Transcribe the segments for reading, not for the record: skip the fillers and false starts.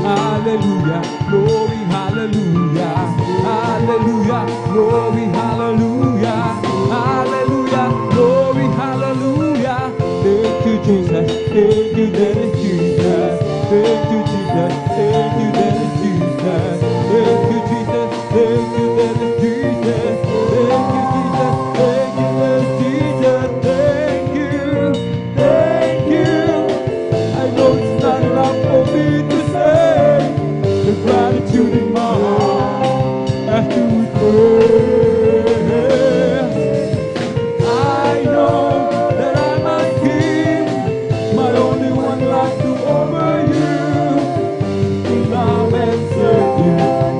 Hallelujah, glory, hallelujah, hallelujah, glory, hallelujah, hallelujah, glory, hallelujah. Thank you, Jesus, thank you, Daddy Jesus, thank you, Jesus, thank you, Daddy Jesus, thank you, Jesus, thank you, Daddy Jesus, thank you, Jesus, thank you, Daddy Jesus, thank you, thank you. I know it's not enough for me to say the gratitude in my heart after we pray. I know that I might give my only one life to offer you, to love and serve you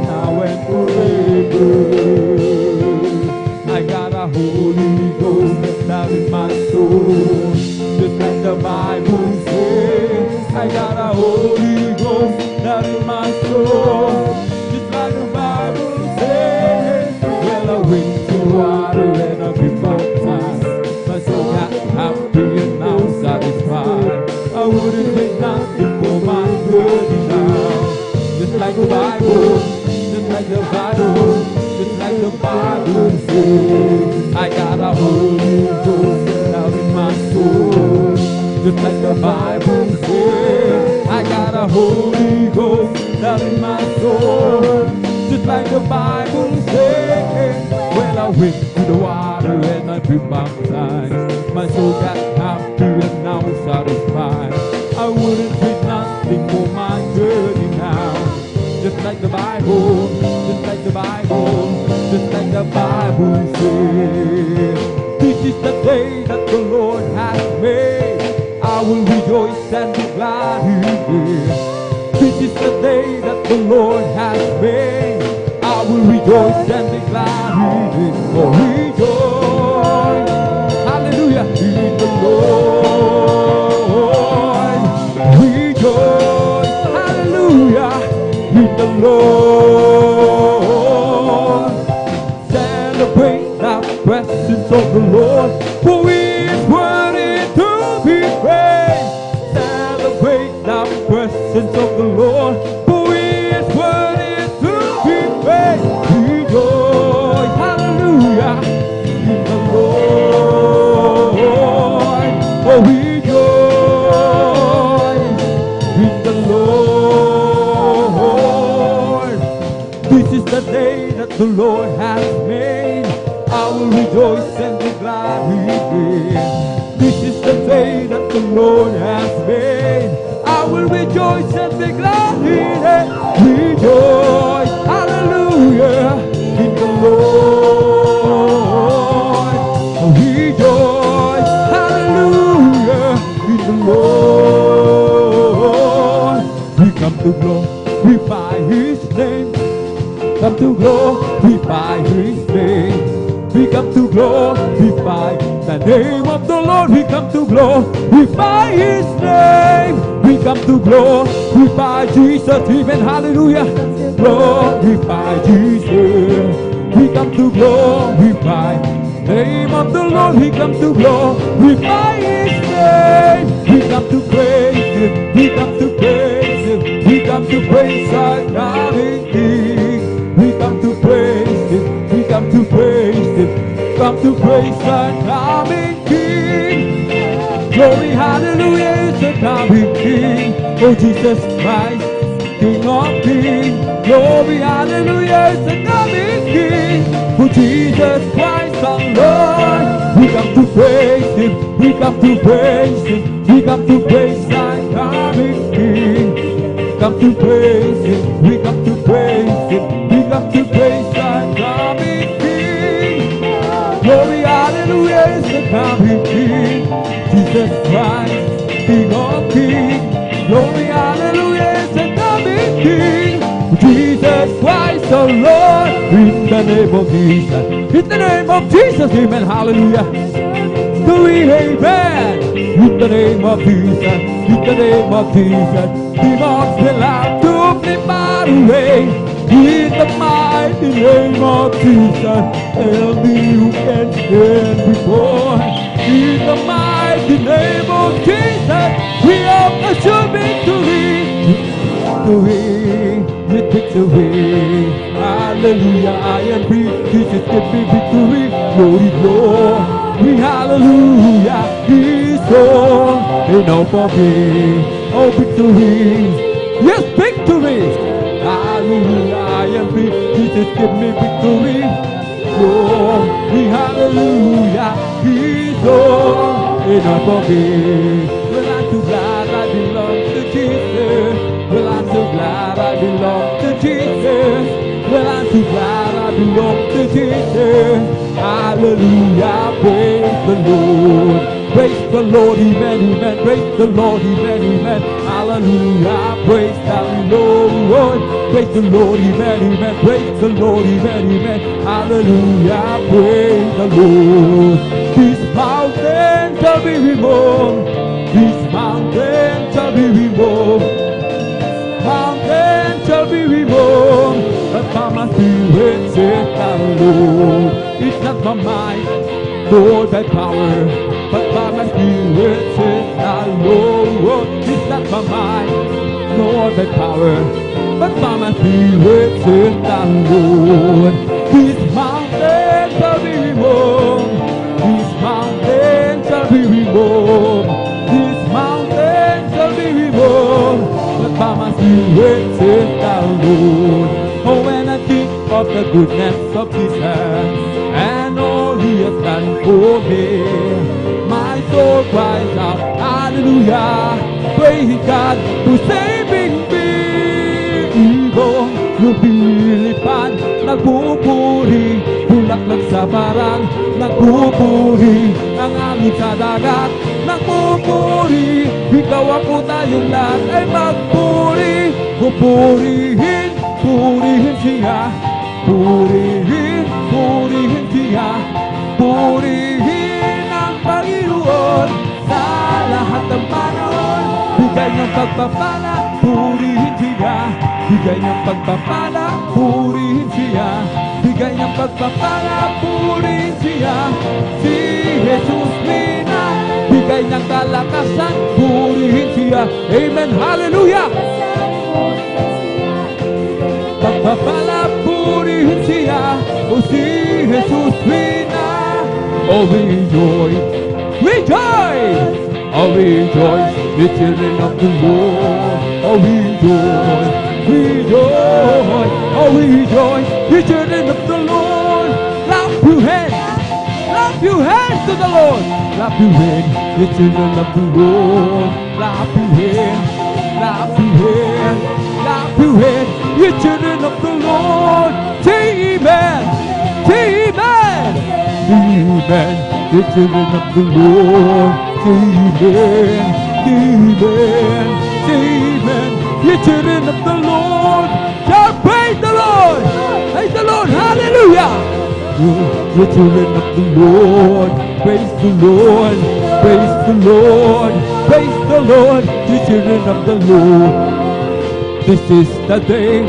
now and forever. I got a Holy Ghost down in my soul, just like the Bible says. I got a Holy Ghost down in my soul, just like the Bible says. Well, I went to water and I've been baptized. My soul got happy and now satisfied. I wouldn't take nothing for my journey now. Just like the Bible, just like the Bible, just like the Bible says. I got a Holy Ghost down in my soul, just like the Bible says. I got a Holy Ghost down in my soul, just like the Bible says. Well, I went to the water and I've been baptized. My soul got happy and now satisfied. I wouldn't trade nothing for my journey now. Just like the Bible, just like the Bible, just like the Bible says. This is the day that the Lord has made. I will rejoice and be glad in it. This is the day that the Lord has made. I will rejoice and be glad in it. Oh, rejoice, hallelujah, in the Lord. Rejoice, hallelujah, in the Lord. Celebrate the presence of the Lord, for He is worthy to be praised. Celebrate the presence of the Lord, for He is worthy to be praised. Rejoice, hallelujah, in the Lord. Oh, rejoice in the Lord. This is the day that the Lord has made. I will rejoice and be glad in it. This is the day that the Lord has made. I will rejoice and be glad in it. Rejoice, hallelujah, in the Lord. Rejoice, hallelujah, in the Lord. We come to glorify His name. Come to glorify His name. We come to glorify the name of the Lord. We come to glorify His name. We come to glorify Jesus. Even hallelujah. Glorify Jesus. We come to glorify the name of the Lord. We come to glorify His name. We come to praise Him. We come to praise Him. We come to praise our God and King. We come to praise Him. We come to praise Him. Come to praise our coming King. Glory, hallelujah, is the coming King. Oh, Jesus Christ, King of Kings. Glory, hallelujah, is the coming King. Oh, Jesus Christ, our Lord. We come to praise Him. We come to praise Him. We come to praise our coming King. Come to praise Him. We come to praise Him. We come to praise our coming King. Glory, hallelujah, is the coming King. Jesus Christ, King of Kings. Glory, hallelujah, is the coming King. Jesus Christ, the Lord. In the name of Jesus. In the name of Jesus, amen, hallelujah. Glory, amen. In the name of Jesus. In the name of Jesus. Demons will have to be far away. In the mighty name of Jesus, tell me who can stand before. In the mighty name of Jesus, we have a sure victory. victory, with victory. Hallelujah, I am free. Jesus give me victory. Glory, glory, hallelujah. He's all in all for me. Oh, victory. Yes, victory. Hallelujah, I am free. Jesus give me victory. Glory, hallelujah. He's all in all for me. Well, I'm so glad I belong to Jesus. Well, I'm so glad I belong to Jesus. Well, I'm so glad I belong to Jesus. Hallelujah, praise the Lord. Praise the Lord, amen, amen. Praise the Lord, amen, amen. Hallelujah, praise the Lord. Praise the Lord, amen, amen. Praise the Lord, amen, amen. Hallelujah, praise the Lord. This mountain shall be removed. This mountain shall be removed. Mountain shall be removed. But by my spirit saith the Lord. It's not by might, nor by power, but by my spirit saith the Lord. It's not by might, nor by power, but by my spirit saith the Lord. This mountain shall be removed. This mountain shall be removed. This mountain shall be removed. But by my spirit saith the Lord. Oh, when I think of the goodness of Jesus and all He has done for me, my soul cries out, hallelujah, praise God for saving me. Ibon, lumilipad, nagpupuri, bulaklak sa barang, nagpupuri, ang angin sa dagat, nagpupuri, ikaw ako tayong lahat ay magpuri, pupurihin, purihin siya, purihin, purihin siya, purihin ang Panginoon sa lahat ng panahon. Bigay ng pagpapala, purihin siya, bigay ng pagpapala, purihin siya, bigay ng pagpapala, purihin siya. Si Jesus Mina, bigay ng kalakasan, purihin siya. Amen, hallelujah. Pagpapala, purihin siya, o si Jesus Mina. Oh, rejoice, rejoice, oh, rejoice, the children of the Lord. Oh, rejoice, rejoice, oh, rejoice, the children of the Lord. Clap your hands, clap your hands to the Lord. Clap your hands, the children of the Lord. Clap your hands, clap your hands, clap your hands, the children of the Lord. Say amen, say amen, amen, the children of the Lord. Say amen, amen, say amen, the children of the Lord. Shall praise the Lord, praise the Lord, hallelujah. The children of the Lord, praise the Lord, praise the Lord, praise the Lord, the children of the Lord. This is the day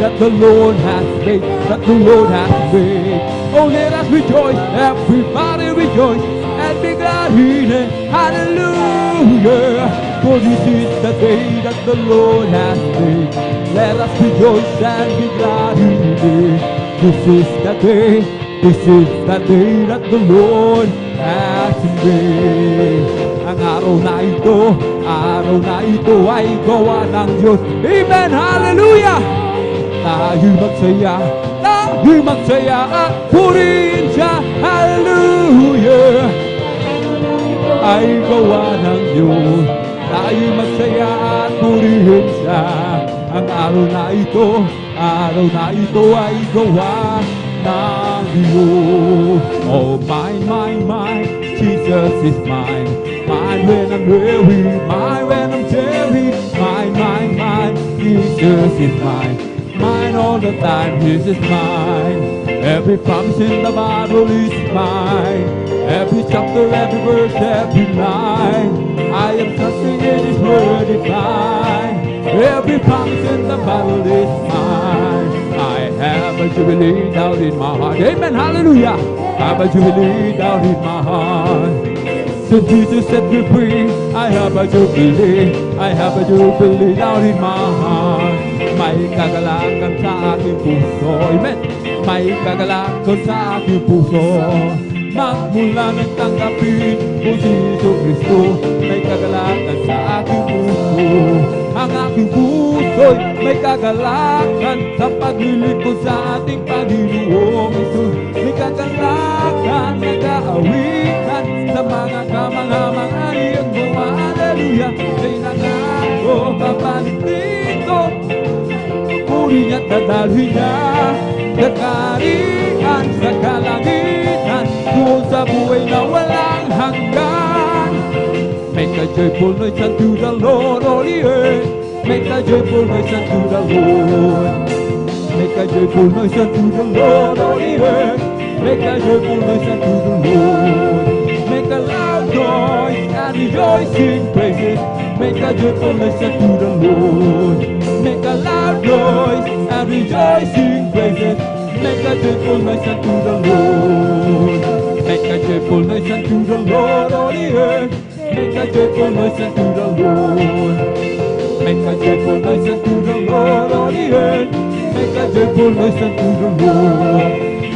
that the Lord has made, that the Lord has made. Oh, let us rejoice, everybody rejoice, and be glad in it, hallelujah. For this is the day that the Lord has made. Let us rejoice and be glad in it. This is the day that the Lord has made. Ang araw na ito ay gawa ng Diyos. Amen, hallelujah. Tayo'y magsaya at purihin siya, hallelujah. Ay gawa ng Diyos. Tayo'y magsaya at purihin siya. Ang araw na ito ay gawa ng Diyos. Oh, mine, Jesus is mine. Mine when I'm weary, mine when I'm teary. Mine, Jesus is mine. Mine all the time, Jesus is mine. Every promise in the Bible is mine. Every chapter, every verse, every line. I am trusting in His word is mine. Every promise in the Bible is mine. I have a jubilee down in my heart. Amen, hallelujah. I have a jubilee down in my heart. Since Jesus set me free, I have a jubilee. I have a jubilee down in my heart. May kagalakan sa aking puso. Amen. May kagalakan sa aking puso. Magmula nang tanggapin ko si Jesucristo. May kagalakan sa aking puso. Ang aking puso'y may kagalakan sa paglilingkod sa ating Panginoong Isus. May kagalakan, nag-aawitan sa mga kamangha-mga iyong mga hallelujah. May nangako, babalik dito. Puri niya't dadalhin niya sa kaharian, sa kalangitan, doon sa buhay na walang hanggan. Make a joyful noise unto the Lord, all the earth. Make a joyful noise unto the Lord. Make a joyful noise unto the Lord, all the earth. Make a joyful noise unto the Lord. Make a loud noise and rejoicing praises. Make a joyful noise unto the Lord. Make a loud noise and rejoicing praises. Make a joyful noise unto the Lord. Make a joyful noise unto the Lord, all the earth. Make a joyful noise unto the Lord. Make a joyful noise unto the Lord, all the earth. Make a joyful noise unto the Lord.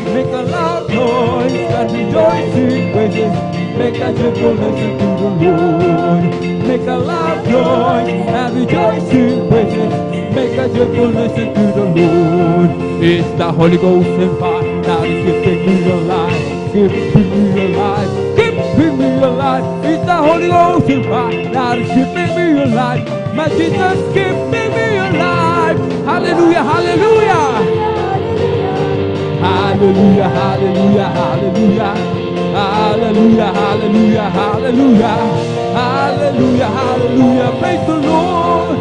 Make a loud noise and rejoicing praises. Make a joyful noise unto the Lord. Make a loud noise and rejoicing praises. Make a joyful noise unto the Lord. It's the Holy Ghost and fire that is giving me your life. Giving me your life. Giving me your life. It's the Holy Ghost and fire that is giving me your life. My Jesus, giving me your life. Hallelujah, hallelujah. Hallelujah, hallelujah, hallelujah. Hallelujah, hallelujah, hallelujah. Hallelujah, hallelujah. Praise the Lord.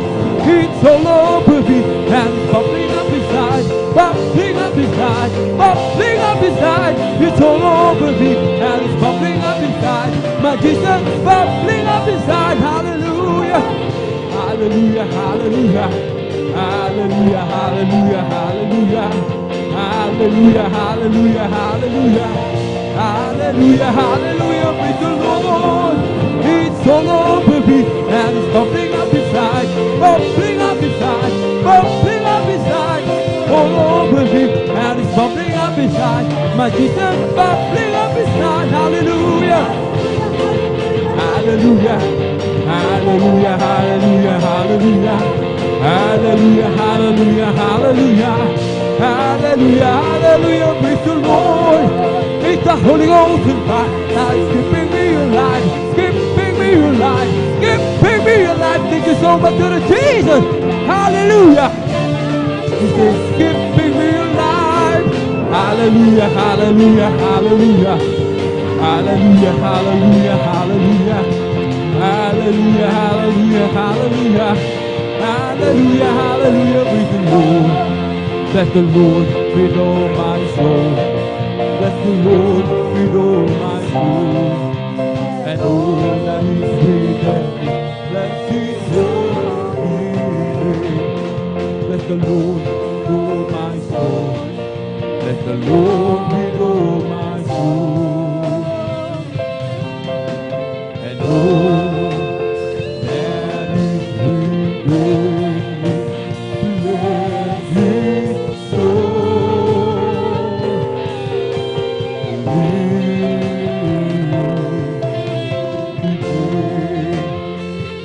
It's all over me and it's bubbling up inside. Bubbling up inside. Bubbling up inside. It's all over me and it's bubbling up inside. My Jesus, bubbling up inside. Hallelujah. Hallelujah, hallelujah. Hallelujah, hallelujah, hallelujah. Hallelujah, hallelujah, hallelujah. Hallelujah, hallelujah, praise the Lord. It's all over me and it's bubbling up inside. Bubbling up inside. Bubbling up inside. All over me and it's bubbling up inside. My Jesus, bubbling up inside. Hallelujah. Hallelujah. Hallelujah, hallelujah, hallelujah. Hallelujah, hallelujah, hallelujah. Hallelujah, hallelujah, praise the Lord. It's the Holy Ghost and fire that is giving me your life. Giving me your life. Giving me your life. Thank you so much to the Jesus. Hallelujah. He says, giving me your life. Hallelujah, hallelujah, hallelujah. Hallelujah, hallelujah, hallelujah. Hallelujah, hallelujah, hallelujah. Hallelujah, hallelujah, praise the Lord. Bless the Lord with all my soul. Bless the Lord with all my soul. And all that is within me. Bless His holy name. Bless the Lord with all my soul. Bless the Lord with all my soul. And all that is within me. Bless His soul.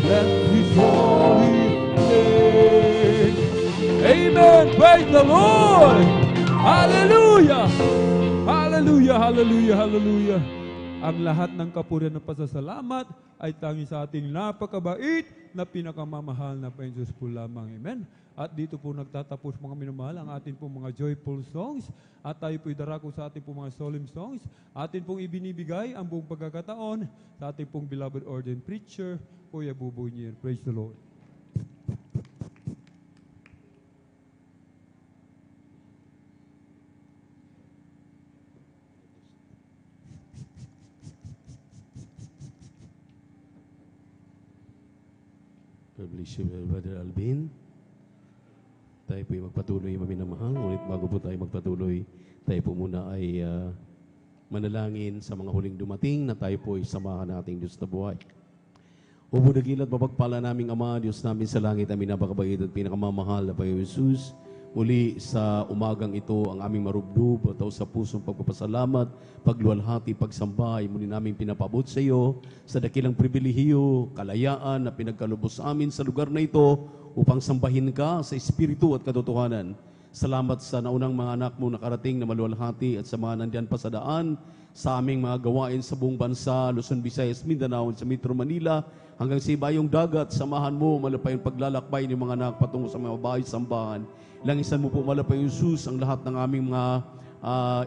Bless His holy name. Amen. Praise the Lord. Hallelujah. Hallelujah, hallelujah, hallelujah. Ang lahat ng kapurihan ng pasasalamat ay tanging sa ating napakabait na pinakamamahal na Panginoon po lamang. Amen. At dito po nagtatapos mga minamahal ang atin pong mga joyful songs at tayo po'y darako sa ating pong mga solemn songs. Atin pong ibinibigay ang buong pagkakataon sa ating pong beloved ordained preacher, Kuya Buboy Nier. Praise the Lord. God bless you, Brother Alvin. Tayo po'y magpatuloy maminamahal. Ngunit bago po tayo magpatuloy, tayo po muna ay manalangin sa mga huling dumating na tayo po ay samahan ng ating Diyos na buhay. O budagil at mapagpala naming Ama, Diyos namin sa langit, aming napakabait at pinakamamahal na Panginoon Jesus. Muli sa umagang ito, ang aming marubdob at sa pusong pagpapasalamat, pagluwalhati, pagsamba, ay muli namin pinapabot sa iyo sa dakilang pribilehiyo, kalayaan na pinagkalubos amin sa lugar na ito upang sambahin ka sa espiritu at katotohanan. Salamat sa naunang mga anak mo nakarating na maluwalhati at sa mga nandiyan pa sa daan sa aming mga gawain sa buong bansa, Luzon, Visayas, Mindanao, sa Metro Manila, hanggang sa ibayong dagat. Samahan mo malapay ang paglalakbay ng mga anak patungo sa mga bahay sambahan. Langisan mo po malapay Jesus ang lahat ng aming mga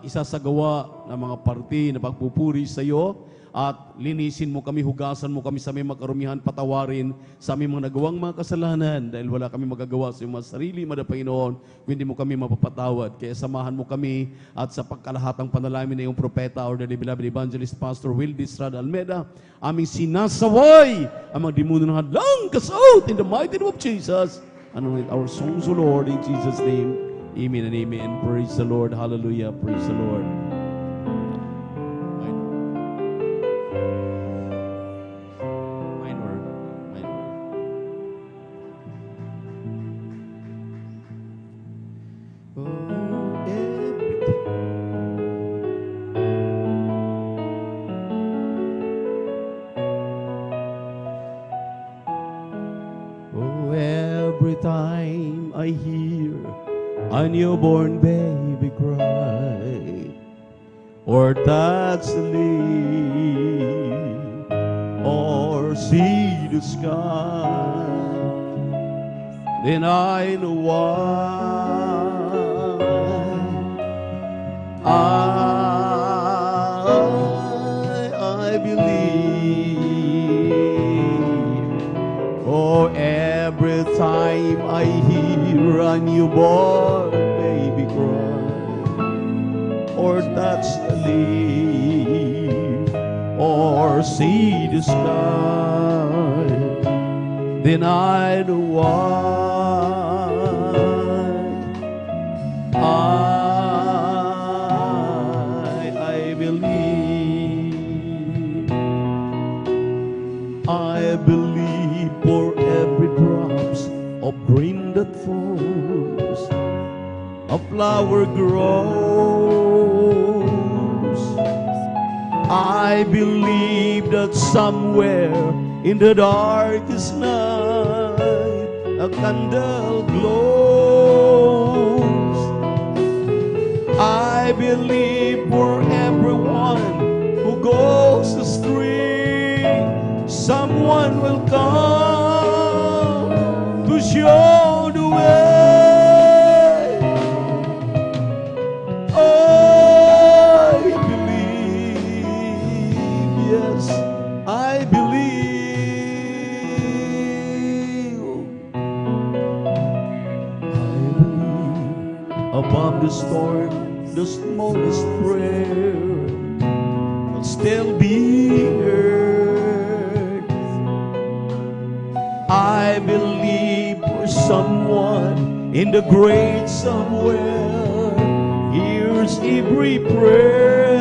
isasagawa na mga parte na pagpupuri sa iyo. At linisin mo kami, hugasan mo kami sa aming makarumihan, patawarin sa aming mga nagawang mga kasalanan dahil wala kami magagawa sa iyong mga sarili, Panginoon, kung hindi mo kami mapapatawad. Kaya samahan mo kami at sa pagkalahatang panalangin ng iyong propeta or the beloved evangelist Pastor Wildy Estrada Almeida, aming sinasaway ang mga demonyo ng hadlang kasaot in the mighty name of Jesus. Anoint our souls, O Lord, in Jesus' name. Amen and amen. Praise the Lord. Hallelujah. Praise the Lord. Every time I hear a newborn baby cry, or touch the leaf, or see the sky, then I know why I believe. Oh, every time I hear a newborn baby cry, or touch the leaf, or see the sky, then I know why I believe. I believe for every drops of rain that falls, a flower grows. I believe that somewhere in the darkest night a candle glows. I believe for everyone who goes astray, someone will come to show the way. I believe, yes, I believe. I believe above the storm, the smallest prayer will still be heard. I believe for someone in the great somewhere hears every prayer.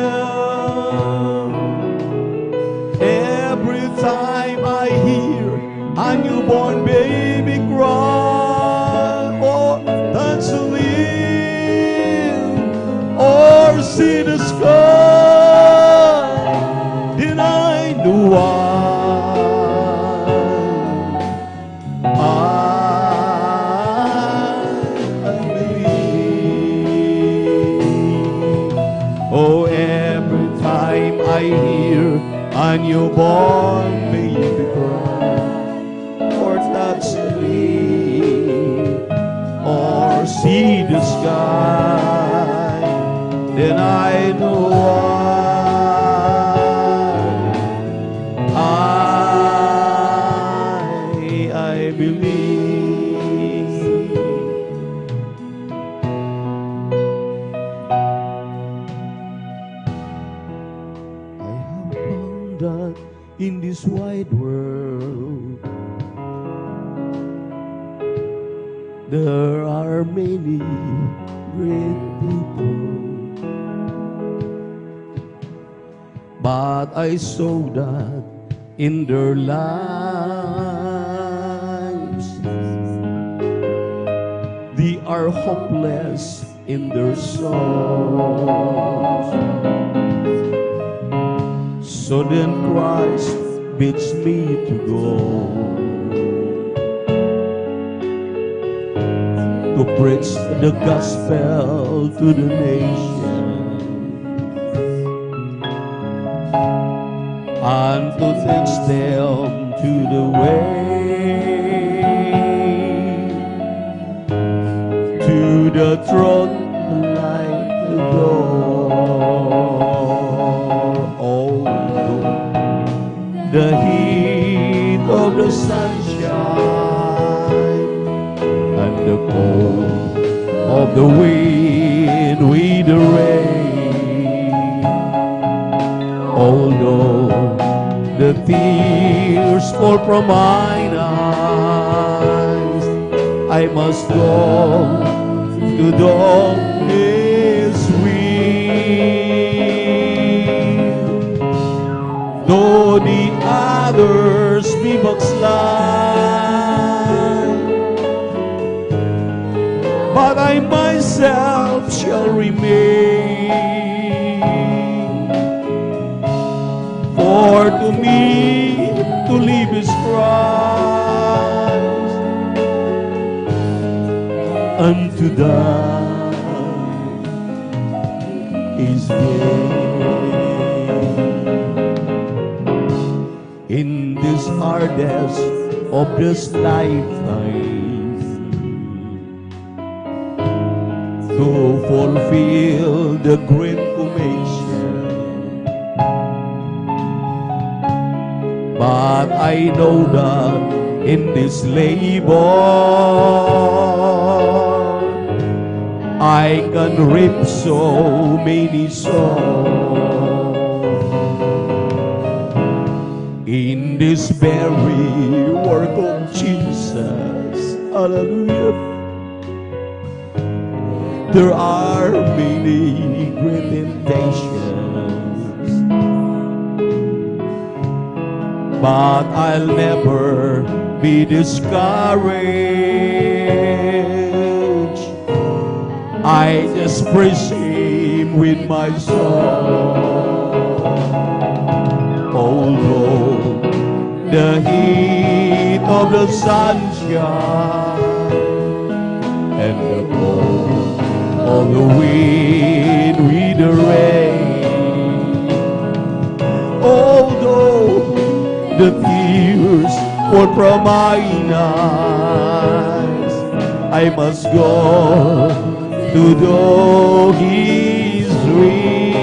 Every time I hear a newborn baby cry, or touch a leaf, or see the sky, then I know why I believe. Oh, every time I hear a newborn baby cry, or touch a leaf, or see the sky, then I know I believe. I have found that in this wide world there are many great people, But I saw that in their lives, they are hopeless in their souls. So then Christ bids me to go to preach the gospel to the nation, and to teach them to the way, to the truth, like the door. Although the heat of the sunshine and the cold of the wind with the rain, although the tears fall from mine eyes, I must go to dawn His will. Though the others be backslide, but I myself shall remain. For to me, to live is Christ, and to die is gain. In this hardest of this lifetime, to fulfill the great commission, but I know that in this labor I can reap so many souls. In this very work of Jesus, hallelujah, there are many great temptations, but I'll never be discouraged. I just praise Him with my soul. Although the heat of the sunshine and the cold of the wind with the rain, although the tears fall from mine eyes, I must go to do His will.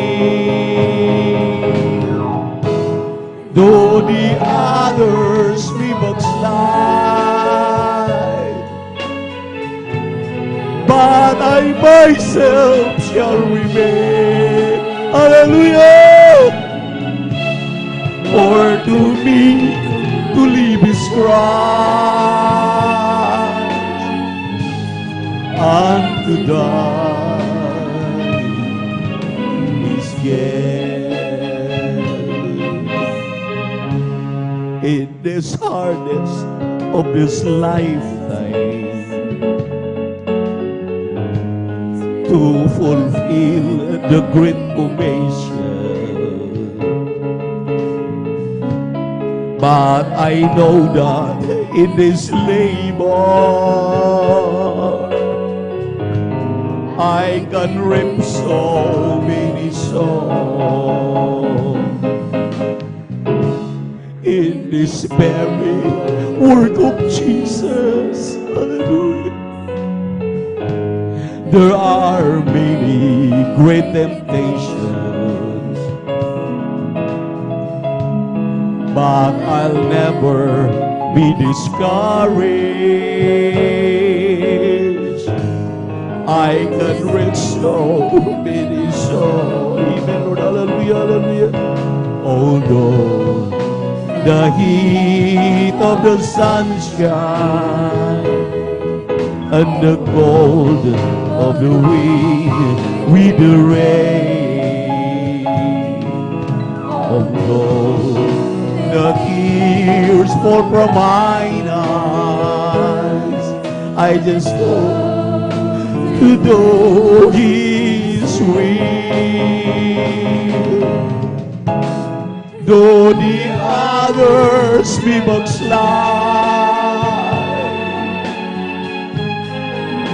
Though the others be backslide, but I myself shall remain. Hallelujah! For to me, to live is Christ, and to die is gain. In this hardest of this lifetime, to fulfill the great commission, but I know that in this labor I can reap so many souls. In this very work of Jesus, hallelujah, there are many great temptations, but I'll never be discouraged. I can reach so many souls, even Lord, hallelujah, hallelujah. Although the heat of the sunshine and the cold of the wind with the rain, Though the tears fall from mine eyes, I just hope to do His will. Though the others be backslide,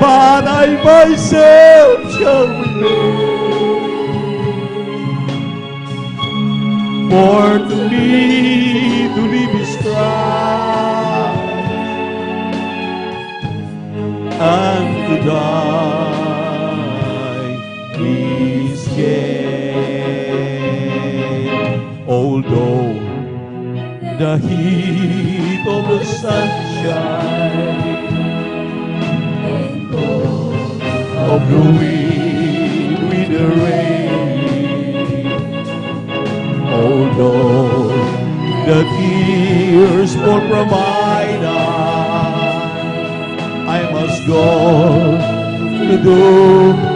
but I myself shall remain. For to me to live is Christ, and to die is gain. Although the heat of the sunshine of the wind with the rain, although the tears fall from mine eyes, I must go to do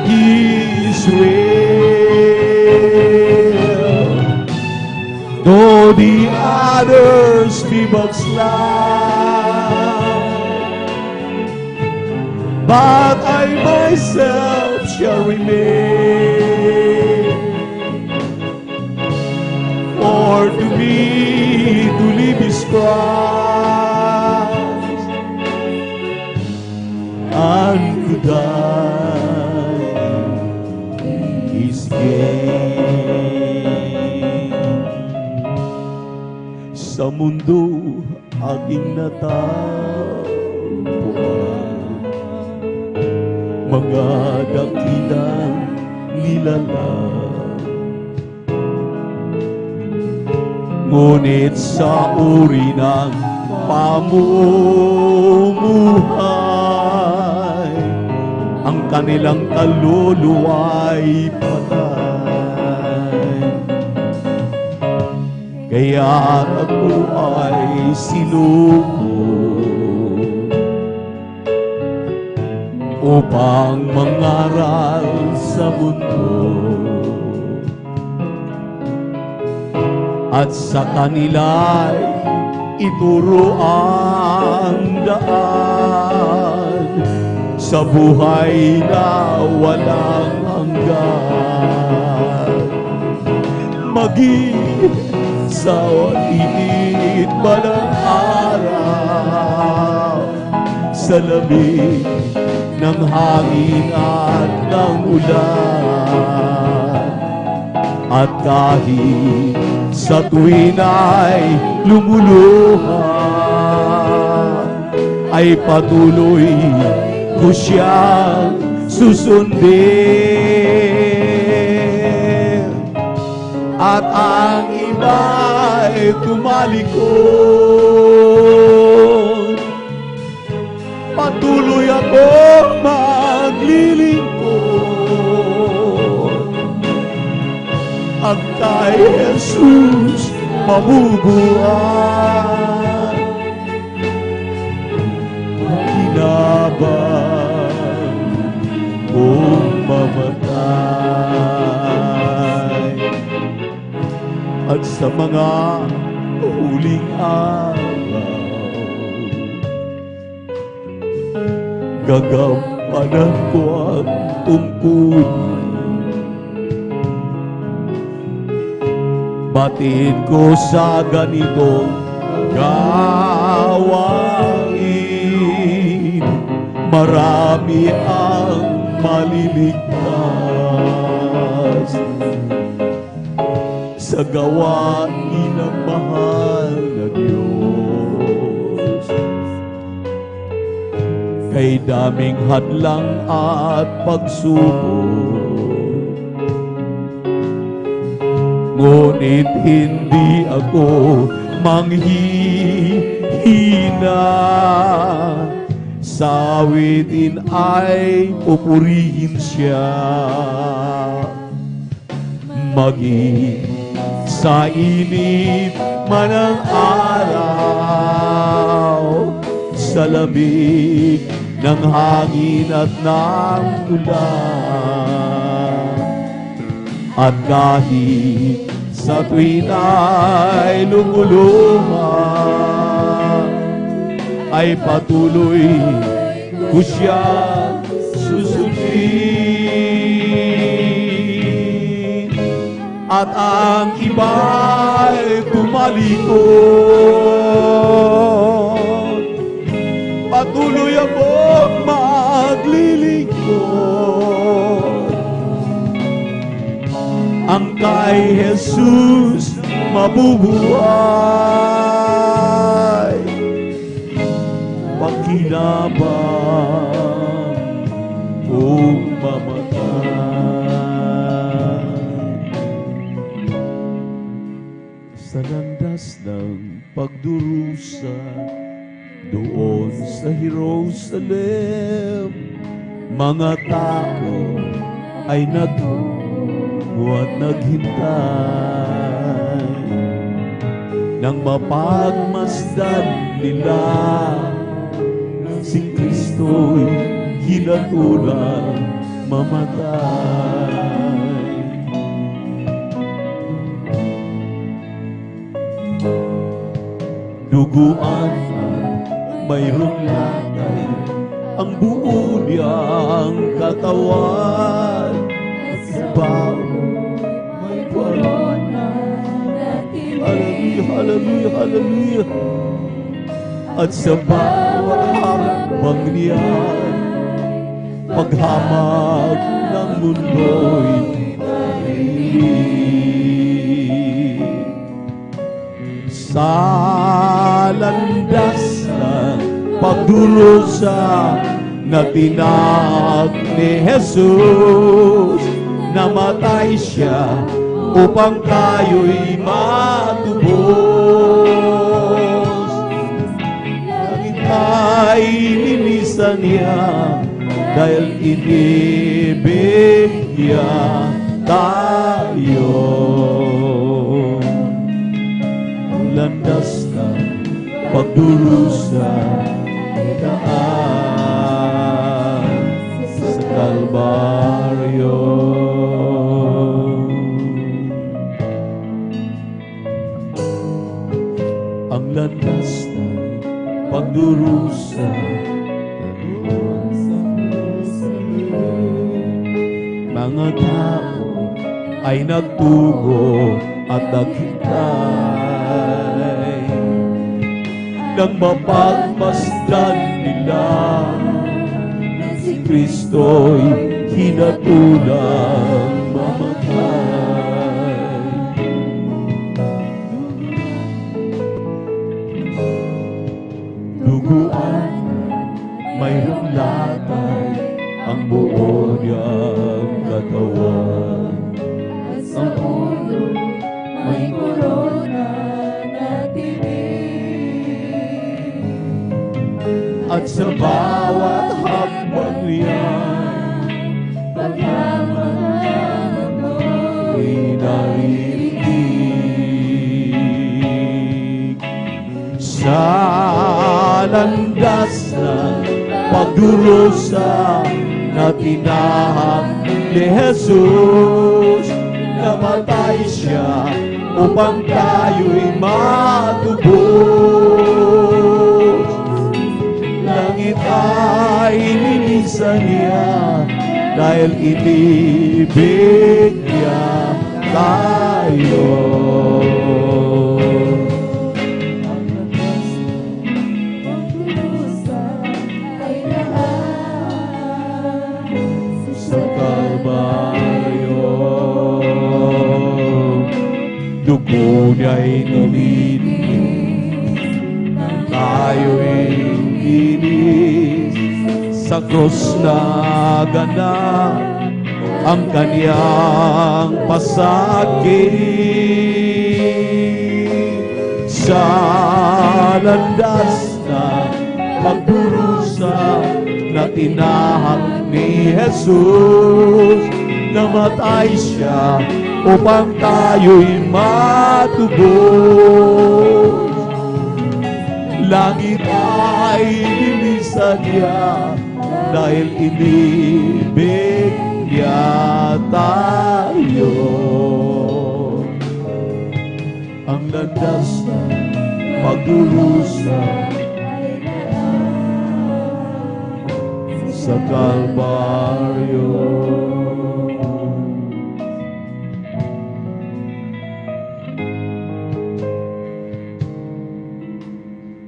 His will. Though the others be backslide, but I myself shall remain. For to me to live is Christ, and to die is gain. Sa mundo aking natagpuan, mga dakilang nilalang, ngunit sa uri ng pamumuhay, ang kanilang kaluluwa'y patay. Kaya ako ay sinuko upang mangaral sa mundo, at sa kanila'y ituro ang daan sa buhay na walang hanggan. Maging sa init ba ng araw, sa lamig ng hangin at ng ulan, at kahit sa tuwin ay lumuluhan, ay patuloy ko siyang susundin. At ang iba'y tumalikod, patuloy akong maglilingkod, at kay Jesus mabubuhay. Kinabang kung mamatay, at sa mga huling araw, gagampanan ko ang tungkulin. Batid ko sa ganitong gawain, marami ang maliligtas sa gawain ng mahal na Diyos. Kay daming hadlang at pagsubok, ngunit hindi ako manghihina. Sa awitin ay pupurihin siya, maging sa init man ang araw, sa lamig ng hangin at ng ulan, at kahit sa tuwin ay lumuluma, ay patuloy ko siya susundin. At ang iba'y tumalikod, patuloy akong maglilingkod. Ang kay Jesus mabubuhay, pagkinabang kung mamatay. Sa landas ng pagdurusa doon sa Jerusalem, mga tao ay nagtungo at naghintay nang mapagmasdan nila si Kristo'y hinatulang mamatay. Duguan at mayroong latay ang buo niyang katawan, at sa bawat may korona. Hallelujah, hallelujah, hallelujah. At sa bawat hakbang niyan, paghamag ng mundo'y tahimik. Sa landas ng pagdurusa na tinahak ni Jesus, namatay siya upang tayo'y matubos. Langit ay nilisan niya dahil inibig niya tayo. Ang landas ng pagdurusa ay daan sa Kalbaryo. Ang landas ng pagdurusa mga tao ay nagtugo at naghintay nang mapagmasdan nila si Kristo'y hinatulang mamatay. Duguan, mayroong latay ang buo niyang katawan. Sa ulo may korona na tinig, At sa bawat hakbang niyan, paghamag ay narinig. Sa landas ng pagdurusa na tinahak ni Jesus, namatay siya upang tayo'y matubos. Langit ay nilisan niya dahil inibig niya tayo. Sa Kalbaryo, dugo niya'y nilinis, tayo'y linis. Sa krus na ganap ang kaniyang pasakit. Sa landas na pagdurusa na tinahak ni Jesus, namatay siya upang tayo'y matubos. Langit ay nilisan niya dahil inibig niya tayo. landas na pagdurusa sa Kalbaryo.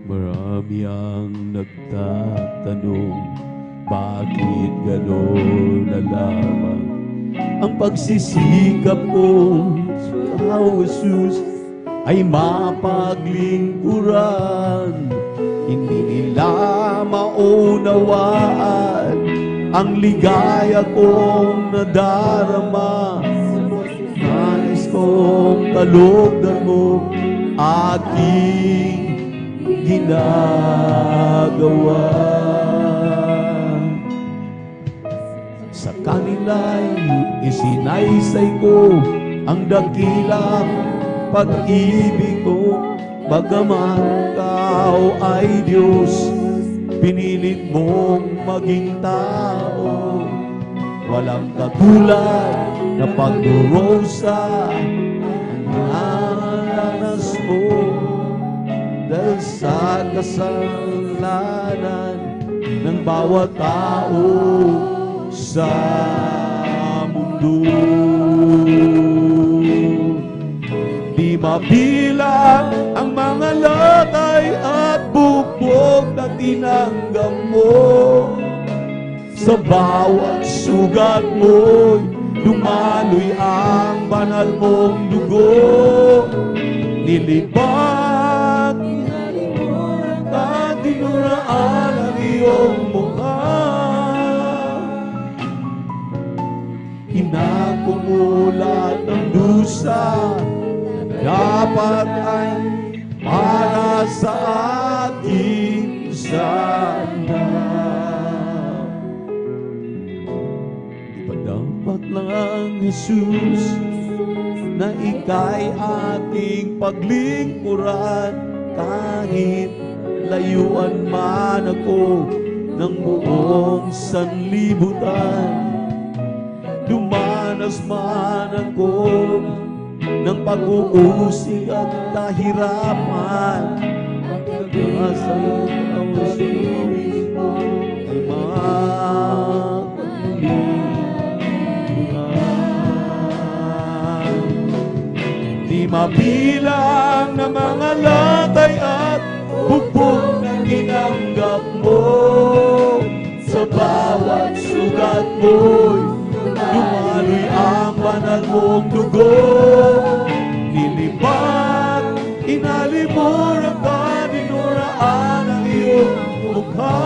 Marami ang nagtatanong, bakit gano'n na lamang ang pagsisikap ko sa Jesus ay mapaglingkuran. Hindi nila maunawaan ang ligaya kong nadarama. Nais kong kalugdan mo aking ginagawa. Sa kanila'y isinaysay ko ang dakilang pag-ibig ko. Bagaman ikaw ay Diyos, pinilit mong maging tao. Walang katulad na pagdurusa ang naranas mo dahil sa kasalanan ng bawat tao sa mundo. Di mabilang ang mga latay at bugbog na tinanggap mo. Sa bawat sugat mo'y dumaloy ang banal mong dugo. Nilipat at dinuraan ang iyong mukha. Inakumulat ng dusa dapat ay para sa ating sana. Di ba dapat lang Jesus na ika'y ating paglingkuran kahit layuan man ako ng buong sanlibutan. Dumanas man ako ng pag-uusig at kahirapan. Nasa ang Jesus ay magpapalihan. Di mabilang na mga latay at bugbog na tinanggap mo. Sa bawat sugat mo'y dumaloy ang banal mong dugo. Nilipat, inalimurang ka, dinuraan ang iyong mukha.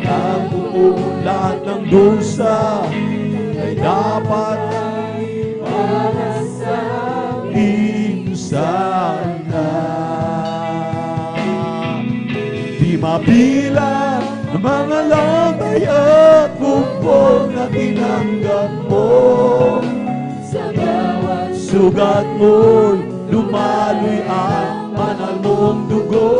Nagmumulat ng dusa ay dapat para sa ating sana. Di mabilang ang mga latay at bugbog na tinanggap mo. Sa bawat sugat mo'y dumaloy ang banal mong dugo.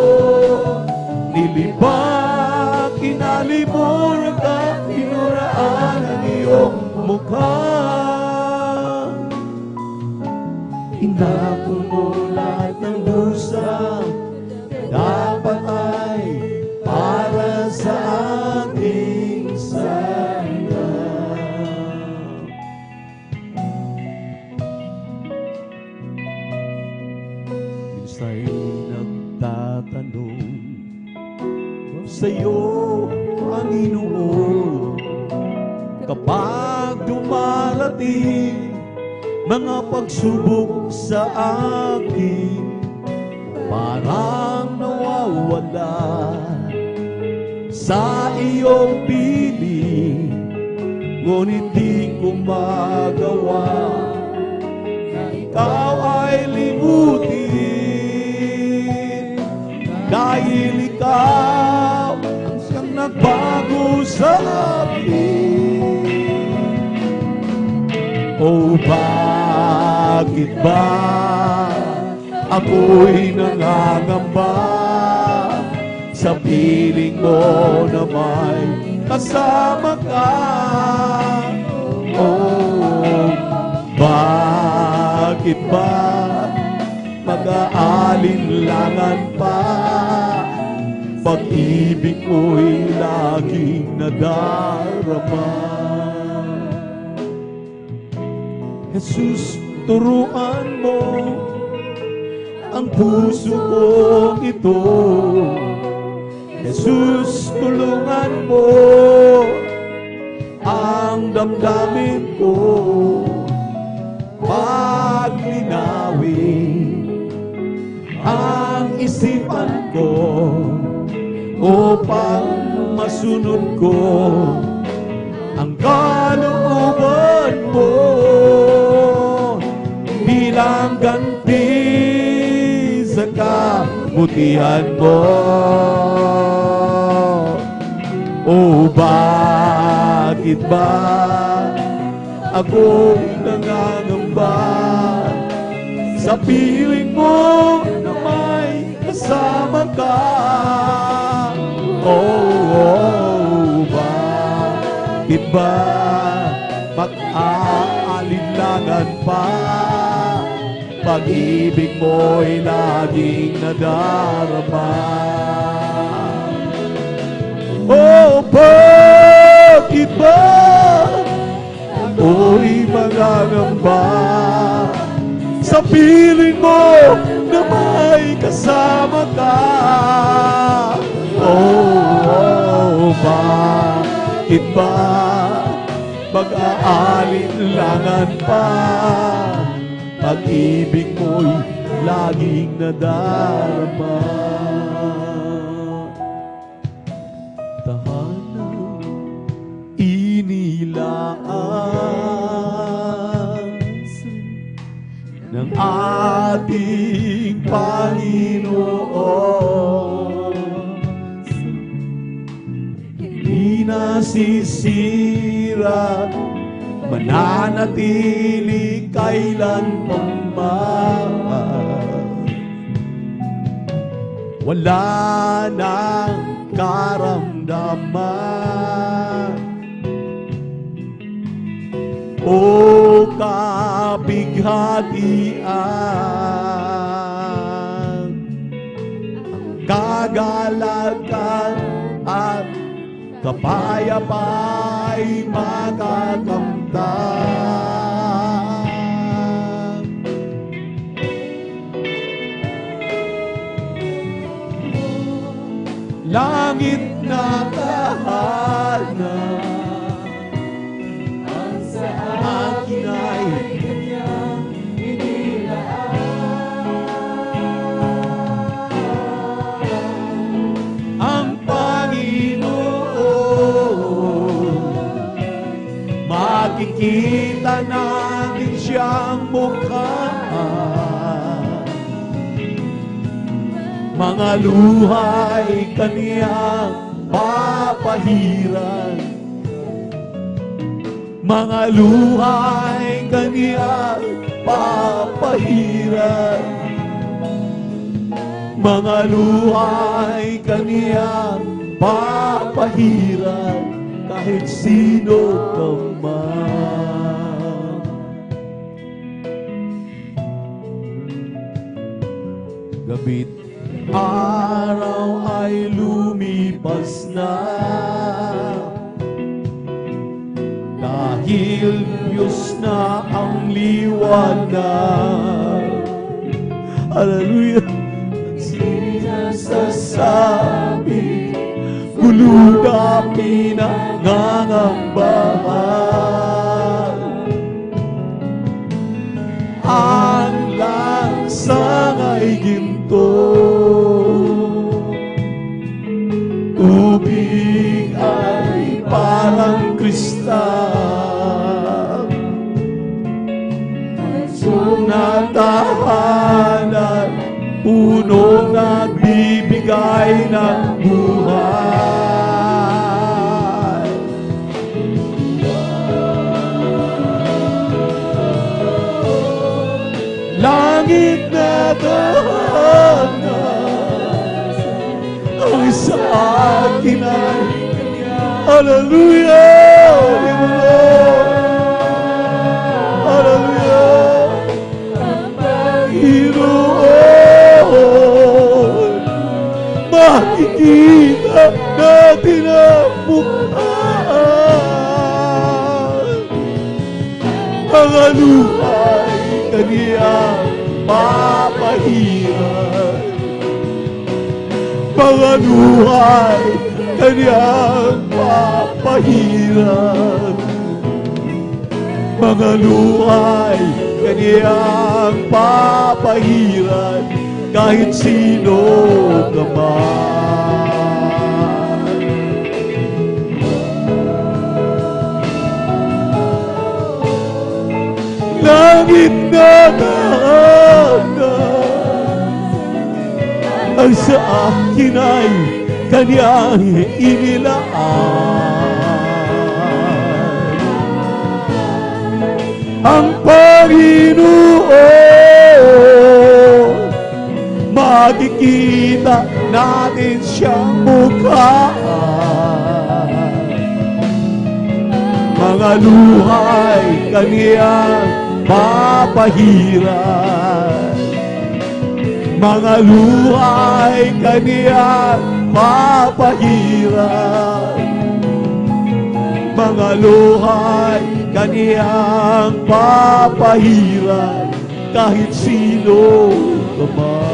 Nilipat, kinalimuran ka, dinuraan ang iyong mukha. Inakumulat ng dusa dapat ay para sa ating sana. Minsa'y nagtatanong sa'yo, Panginoon, kapag dumarating mga pagsubok sa akin, parang nawawala sa iyong piling, ngunit di ko magawa na ikaw ay limutin. Dahil ikaw ang siyang nagbago sa akin. O bakit ba ako'y nangangamba sa piling mo na may kasama ka? O bakit bakit ba mag-aalinlangan pa? Pag-ibig mo'y laging nadarama. Jesus, turuan mo ang puso kong ito. Jesus, tulungan mo ang damdamin ko. Paglinawin ang isipan ko upang masunod ko ang kalooban mo bilang ganti sa kabutihan mo. O bakit ba ako'y nangangamba sa piling mo na may kasama ka? Bakit ba mag-aalinlangan pa? Pag-ibig mo'y laging nadarama. Bakit ba ako'y mangangamba sa piling mo na may kasama ka? Bakit ba mag-aalinlangan pa? Pag-ibig mo'y laging nadarama. Tahanang inilaan ng ating Panginoon, hindi nasisira, mananatili kailanman. Wala nang karamdaman o kabighatian, ang kagalakan at kapayapa'y makakamtan. Langit na tahanan ang sa akin ay kanyang inilaan. Ang makikita natin siyang mukha, mga luha'y kaniyang papahiran, mga luha'y kaniyang papahiran, mga luha'y kaniyang papahiran, kahit sino ka man. Gabi't araw ay lumipas na, dahil Diyos na ang liwanag. Hallelujah! Sinasasabi gulo na pinangangambahan, ang langsang ay ginto, tubig ay parang kristal, natahanan, punong nagbibigay ng buhay. Langit na tahanan ang sa akin ay hallelujah! Hallelujah! makita natin ang mukha. Mga luhay kaniyang papahiran. Mga luhay kaniyang papahiran. Mga luhay kaniyang papahiran kahit sino ka man. Langit na tahanan ang sa akin ay kaniyang inilaan. Ang Panginoon, makikita natin siyang mukha. Mga luhay kaniyang papahiran. Mga luhay kaniyang papahiran. Mga luhay kaniyang papahiran kahit sino ka man.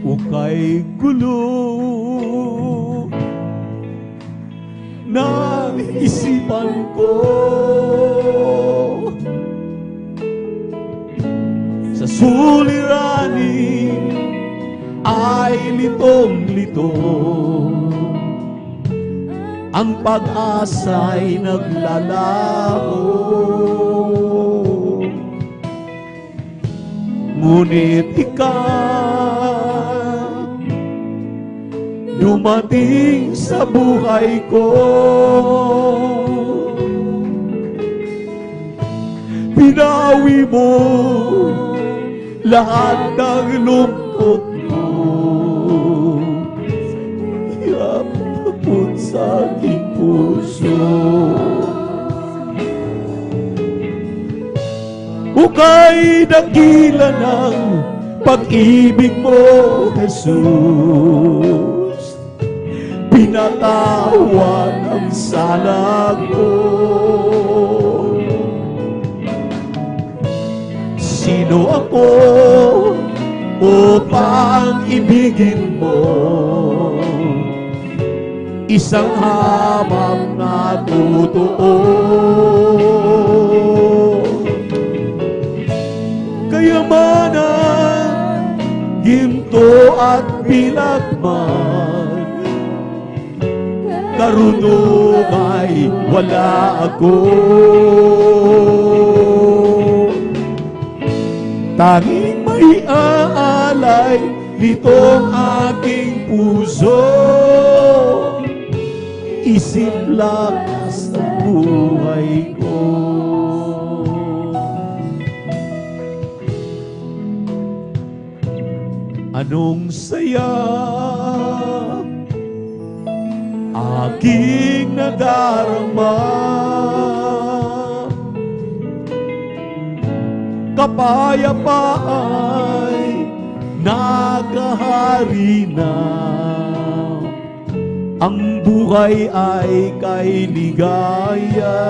Ukay gulo ng isipan ko sa suliranin ay litong-lito. Ang pag-asa'y naglalaho. Ngunit ikaw dumating sa buhay ko. Pinawi mo lahat ng lungkot ko. Hirap takot sa aking puso. Uka'y dakila ng pag-ibig mo, Jesus. Pinatawad ang sala ko. Sino ako upang ibigin mo? Isang habang na totoo. Kayamanan, ginto at bilagman, karunong ay wala ako. Tanging may aalay nitong aking puso, isip lakas ng buhay ko. Anong saya aking nadarama, kapayapaay nagahari na. Ang buhay ay kay ligaya.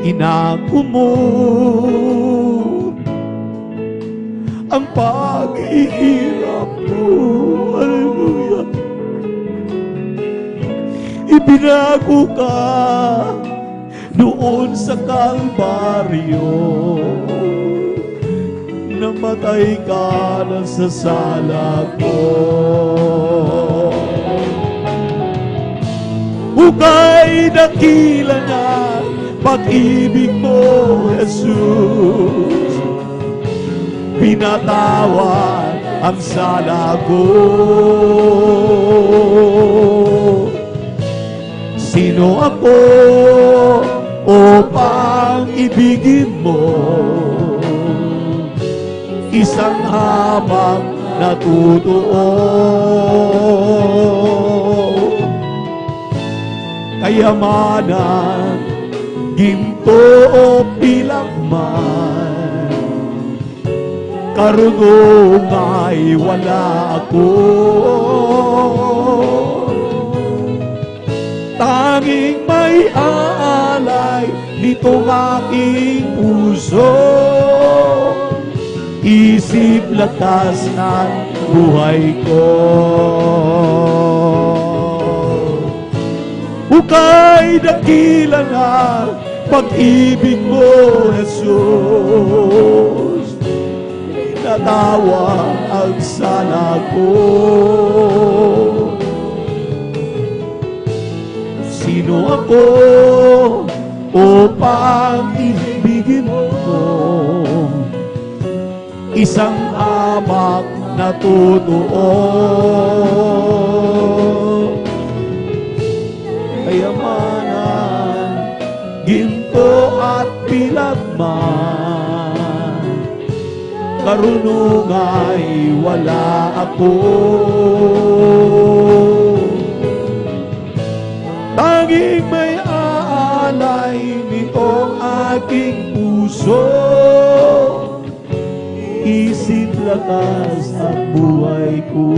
Inako mo ang paghihirap mo. Hallelujah. Ibinago ka doon sa Kalbaryo. Namatay ka na sa sala ko. Uka'y dakila na pag-ibig mo, Jesus. Pinatawad ang sala ko. Sino ako upang ibigin mo? Isang habang natutuo. Kayamanan, ginto o pilakman, karunong ay wala ako. Tanging may aalay nitong aking puso, isip lakas ng buhay ko. Ukay dakila na pag-ibig mo, Jesus, natawa ang sala ko. Sino ako upang ibigin mo? Isang amak na totoo. Kayamanan, ginto at pilagman, karunong ay wala ako. Tanging may aalay nitong aking puso, isip lakas ang buhay ko.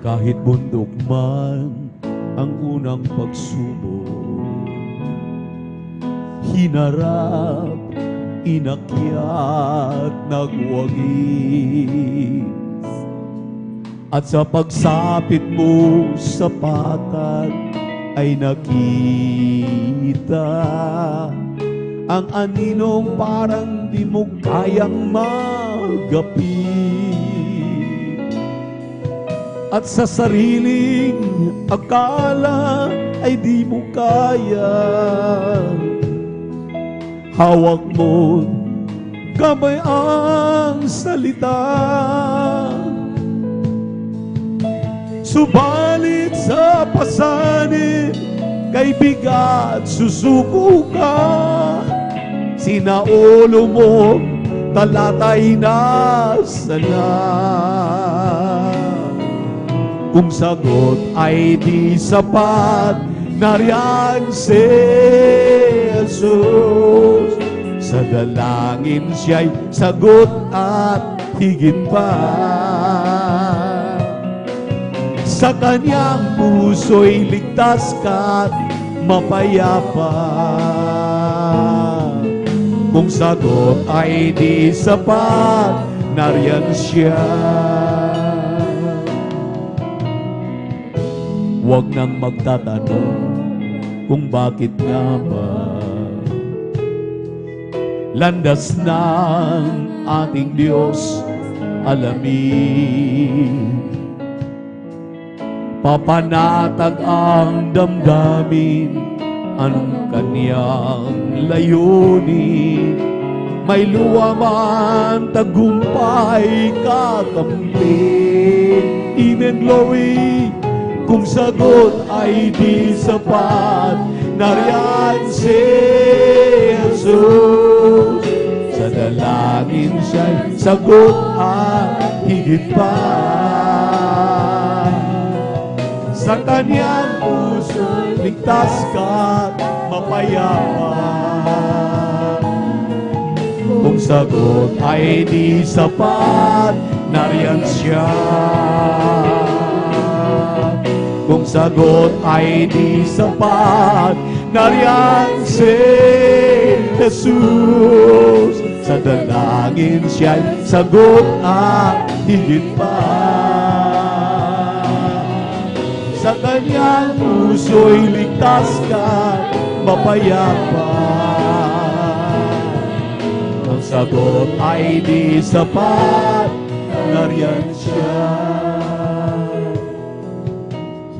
Kahit bundok man ang unang pagsubok, hinarap, inakyat, nagwagi, at sa pagsapit mo sa patat ay nakita ang aninong parang di mo kayang magapit. At sa sariling akala ay di mo kaya, hawak mo kamay ang salita. Subalit sa pasanib kay bigat susuko ka, sinaulo mo talatay na sala. Kung sagot ay di sapat, nariyan si Jesus. Sa dalangin siya'y sagot at higit pa. Sa kanyang puso'y ligtas ka't mapayapa. Kung sagot ay di sapat, nariyan siya. Huwag nang magtatanong kung bakit nga ba. Landas ng ating Diyos alamin. Papanatag ang damdamin, anong kanyang layunin. May luwa man tagumpay kakampi. Amen, glory. Kung sagot ay di sapat, nariyan si Jesus. Sa dalangin siya'y sagot at higit pa. Sa kanyang puso, ligtas ka't mapayapa. Kung sagot ay di sapat, nariyan siya. Kung sagot ay di sapat, nariyan si Jesus. Sa dalangin siya'y sagot at higit pa. Sa kanyang puso'y ligtas ka, mapayapa. Ang sagot ay di sapat, nariyan siya.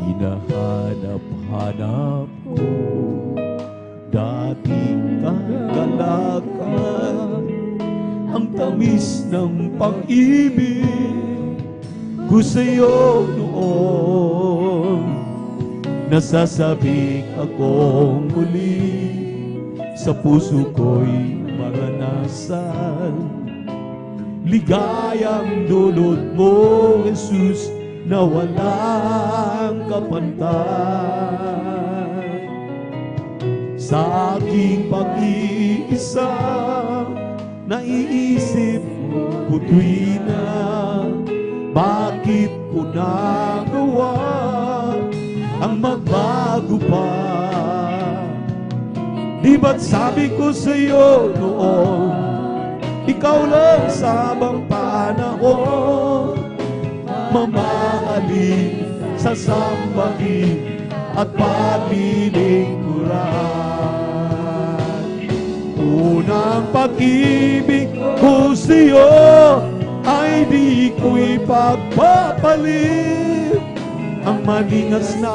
Hinahanap-hanap ko dating kagalakan, ang tamis ng pag-ibig ko sa'yo noon. Nasasabik akong muli, sa puso ko'y maranasan. Ligayang dulot mo, Jesus, na walang kapantay. Sa aking pag-iisa, naiisip ko tuwina, bakit ko nagawa ang magbago pa? Di ba't sabi ko sa'yo noon, ikaw lang sa bang panahon, mamahalin, sasambahin at paglilingkuran. Unang pag-ibig ko sa'yo ay di ko ipagpapalit. Ang maningas na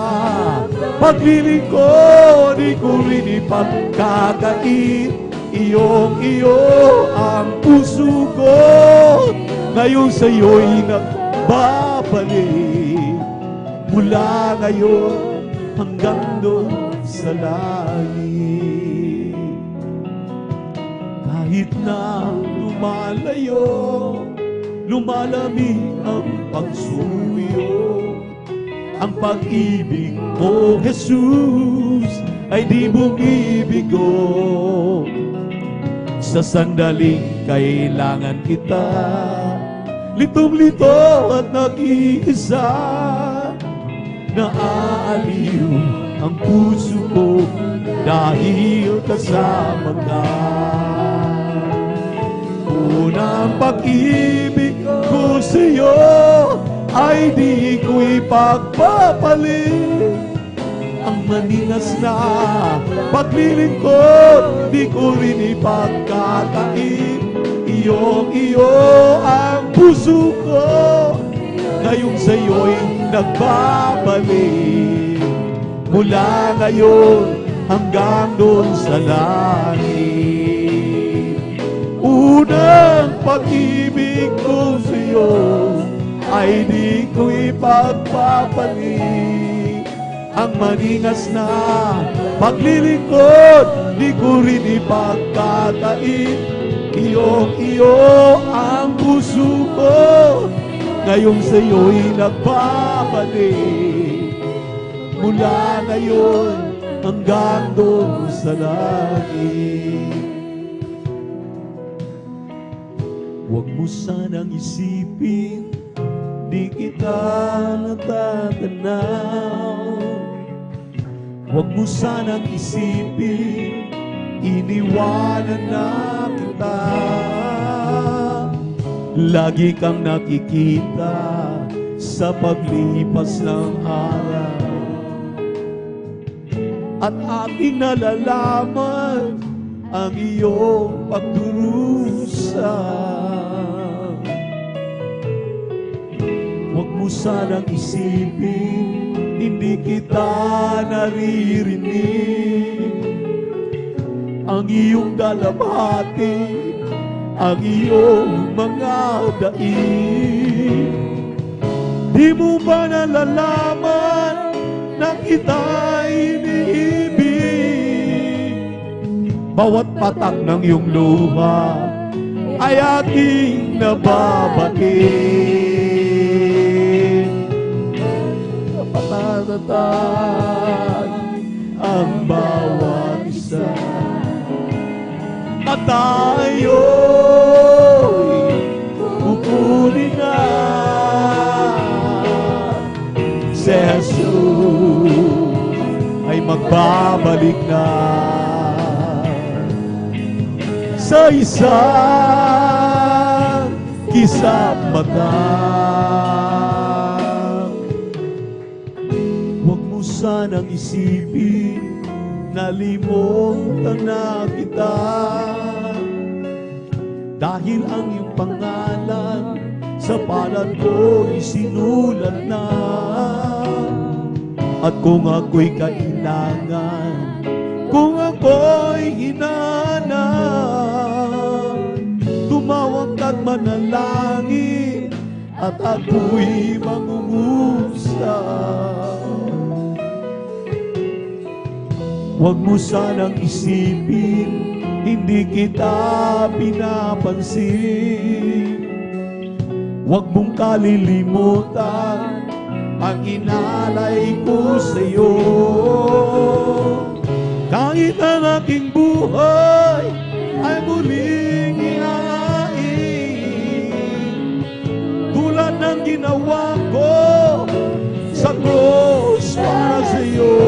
paglilingkod, di ko rin ipagkakait. Iyong-iyo ang puso ko, ngayon sa'yo'y nagbabalik. Mula ngayon hanggang doon sa langit. Kahit na lumalayo, lumalamig ang pagsuyo, ang pag-ibig mo, Jesus, ay di bumibigo. Sa sandaling kailangan kita, litong-lito at nag-iisa, naaaliw ang puso ko dahil kasama ka. Unang pag-ibig ko sa'yo ay di ko ipagpapalit. Ang maningas na paglilingkod, di ko rin ipagkakait. Iyong-iyo ang puso ko, ngayong sa'yo'y nagbabalik. Mula ngayon hanggang doon sa langit. Unang pag-ibig ko sa'yo ay di ko ipagpapalit. Ang maningas na paglilingkod, di ko rin ipagkakait. Iyong-iyo ang puso ko, ngayong sa'yo'y nagbabalik. Mula ngayon hanggang doon sa langit. Huwag mo sanang isipin, di kita natatanaw. Huwag mo sanang isipin, iniwanan na kita. Lagi kang nakikita sa paglipas ng araw, at aking nalalaman ang iyong pagdurusa. Huwag mo sanang isipin, hindi kita naririnig. Ang iyong dalamhati, ang iyong mga daig. Di mo ba nalalaman na kita iniibig? Bawat patak ng iyong luha ay aking nababatiin. Kapatatatan ang bawat isa, at tayo'y kukunin na. Si Jesus ay magbabalik na sa isang kisap mata. Huwag mo sanang isipin, nalimutan na kita, dahil ang iyong pangalan sa palad ko isinulat na. At kung ako'y kailangan, kung ako'y hinahanap, tumawag ka't manalangin at ako'y mangungusap. Huwag mo sanang isipin, hindi kita pinapansin. Huwag mong kalilimutan ang inalay ko sa'yo. Kahit ang aking buhay ay muling ihahain, tulad ng ginawa ko sa cross para sa'yo.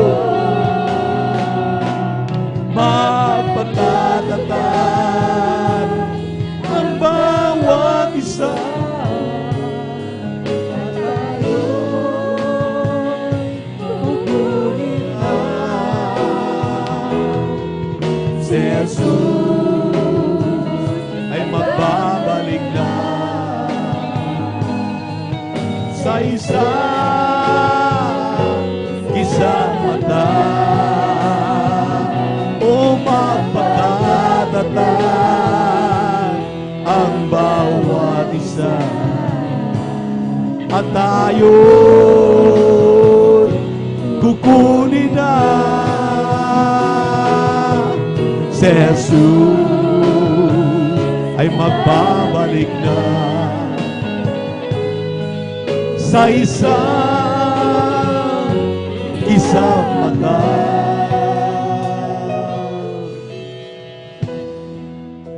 Magpatatatag ang bawat isa, si Jesus ay magbabalik na sa isang mata. O magpatatatag ang bawat isa, at tayo'y kukunin na. Si Jesus ay magbabalik na sa isang mata.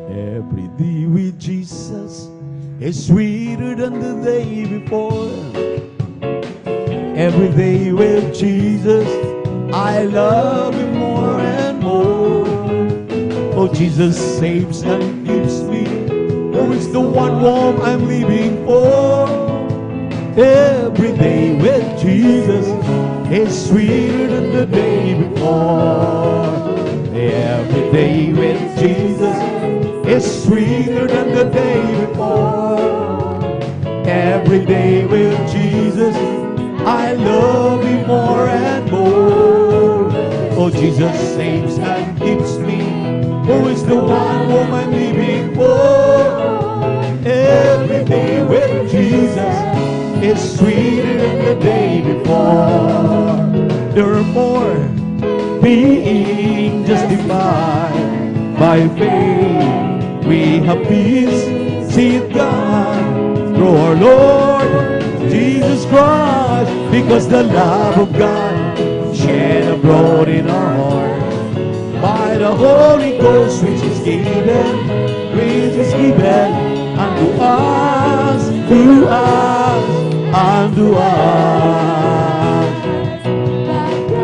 Every day with Jesus is sweeter than the day before. Every day with Jesus, I love Him more and more. Oh, Jesus saves and gives me, who is the one whom I'm living for. Every day with Jesus is sweeter than the day before. Every day with Jesus is sweeter than the day before. Every day with Jesus, I love Him more and more. Oh, Jesus saves and keeps me, who is the one whom I'm living for. Every day with Jesus is sweeter than the day before. Therefore, being justified by faith, we have peace with God through our Lord Jesus Christ, because the love of God shed abroad in our hearts by the Holy Ghost, which is given unto us, unto us.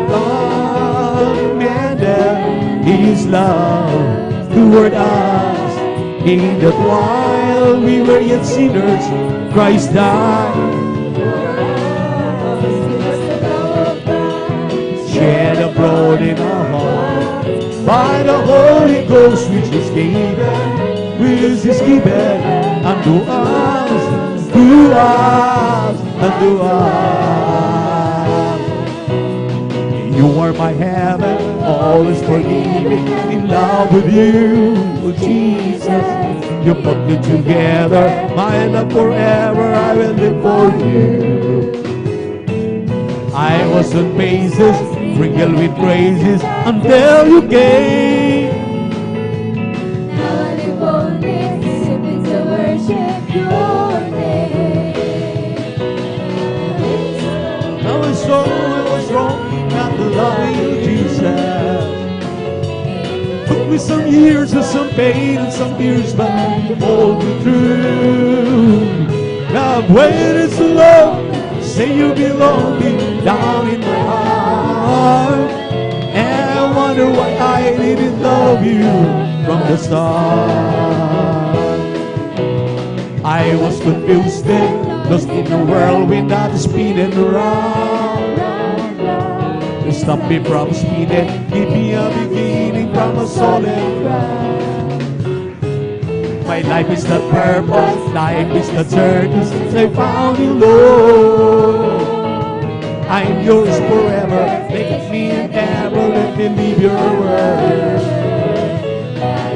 God commanded His love toward us, in that while we were yet sinners, Christ died. Shed abroad in our hearts by the Holy Ghost, which is given unto us, unto us. You are my heaven, always forgiving, in love with you, oh Jesus. You put me together, my love forever, I will live for you. I was on basis, sprinkled with praises, until you came. Now I live only simply to worship your name. Now I saw I was wrong, not to love you, Jesus. Took me some years and some pain and some tears, but hold me true. Now I've waited so long, say you belong deep down in my heart, and I wonder why I didn't love you from the start. I was confused and lost in a world without spinning around. To stop me from speeding, give me a beginning from a solid ground. My life is not purpose, life is not circus, since I found you, Lord. I'm yours forever, make me an arrow, let me leave your word.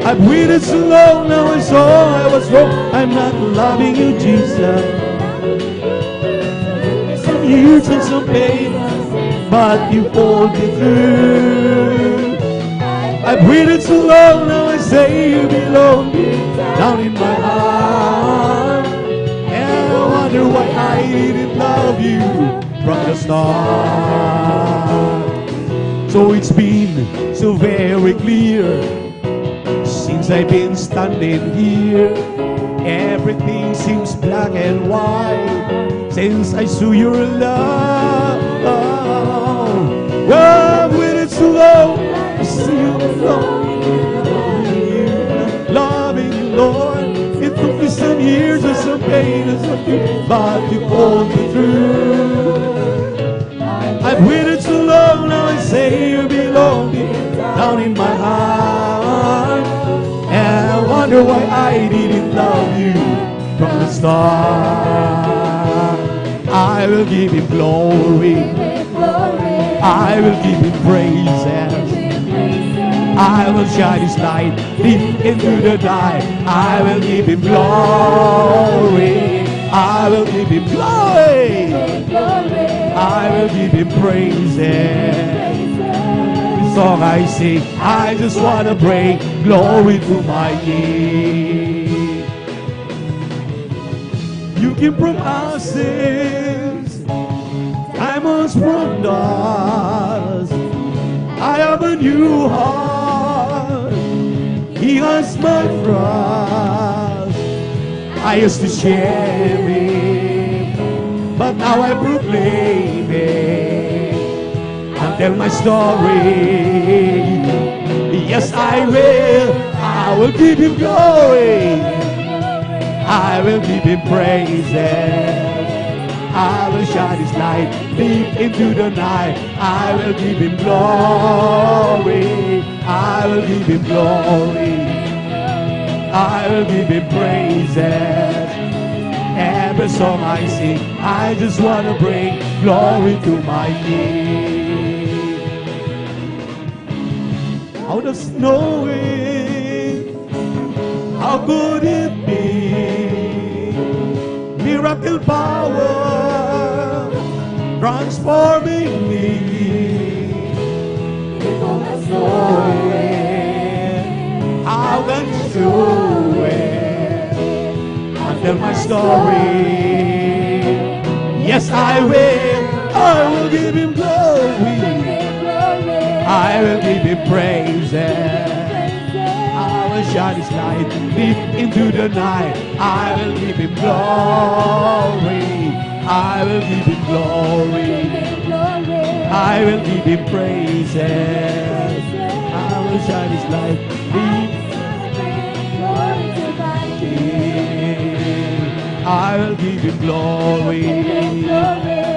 I've waited so long, now I saw I was wrong, I'm not loving you, Jesus. Some years and some pain, but you pulled me through. I've waited so long, now I say you belong down in my heart. And I wonder why I didn't love you from the start. So it's been so very clear since I've been standing here. Everything seems black and white since I saw your love. Well, when it's too low, I see you alone. Loving you, Lord. It took me some years and some pain and some fear, but you pulled me through. I've waited so long, now I say you belong down in my heart. And I wonder why I didn't love you from the start. I will give him glory, I will give him praises, I will shine his light deep into the night. I will give him glory, I will give him glory, I will give him praises. The song I sing, I just want to bring glory to my King. You came from ashes, diamonds from dust. I have a new heart, he has my trust. I used to share it, but now I proclaim it. I'll tell my story. Yes, I will give him glory, I will give him praises. I will shine his light deep into the night. I will give him glory, I will give him glory, I will give him praises. Every song I sing, I just want to bring glory to my King. How does knowing how good it be? Miracle power transforming me. How can you show it? I'll tell my story. Yes, I will give him glory, I will give him praises. I will shine his light deep into the night. I will give him glory, I will give him glory, I will give him praises. I will shine his light deep. I will give him glory,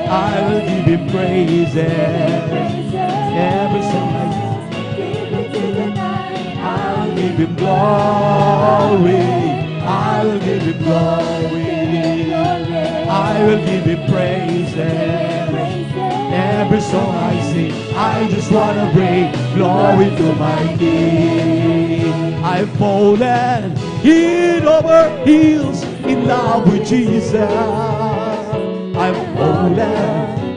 I will give him praises. Every song I will give him glory, I will give him glory, I will give him praises. Every song I sing, I just want to bring glory to my King. I've fallen head over heels in love with Jesus. I've fallen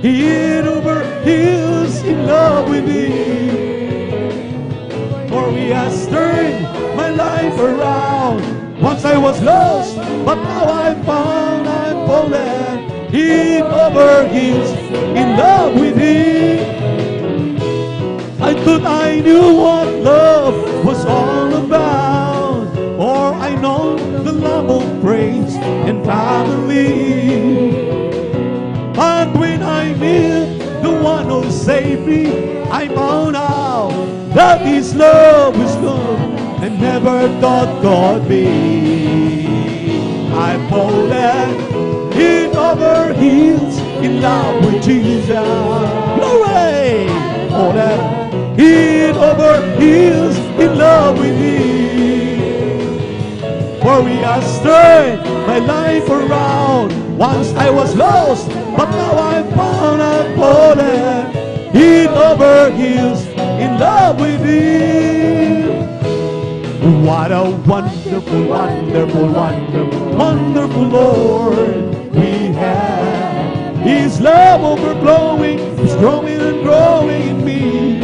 head over heels in love with Him. For He has turned my life around. Once I was lost, but now I'm found. I'm fallen head over heels in love with Him. I thought I knew what love was all about, or I know the love of praise and family. But when I met the one who saved me, I found out that His love is love and never thought God be. I've fallen head over heels in love with Jesus. Glory! Fallen head over heels in love with Him. For He has turned my life around. Once I was lost, but now I'm found. I'm fallen head over heels in love with Him. What a wonderful, wonderful, wonderful, wonderful Lord we have. His love overflowing is growing and growing in me.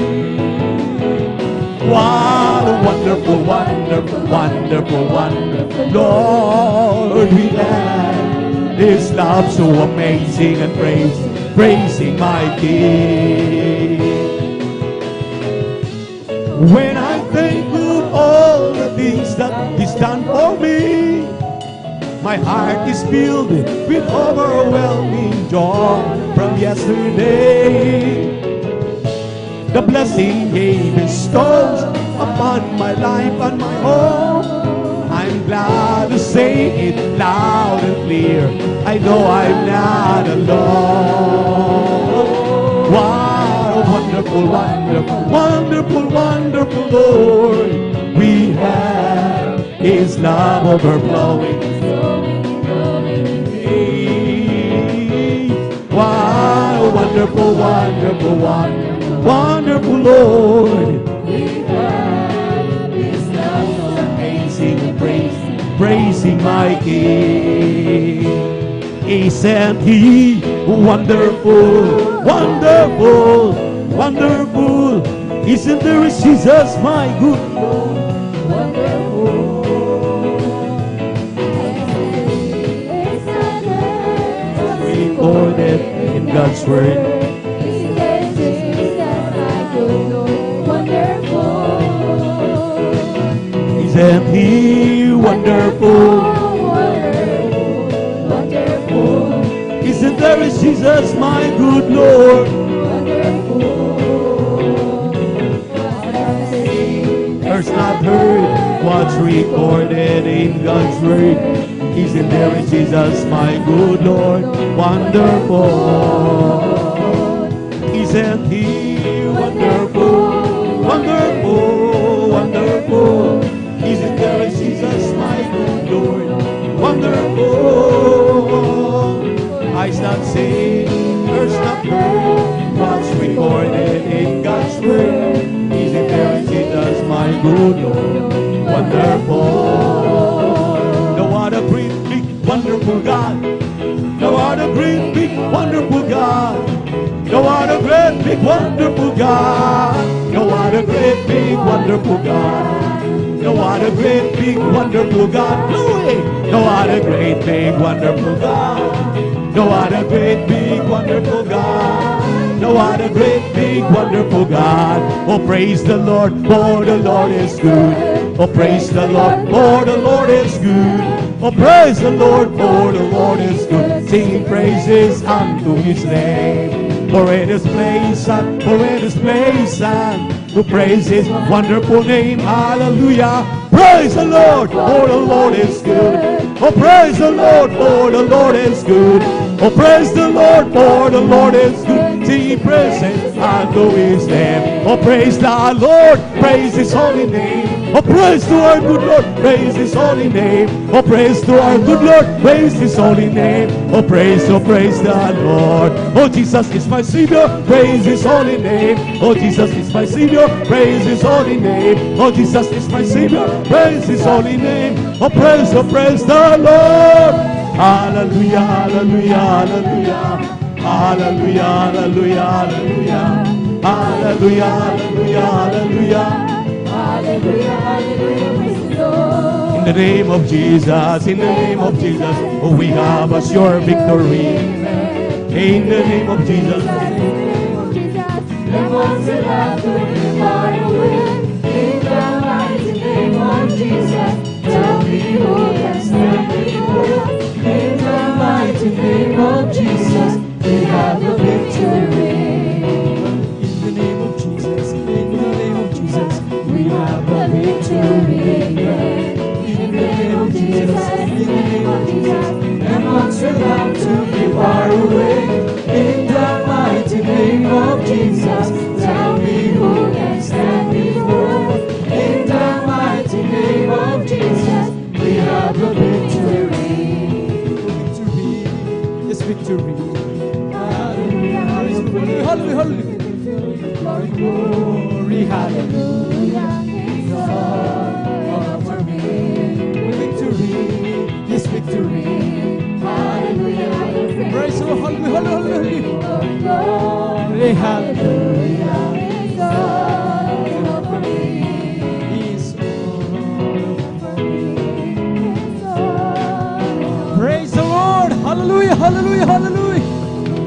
What a wonderful, wonderful, wonderful, wonderful Lord we have. His love so amazing and praise praising my King. When I think of all the things that He's done for me, my heart is filled with overwhelming joy from yesterday. The blessing He bestows upon my life and my home, I'm glad to say it loud and clear. I know I'm not alone. What a wonderful, wonderful, wonderful, wonderful Lord we have. His love overflowing. What a wonderful, wonderful, wonderful, wonderful Lord we have. His love so amazing, praising my King. Isn't He wonderful, wonderful, wonderful? Isn't there Jesus, my good Lord? Recorded in God's Word. Isn't He wonderful? Isn't there Jesus, my good Lord? Earth's not heard what's recorded in God's Word. Isn't there Jesus, my good Lord? Wonderful. Isn't He wonderful? Wonderful, wonderful. Isn't there Jesus, my good Lord? Wonderful. Eyes not seen, ears not heard, what's recorded in God's Word. Isn't there Jesus, my good Lord? Wonderful. No other great, big, wonderful God. No other great, big, wonderful God. No other great, big, wonderful God. No other great, big, wonderful God. No other great, big, wonderful God. No way. No other great, big, wonderful God. No other great, big, wonderful God. No other great, big, wonderful God. Oh, praise the Lord, for the Lord is good. Oh, praise the Lord, for the Lord is good. Oh, praise the Lord, for the Lord is good. Singing praises unto His name. For in His place and for in His place and to praise His wonderful name. Hallelujah. Praise the Lord, for the Lord is good. Oh, praise the Lord, for the Lord is good. Oh, praise the Lord, for the Lord is good. Sing praises unto His name. Oh, praise the Lord, praise His holy name. Oh, praise to our good Lord, praise His holy name. Oh, praise to our good Lord, praise His holy name. Oh, praise the Lord. Oh, Jesus is my Savior, praise His holy name. Oh, Jesus is my Savior, praise His holy name. Oh, Jesus is my Savior, praise His holy name. Oh, praise the Lord. Hallelujah, hallelujah, hallelujah. Hallelujah, hallelujah, hallelujah. Hallelujah, hallelujah, hallelujah. Hallelujah, hallelujah, praise the Lord. In the name of Jesus, in the name of Jesus, oh, we have a sure victory. In the name of Jesus. And once you love to be far away, in the mighty name of Jesus, tell me who can stand before us. In the mighty name of Jesus, we have the victory. In the name of Jesus, in the name of Jesus, We have the victory. In the name of Jesus, in the name of Jesus, and once you love to be far away, in the mighty name of Jesus, tell me who can stand before us. In the mighty name of Jesus, we have the victory. victory, yes, victory. Hallelujah, Hallelujah, hallelujah. Glory, hallelujah. it's all for me. Victory, yes, victory. Hallelujah, Praise the Lord, hallelujah, hallelujah. glory, Hallelujah. it's all for me. Is It's all praise the Lord, hallelujah, hallelujah, hallelujah.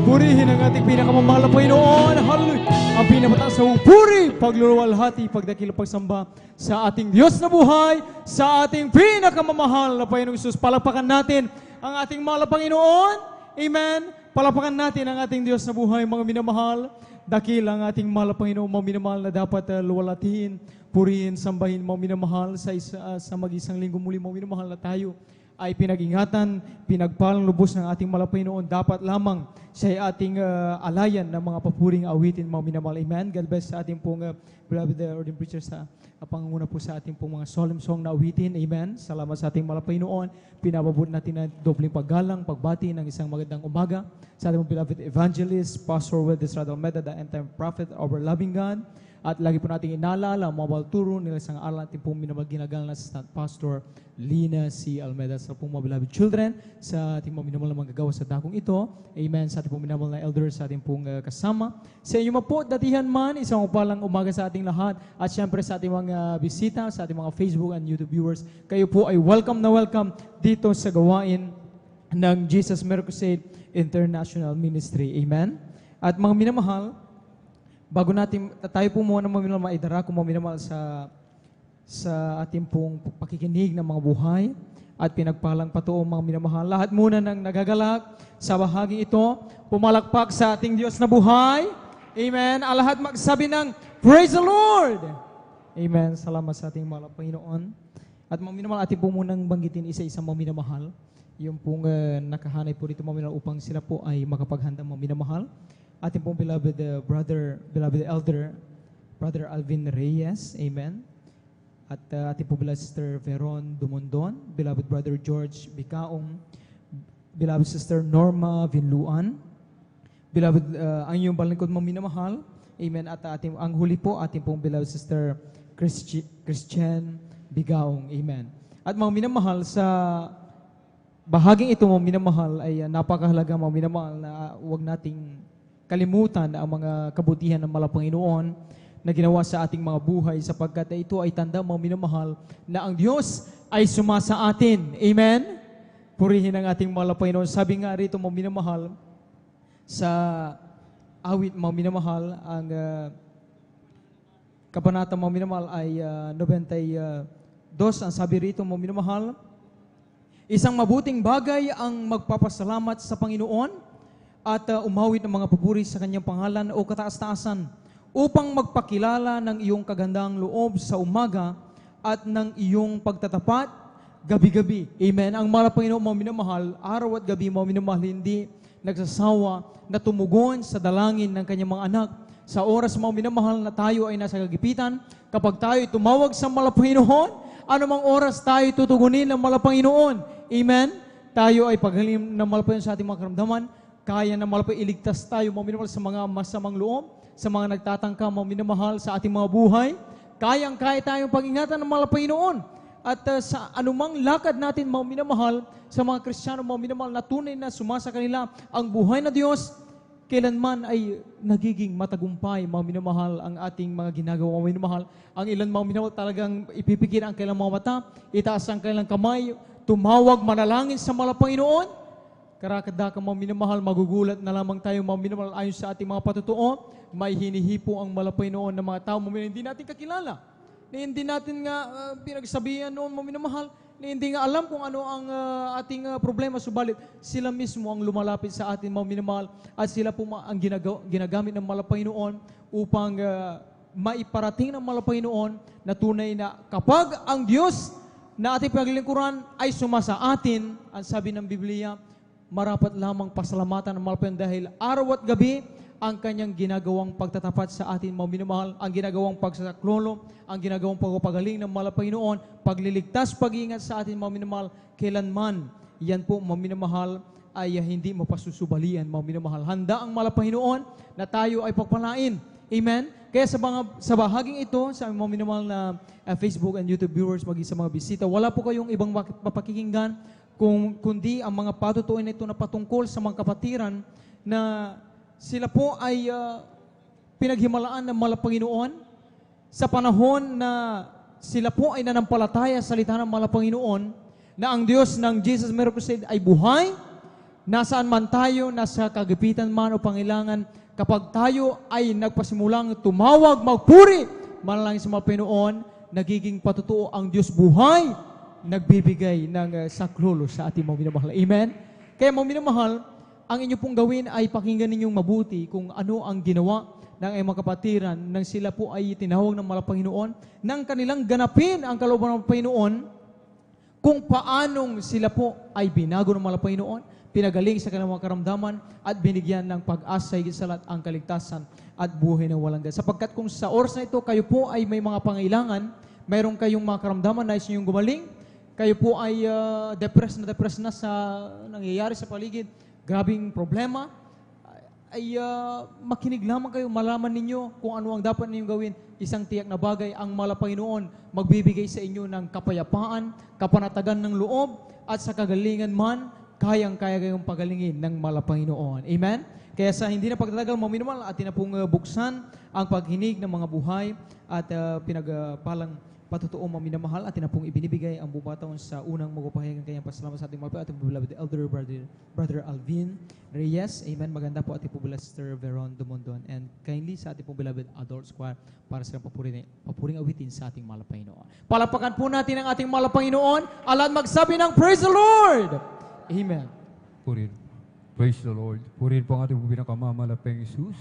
Puri Purihin ang ating pinakamamahal na Panginoon. Hallelujah. Ang pinapataas sa puri, pagluluwalhati, pagdakil, pagsamba sa ating Diyos na buhay, sa ating pinakamamahal na Panginoong Isus. Palakpakan natin ang ating mahal na Panginoon. Amen. Palakpakan natin ang ating Diyos na buhay, mga minamahal. Dakil ang ating mahal na Panginoon, mga minamahal na dapat luwalhatiin, purihin, sambahin, mga minamahal sa mag-isang linggo muli, mga minamahal na tayo ay pinag-ingatan, pinagpalang lubos ng ating mahal na Panginoon. Dapat lamang siya ay ating alayan ng mga papuring awitin, mga minamahal. Amen. God bless sa ating pong beloved ordained preacher sa pangunguna po sa ating pong mga solemn song na awitin. Amen. Salamat sa ating mahal na Panginoon. Pinababot natin na dobling paggalang, pagbati ng isang magandang umaga sa ating beloved evangelist, Pastor Wildes Radalmeda, the end-time prophet, our loving God. At lagi po natin inaalala ang mga balturo nila isang araw natin pong minamahal ginagalang na Assistant Pastor Lina C. Almeda sa pong mga beloved children, sa ating mga minamahal na manggagawa sa dakong ito. Amen. Sa ating pong minamahal na elders, sa ating pong kasama. Sa inyo po, datihan man, isang upalang umaga sa ating lahat. At syempre sa ating mga bisita, sa ating mga Facebook and YouTube viewers, kayo po ay welcome na welcome dito sa gawain ng Jesus Miracle Crusade International Ministry. Amen. At mga minamahal, bago natin, tayo po muna mga minamahal, maidara ko mga minamahal sa ating pong pakikinig ng mga buhay at pinagpalang patuong mga minamahal. Lahat muna ng nagagalak sa bahaging ito, pumalakpak sa ating Diyos na buhay. Amen. Ang lahat magsabi ng Praise the Lord! Amen. Salamat sa ating mahal na Panginoon. At mga minamahal, ating po munang banggitin isa-isang mga minamahal. Yung pong nakahanay po dito mga minamahal upang sila po ay makapaghanda mga minamahal. Ating pong beloved beloved elder, Brother Alvin Reyes. Amen. At ating pong beloved Sister Veron Dumondon, beloved Brother George Bicaong, beloved Sister Norma Vinluan, beloved ang iyong balangkod mga minamahal. Amen. At ang huli po, ating pong beloved Sister Christian Bigaong. Amen. At mga minamahal, sa bahaging ito mga minamahal ay napakahalaga mga minamahal na huwag nating kalimutan ang mga kabutihan ng mahal na Panginoon na ginawa sa ating mga buhay, sapagkat ito ay tanda mga minamahal na ang Diyos ay sumasa atin. Amen? Purihin ang ating mahal na Panginoon. Sabi nga rito mga minamahal, sa awit mga minamahal, ang kabanata mga minamahal ay 92, ang sabi rito mga minamahal, isang mabuting bagay ang magpapasalamat sa Panginoon at umawit ng mga papuri sa kanyang pangalan o kataas-taasan upang magpakilala ng iyong kagandang loob sa umaga at ng iyong pagtatapat gabi-gabi. Amen. Ang mahal na Panginoon mga minamahal, araw at gabi mga minamahal, hindi nagsasawa na tumugon sa dalangin ng kanyang mga anak. Sa oras mga minamahal na tayo ay nasa kagipitan, kapag tayo ay tumawag sa mahal na Panginoon, anumang oras tayo tutugunin ng mahal na Panginoon. Amen. Tayo ay paghalim ng mahal na Panginoon sa ating mga karamdaman. Kaya na malapay iligtas tayo, mga minamahal, sa mga masamang loob, sa mga nagtatangka, mga minamahal, sa ating mga buhay. Kayang-kaya tayong pag-ingatan ng mahal na Panginoon. At sa anumang lakad natin, mga minamahal, sa mga Kristiyano, mga minamahal, na tunay na sumasa kanila ang buhay na Diyos, kailanman ay nagiging matagumpay, mga minamahal, ang ating mga ginagawa, mga minamahal. Ang ilan, mga minamahal, talagang ipipikir ang kailang mga mata, itaas ang kailang kamay, tumawag, manalangin sa mahal na Panginoon. Karakadaka mga minamahal, magugulat na lamang tayo mga minamahal ayon sa ating mga patutuo. May hinihipo ang mahal na Panginoon ng mga tao mga hindi natin kakilala. Na hindi natin nga pinagsabihan noon mga minamahal. Na hindi nga alam kung ano ang ating problema. Subalit sila mismo ang lumalapit sa atin mga minamahal. At sila po ang ginagamit ng mahal na Panginoon upang maiparating ng mahal na Panginoon na tunay na kapag ang Diyos na ating paglilingkuran ay sumasa atin, ang sabi ng Biblia, marapat lamang pasalamatan ng mahal na Panginoon dahil araw at gabi ang kanyang ginagawang pagtatapat sa atin mga minamahal, ang ginagawang pagsasaklolo, ang ginagawang pagpapagaling ng mahal na Panginoon, pagliligtas, pag-iingat sa atin mga minamahal, kailanman yan po mga minamahal ay hindi mapasusubalian mga minamahal. Handa ang mahal na Panginoon na tayo ay pagpalain. Amen? Kaya sa bahaging ito, sa mga minamahal na Facebook and YouTube viewers, maging sa mga bisita, wala po kayong ibang mapakikinggan kundi ang mga patutuin na ito na patungkol sa mga kapatiran na sila po ay pinaghimalaan ng mahal na Panginoon sa panahon na sila po ay nanampalataya sa salita ng mahal na Panginoon na ang Diyos ng Jesus Miracle Crusade ay buhay, nasaan man tayo, nasa kagipitan man o pangailangan, kapag tayo ay nagpasimulang tumawag, magpuri, manalangin sa mga Panginoon, nagiging patutuo ang Diyos buhay, nagbibigay ng saklolo sa ating mga minamahal. Amen? Kaya mga minamahal, ang inyo pong gawin ay pakinggan ninyong mabuti kung ano ang ginawa ng mga kapatiran nang sila po ay tinawag ng mga Panginoon, nang kanilang ganapin ang kalooban ng Panginoon, kung paanong sila po ay binago ng mga Panginoon, pinagaling sa kanilang mga karamdaman at binigyan ng pag-asa higit sa lahat ang kaligtasan at buhay na walang hanggan. Sapagkat kung sa oras na ito kayo po ay may mga pangailangan, mayroon kayong mga karamdaman, nais niyong gumaling, kayo po ay depressed na sa nangyayari sa paligid, grabing problema, ay makinig lamang kayo, malaman ninyo kung ano ang dapat ninyong gawin. Isang tiyak na bagay, ang mga Panginoon magbibigay sa inyo ng kapayapaan, kapanatagan ng loob, at sa kagalingan man, kayang-kaya kayong pagalingin ng mga Panginoon. Amen? Kaya sa hindi na pagtatagal, mga minamahal, atin na pong buksan ang paghinig ng mga buhay at pinagpalang patutuo, mga minamahal, atin na pong ibinibigay ang bubataon sa unang magpapahayag ng kanyang pasalamat sa ating mga ating beloved elder brother Alvin Reyes. Amen. Maganda po ating po beloved Sister Veron Dumondon, and kindly sa ating po beloved adult choir para sa papuring awitin sa ating mga Panginoon. Palapakan po natin ang ating mga Panginoon, alam magsabi ng Praise the Lord! Amen. Purin. Praise the Lord. Purin po ang ating pinakamamalaking Jesus.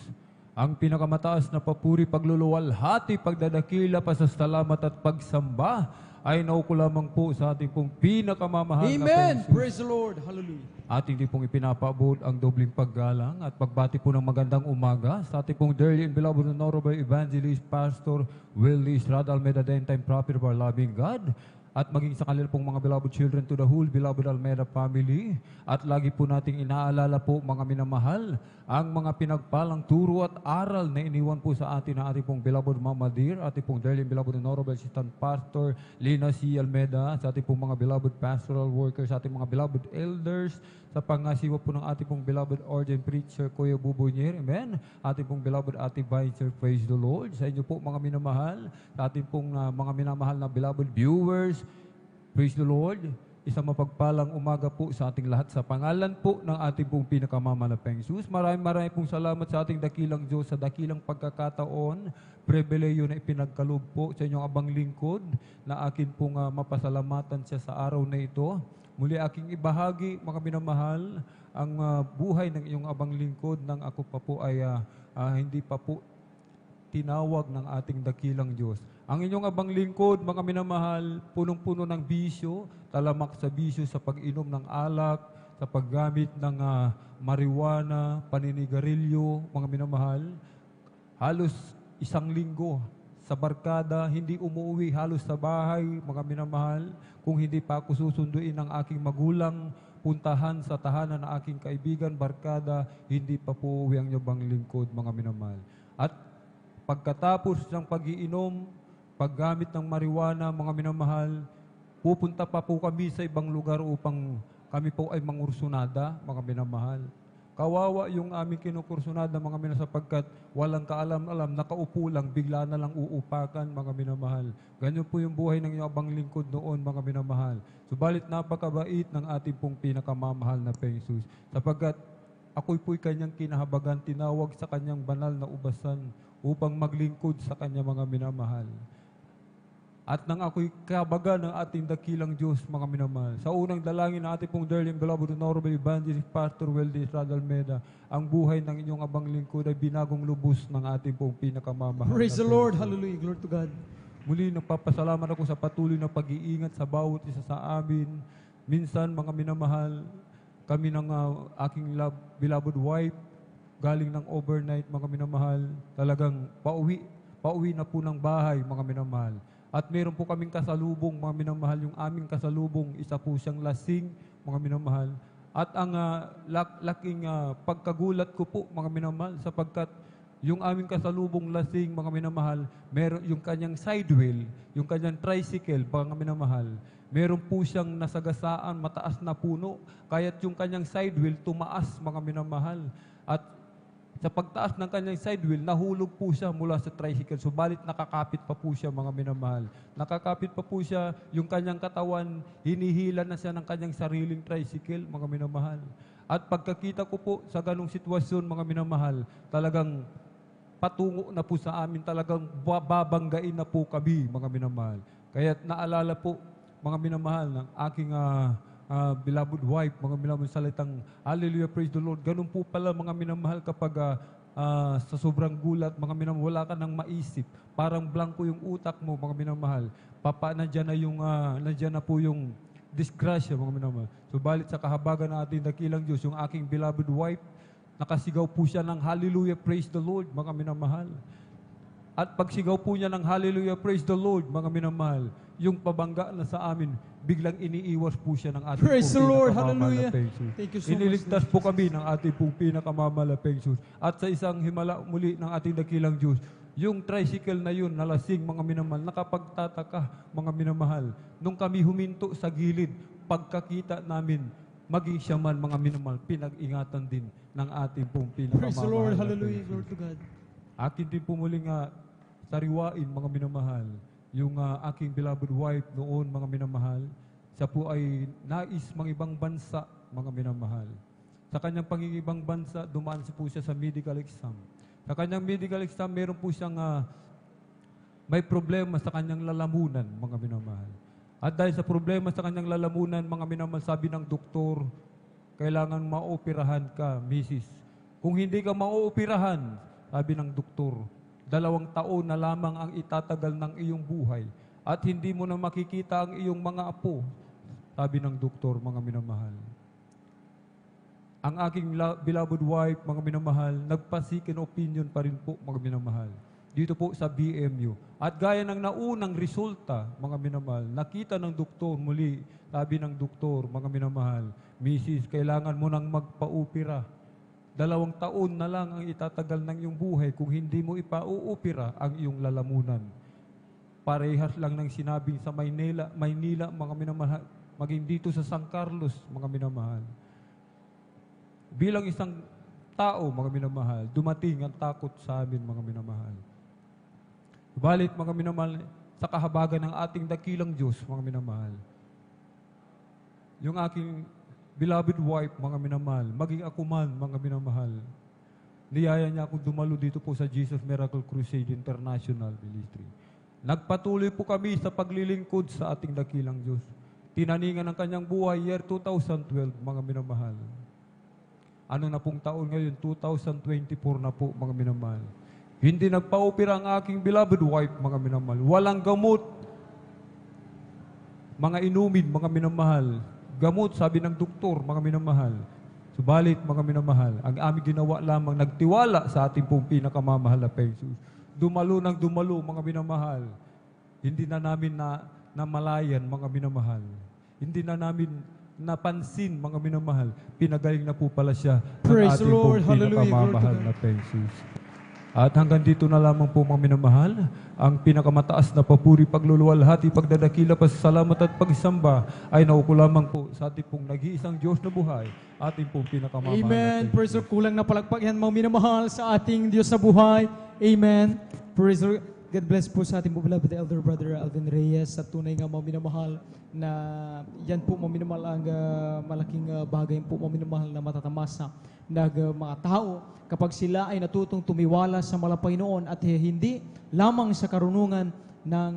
Ang pinakamataas na papuri, pagluluwalhati, pagdadakila, pasasalamat at pagsamba ay nauko lamang po sa ating pong pinakamamahal na Amen. Jesus. Praise the Lord. Hallelujah. Ating din pong ipinapaabot ang dobling paggalang at pagbati po ng magandang umaga sa ating pong dearly and beloved honorable evangelist, Pastor Willie Estrada Almeida, the end-time prophet of our loving God, at maging sa kanila pong mga beloved children to the whole beloved Almeida family. At lagi po nating inaalala po, mga minamahal, ang mga pinagpalang turo at aral na iniwan po sa atin na ating pong beloved Mama Dear, ating pong dearly and beloved honorable assistant pastor Lina C. Almeida, sa ating pong mga beloved pastoral workers, sa ating mga beloved elders, sa pangasiwa po ng ating pong beloved ordained preacher Kuya Bubonyer, amen. Ating pong beloved Ate Vicer, praise the Lord. Sa inyo po mga minamahal, sa ating pong mga minamahal na beloved viewers, praise the Lord. Isang mapagpalang umaga po sa ating lahat sa pangalan po ng ating pong pinakamamalapeng Jesus. Maraming pong salamat sa ating dakilang Diyos sa dakilang pagkakataon, pribileyo na ipinagkaloob po sa inyong abang lingkod na akin pong mapasalamatan siya sa araw na ito. Muli aking ibahagi, mga minamahal, ang buhay ng iyong abang lingkod nang ako pa po ay hindi pa po tinawag ng ating dakilang Diyos. Ang inyong abang lingkod, mga minamahal, punong-puno ng bisyo, talamak sa bisyo sa pag-inom ng alak, sa paggamit ng marijuana, paninigarilyo, mga minamahal. Halos isang linggo sa barkada, hindi umuwi halos sa bahay, mga minamahal. Kung hindi pa ako susunduin ng aking magulang, puntahan sa tahanan ng aking kaibigan, barkada, hindi pa po uwi ang inyong lingkod, mga minamahal. At pagkatapos ng pag-iinom, paggamit ng marijuana, mga minamahal, pupunta pa po kami sa ibang lugar upang kami po ay mangursunada, mga minamahal. Kawawa yung aming kinukursunada, mga minamahal, sapagkat walang kaalam-alam, nakaupo lang, bigla na lang uupakan, mga minamahal. Ganyan po yung buhay ng iyong abang lingkod noon, mga minamahal. Subalit napakabait ng ating pong pinakamamahal na Jesus, sapagkat ako'y po'y kanyang kinahabagan, tinawag sa kanyang banal na ubasan upang maglingkod sa kanya, mga minamahal. At nang ako'y kabaga ng ating dakilang Diyos, mga minamahal, sa unang dalangin ng ating pong dearly and beloved honorable evangelist, Pastor Willie Estrada Almeida, ang buhay ng inyong abang lingkod ay binagong lubos ng ating pong pinakamamahal. Praise the Lord. Hallelujah. Glory to God. Muli, nagpapasalamat ako sa patuloy na pag-iingat sa bawat isa sa amin. Minsan, mga minamahal, kami ng aking beloved wife, galing ng overnight, mga minamahal, talagang pauwi na po ng bahay, mga minamahal. At meron po kaming kasalubong, mga minamahal, yung aming kasalubong, isa po siyang lasing, mga minamahal. At ang laking pagkagulat ko po, mga minamahal, sapagkat yung aming kasalubong lasing, mga minamahal, meron yung kanyang side wheel, yung kanyang tricycle, mga minamahal, meron po siyang nasagasaan, mataas na puno, kaya't yung kanyang side wheel tumaas, mga minamahal. At sa pagtaas ng kanyang side wheel, nahulog po siya mula sa tricycle. Subalit nakakapit pa po siya, mga minamahal. Nakakapit pa po siya, yung kanyang katawan, hinihila na siya ng kanyang sariling tricycle, mga minamahal. At pagkakita ko po sa ganong sitwasyon, mga minamahal, talagang patungo na po sa amin, talagang babanggain na po kami, mga minamahal. Kaya naalala po, mga minamahal, ng aking beloved wife, mga minamahal, salitang hallelujah, praise the Lord. Ganun po pala, mga minamahal, kapag sa sobrang gulat, mga minamahal, wala ka nang maisip. Parang blanco yung utak mo, mga minamahal. Nandiyan na po yung disgrasya, mga minamahal. Subalit sa kahabagan ng ating dakilang Diyos, yung aking beloved wife, nakasigaw po siya ng hallelujah, praise the Lord, mga minamahal. At pagsigaw po niya ng hallelujah, praise the Lord, mga minamahal, yung pabangga na sa amin, biglang iniiwas po siya ng ating Praise the Lord, hallelujah. pinakamalapeng sus. Thank you so much, Iniligtas po kami ng ating pong pinakamamalapeng sus. At sa isang himala muli ng ating dakilang Diyos, yung tricycle na yun, nalasing, mga minamahal, nakapagtataka, mga minamahal. Nung kami huminto sa gilid, pagkakita namin, maging siya man, mga minamahal, pinag-ingatan din ng ating pong Praise the Lord, pinakamamalapeng hallelujah, sus. glory to God. Akin din po muling sariwain, mga minamahal, yung aking beloved wife noon, mga minamahal. Siya po ay nais mga ibang bansa, mga minamahal. Sa kanyang pangingibang bansa, dumaan po siya sa medical exam. Sa kanyang medical exam, meron po siyang may problema sa kanyang lalamunan, mga minamahal. At dahil sa problema sa kanyang lalamunan, mga minamahal, sabi ng doktor, kailangan maoperahan ka, misis. Kung hindi ka maoperahan, sabi ng doktor, 2 taon na lamang ang itatagal ng iyong buhay at hindi mo na makikita ang iyong mga apo, sabi ng doktor, mga minamahal. Ang aking beloved wife, mga minamahal, nagpa-second opinion pa rin po, mga minamahal, dito po sa BMU. At gaya ng naunang resulta, mga minamahal, nakita ng doktor muli, sabi ng doktor, mga minamahal, Mrs., kailangan mo nang magpa-opera. 2 taon na lang ang itatagal ng iyong buhay kung hindi mo ipa-uupira ang iyong lalamunan. Parehas lang ng sinabing sa Maynila, mga minamahal, maging dito sa San Carlos, mga minamahal. Bilang isang tao, mga minamahal, dumating ang takot sa amin, mga minamahal. Balit, mga minamahal, sa kahabagan ng ating dakilang Diyos, mga minamahal, yung aking beloved wife, mga minamahal, maging ako man, mga minamahal, niyaya niya akong dumalo dito po sa Jesus Miracle Crusade International Ministry. Nagpatuloy po kami sa paglilingkod sa ating dakilang Diyos. Tinaningan ang kanyang buhay, year 2012, mga minamahal. Ano na pong taon ngayon? 2024 na po, mga minamahal. Hindi nagpa-opera ang aking beloved wife, mga minamahal. Walang gamot. Mga inumin, mga minamahal. Gamot, sabi ng doktor, mga minamahal. Subalit, mga minamahal, ang aming ginawa lamang, nagtiwala sa ating pong pinakamamahal na Jesus. Dumalo ng dumalo, mga minamahal. Hindi na namin namalayan, mga minamahal. Hindi na namin napansin, mga minamahal. Pinagaling na po pala siya ng Praise the ating Lord, pong hallelujah, pinakamamahal glory to na Jesus. At hanggang dito na lamang po, mga minamahal, ang pinakamataas na papuri, pagluluwalhati, pagdadakila, pasasalamat at pagsamba ay nauko lamang po sa ating pong nag-iisang Diyos na buhay, ating pong pinakamamahal. Amen. Praise the Lord. Kulang na palakpak yan, mga minamahal, sa ating Diyos na buhay. Amen. Praise the Lord. God bless po sa ating po beloved elder brother Alvin Reyes, at tunay nga, mga minamahal, na yan po, mga minamahal, ang malaking bagay po, mga minamahal, na matatamasa ng mga tao kapag sila ay natutong tumiwala sa Panginoon at hindi lamang sa karunungan ng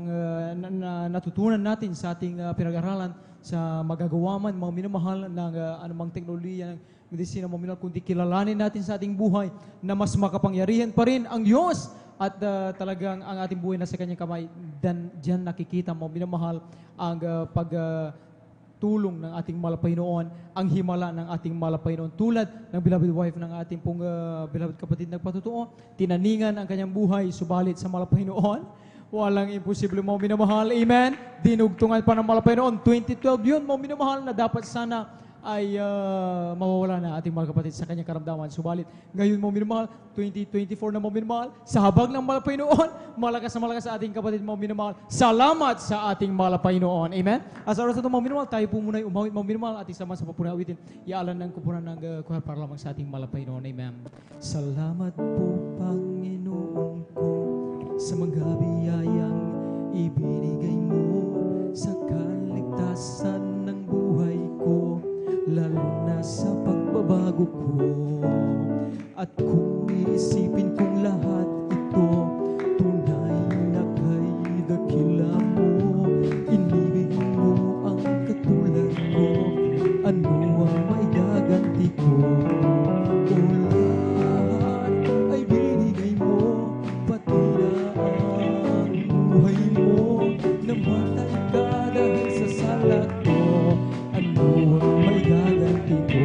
natutunan natin sa ating pinag-aralan sa magagawa man, mga minamahal, ng anumang teknolohiya ng medisina, mga minamahal, kundi kilalanin natin sa ating buhay na mas makapangyarihan pa rin ang Diyos at talagang ang ating buhay nasa kanyang kamay. Dan diyan nakikita, mga minamahal, ang tulong ng ating Panginoon, ang himala ng ating Panginoon. Tulad ng beloved wife ng ating pong beloved kapatid nagpatutuo, tinaningan ang kanyang buhay, subalit sa Panginoon, walang imposible, mga minamahal. Amen? Dinugtungan pa ng Panginoon. 2012 yun, mga minamahal, na dapat sana ay mawawala na ating mga kapatid sa kanyang karamdaman. Subalit, ngayon, mga minamahal, 2024 na, mga minamahal, sa habag ng Panginoon, malakas na malakas sa ating kapatid, mga minamahal. Salamat sa ating Panginoon. Amen? As oras na ito, mga minamahal, tayo po muna umawit, mga minamahal, at isama sa papunang awitin, ialan ng kupunan ng kuhar para lamang sa ating Panginoon. Amen. Salamat po, Panginoon ko, sa mga biyayang ibinigay mo sa kaligtasan ng buhay ko, lalo na sa pagbaba puso ko. At kung iisipin kong lahat ito, tunay na kay dakila mo. Inibig mo ang katulad ko, ano ang maigaganti ko? O lahat ay binigay mo, pati na ang buhay mo. Namatay ka dahil sa sala ko, ano ang maigaganti ko?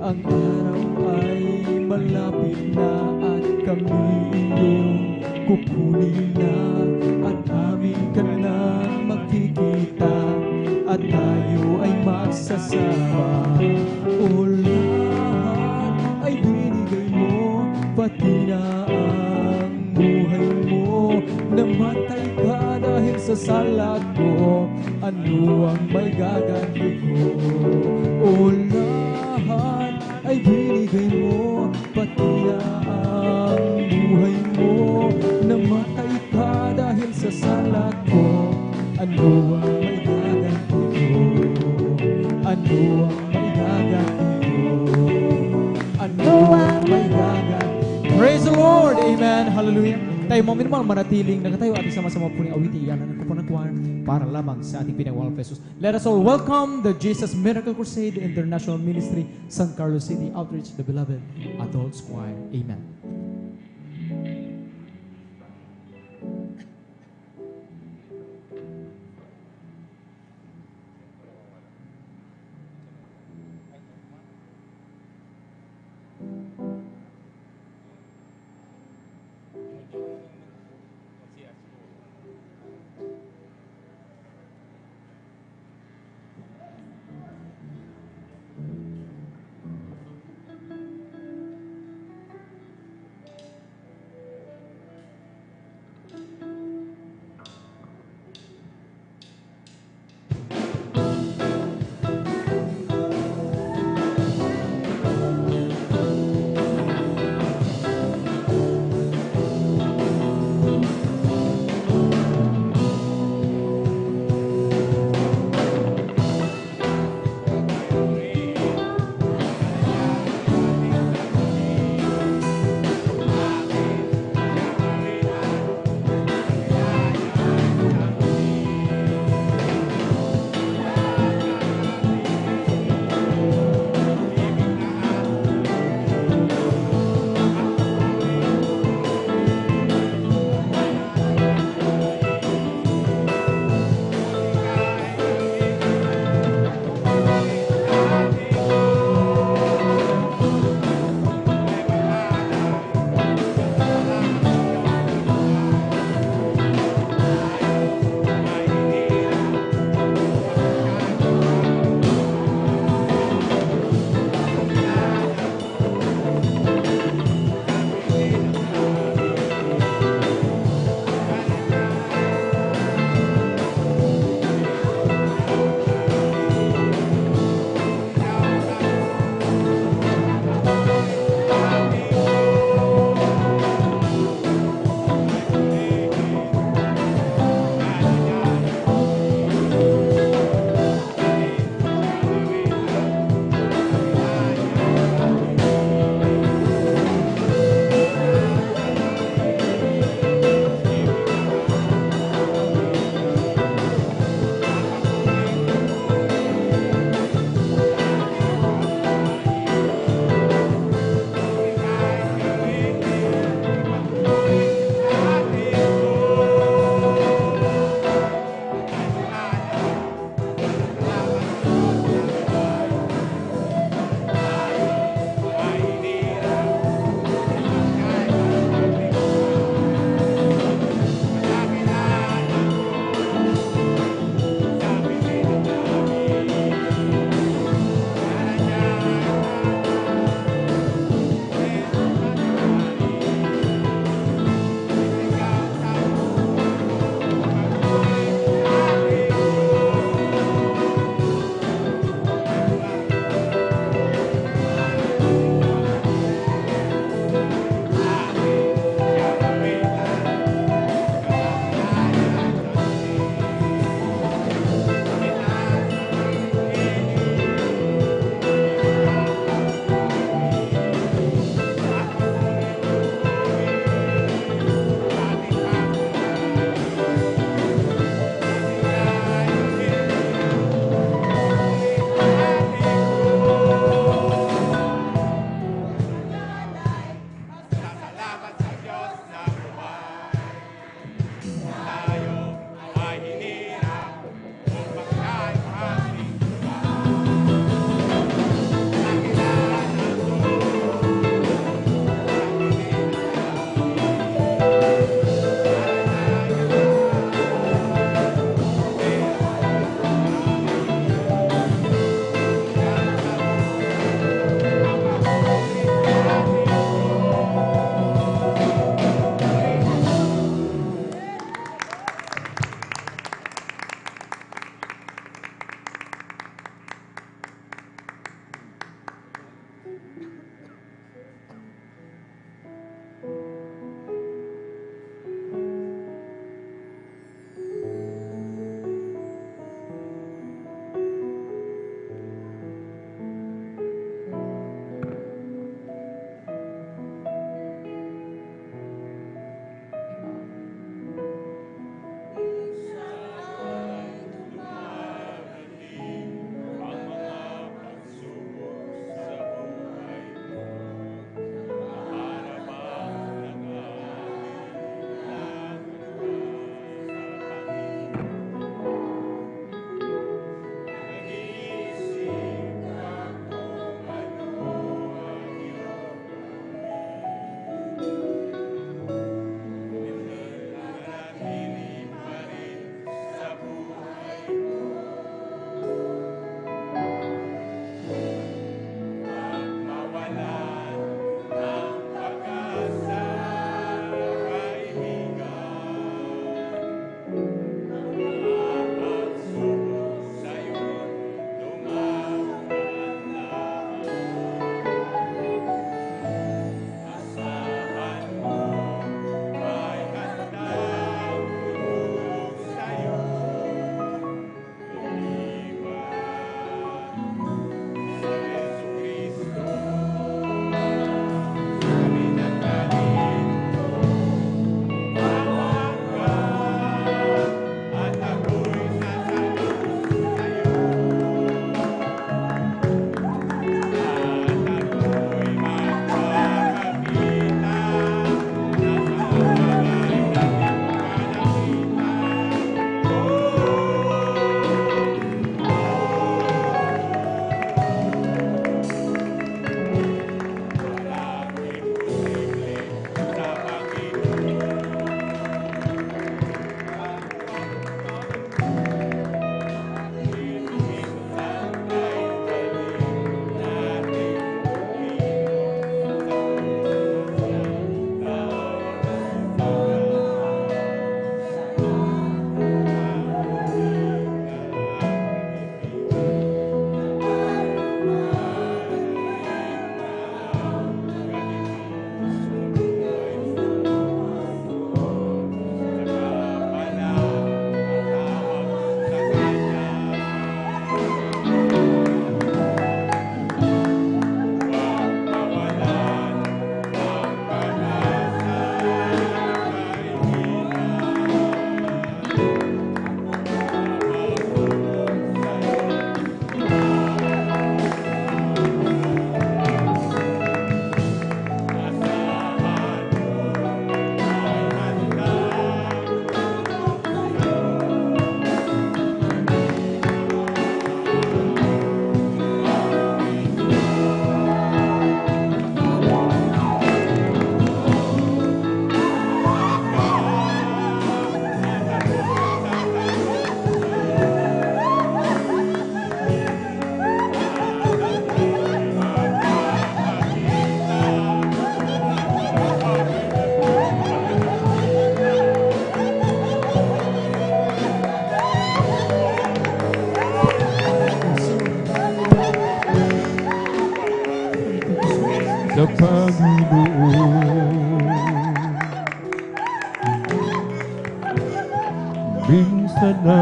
Ang araw ay malapit na at kami iyong kukunin na, at amin ka na makikita, at tayo ay magsasama. O lahat ay binigay mo, pati na ang buhay mo. Namatay ka dahil sa sala ko, ano ang may gaganti ko? O lahat ay binigay mo, pati na ang buhay mo. Namatay ka dahil sa sala ko, ano ang may gaganti ko? Ano ang may gaganti ko? Ano ang may gaganti? Praise the Lord! Amen! Hallelujah! Tayo mo minimal manatiling nakatayo at sama-sama po ng awiti iyanan ng kupo ng choir para lamang sa ating pinagwalang pesos. Let us all welcome the Jesus Miracle Crusade International Ministry, San Carlos City Outreach, the beloved Adults Choir. Amen.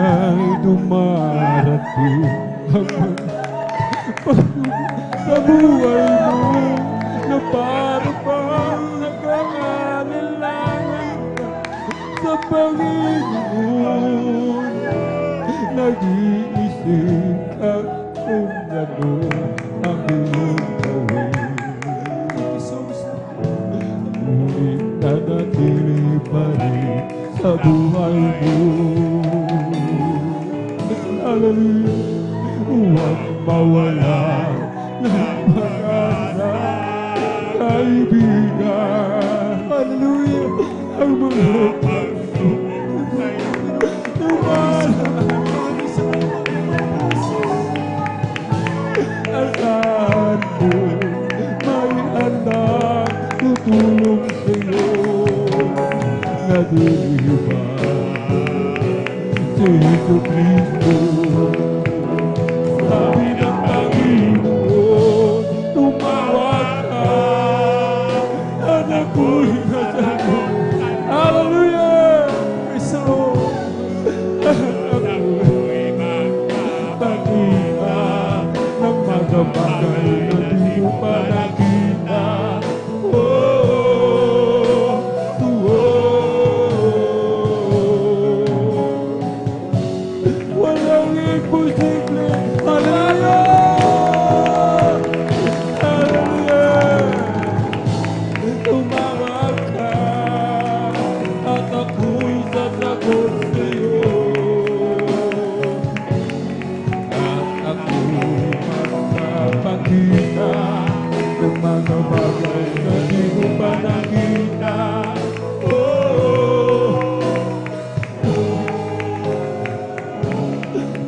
ay dumarating ang sa buhay mo na para bang nag-aalalayan ka sa Panginoon. Nag-iisip ka kung ano ang iyong gawin. Ngunit nanatili pa rin sa buhay mo. Hallelujah. Huwag mawala ng pag-asa, kaibigan. Hallelujah. Ang mga pag-sulit asahan mo, may anak tutulong sa'yo. Nadiriban si Jesu Cristo. Sabi ng Panginoon, tumawag ka, anak ko'y nasagot. Hallelujah! Praise the Lord! Anak ko'y magpapakita ng mga bagay na di mo pa nakita. Walang imposible. Hallelujah! Hallelujah! Tumawag ka at ako'y sasagot sa'yo. At ako'y magpapakita ng mga bagay na di mo pa nakita.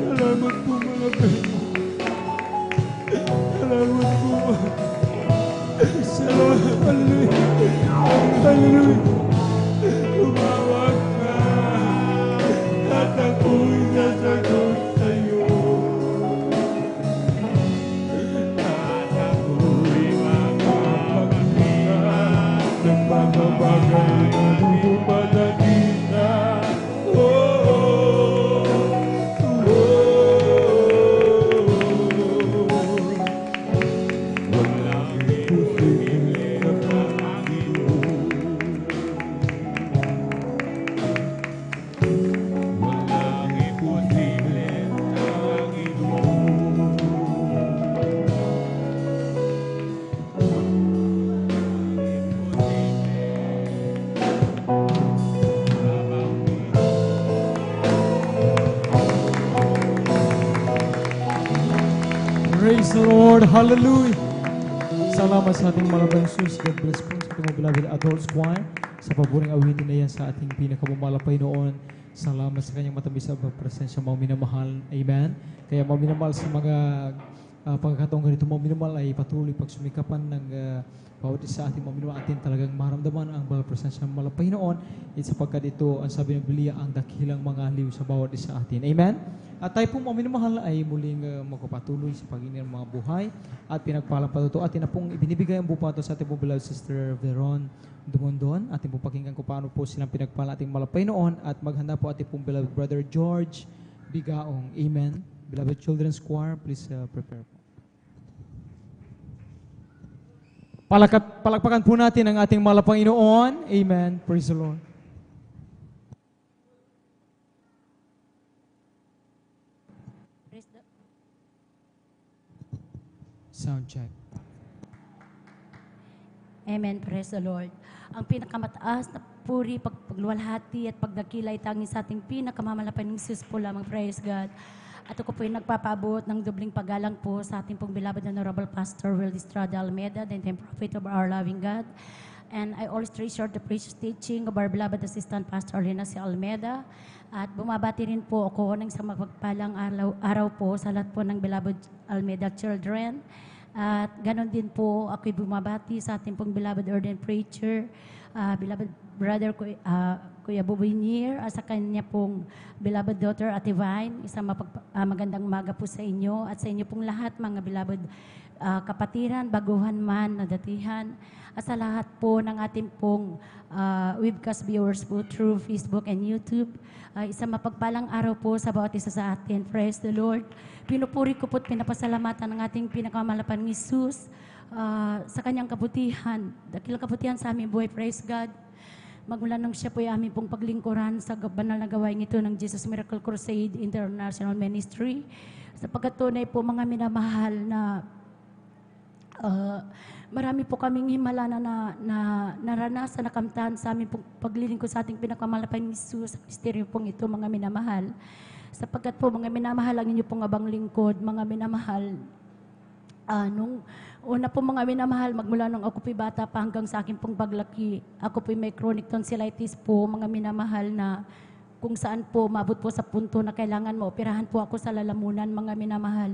Salamat po mga Panginoon. Salamat po. Salamat. Hallelujah. Hallelujah. Tumawag ka at ako'y sasagot sa'yo. At ako'y magpapakita ng mga bagay na di mo pa nakita. Walang imposible sa Panginoon. Walang imposible sa Panginoon. Praise the Lord. Hallelujah. Salamat sa ating malabayang sus. God bless po sa ating mga beloved adults choir sa paboring awitin na yan sa ating pinakamumalapay noon. Salamat sa kanyang matamis na presensya, mga minamahal. Amen. Kaya mga minamahal sa mga pagkakataong ganito, mga minamahal ay patuloy pagsumikapan ng bawat isa ating mga minamahal atin talagang maramdaman ang bawat presensya ng malapay noon. Sapagkat ito, ang sabi ng Biblia, ang dakilang mga aliw sa bawat isa atin. Amen. At tayo po mga minamahal ay muling magpapatuloy sa pagiging ng mga buhay at pinagpalang patuto. Atin na pong ibinibigay ang bupato sa ating pong beloved Sister Veron Dumondon. Atin pong pakinggan kung paano po silang pinagpala ating malapay noon at maghanda po ating pong beloved Brother George Bigaong. Amen. Beloved Children's Choir, please prepare po. Palakpakan po natin ang ating malapang Inoon. Amen. Praise the Lord. Sound check. Amen. Praise the Lord. Ang pinakamataas na puri, pagluwalhati at pagdakilay tanging sa ating pinakamamalapay ng Diyos po lamang. Praise God. At ako po ay nagpapaabot ng dobling paggalang po sa ating pong beloved Honorable Pastor Will Estrada Almeida, the interim prophet of our loving God. And I always treasure the precious teaching of our beloved Assistant Pastor Lina C. Almeida. At bumabati rin po ako ng isang magpagpalang araw po sa lahat po ng beloved Almeida children. At ganon din po ako'y bumabati sa ating pong beloved ordained preacher, beloved brother Kuya Buboy Nier, sa kanya pong beloved daughter Ate Vine, isang magandang umaga po sa inyo at sa inyo pong lahat mga beloved kapatiran, baguhan man, nadatihan, at sa lahat po ng ating pong webcast viewers po through Facebook and YouTube. Isang mapagpalang araw po sa bawat isa sa atin. Praise the Lord. Pinupuri ko po at pinapasalamatan ng ating pinakamalapan ng Jesus sa kanyang kabutihan. Dakilang kabutihan sa aming buhay. Praise God. Magmula nung siya po ay aming pong paglingkuran sa banal na gawain ito ng Jesus Miracle Crusade International Ministry. Sapagkat tunay po mga minamahal na marami po kaming himala na naranasan, nakamtahan sa aming paglilingkod sa ating pinakamalapay ni Jesus, sa misteryo pong ito, mga minamahal. Sapagkat po, mga minamahal, ang inyo pong abang lingkod, mga minamahal, nung una po mga minamahal, magmula nung ako po'y bata pa hanggang sa akin pong paglaki, ako po'y may chronic tonsillitis po, mga minamahal, na kung saan po, mabot po sa punto na kailangan maoperahan po ako sa lalamunan, mga minamahal.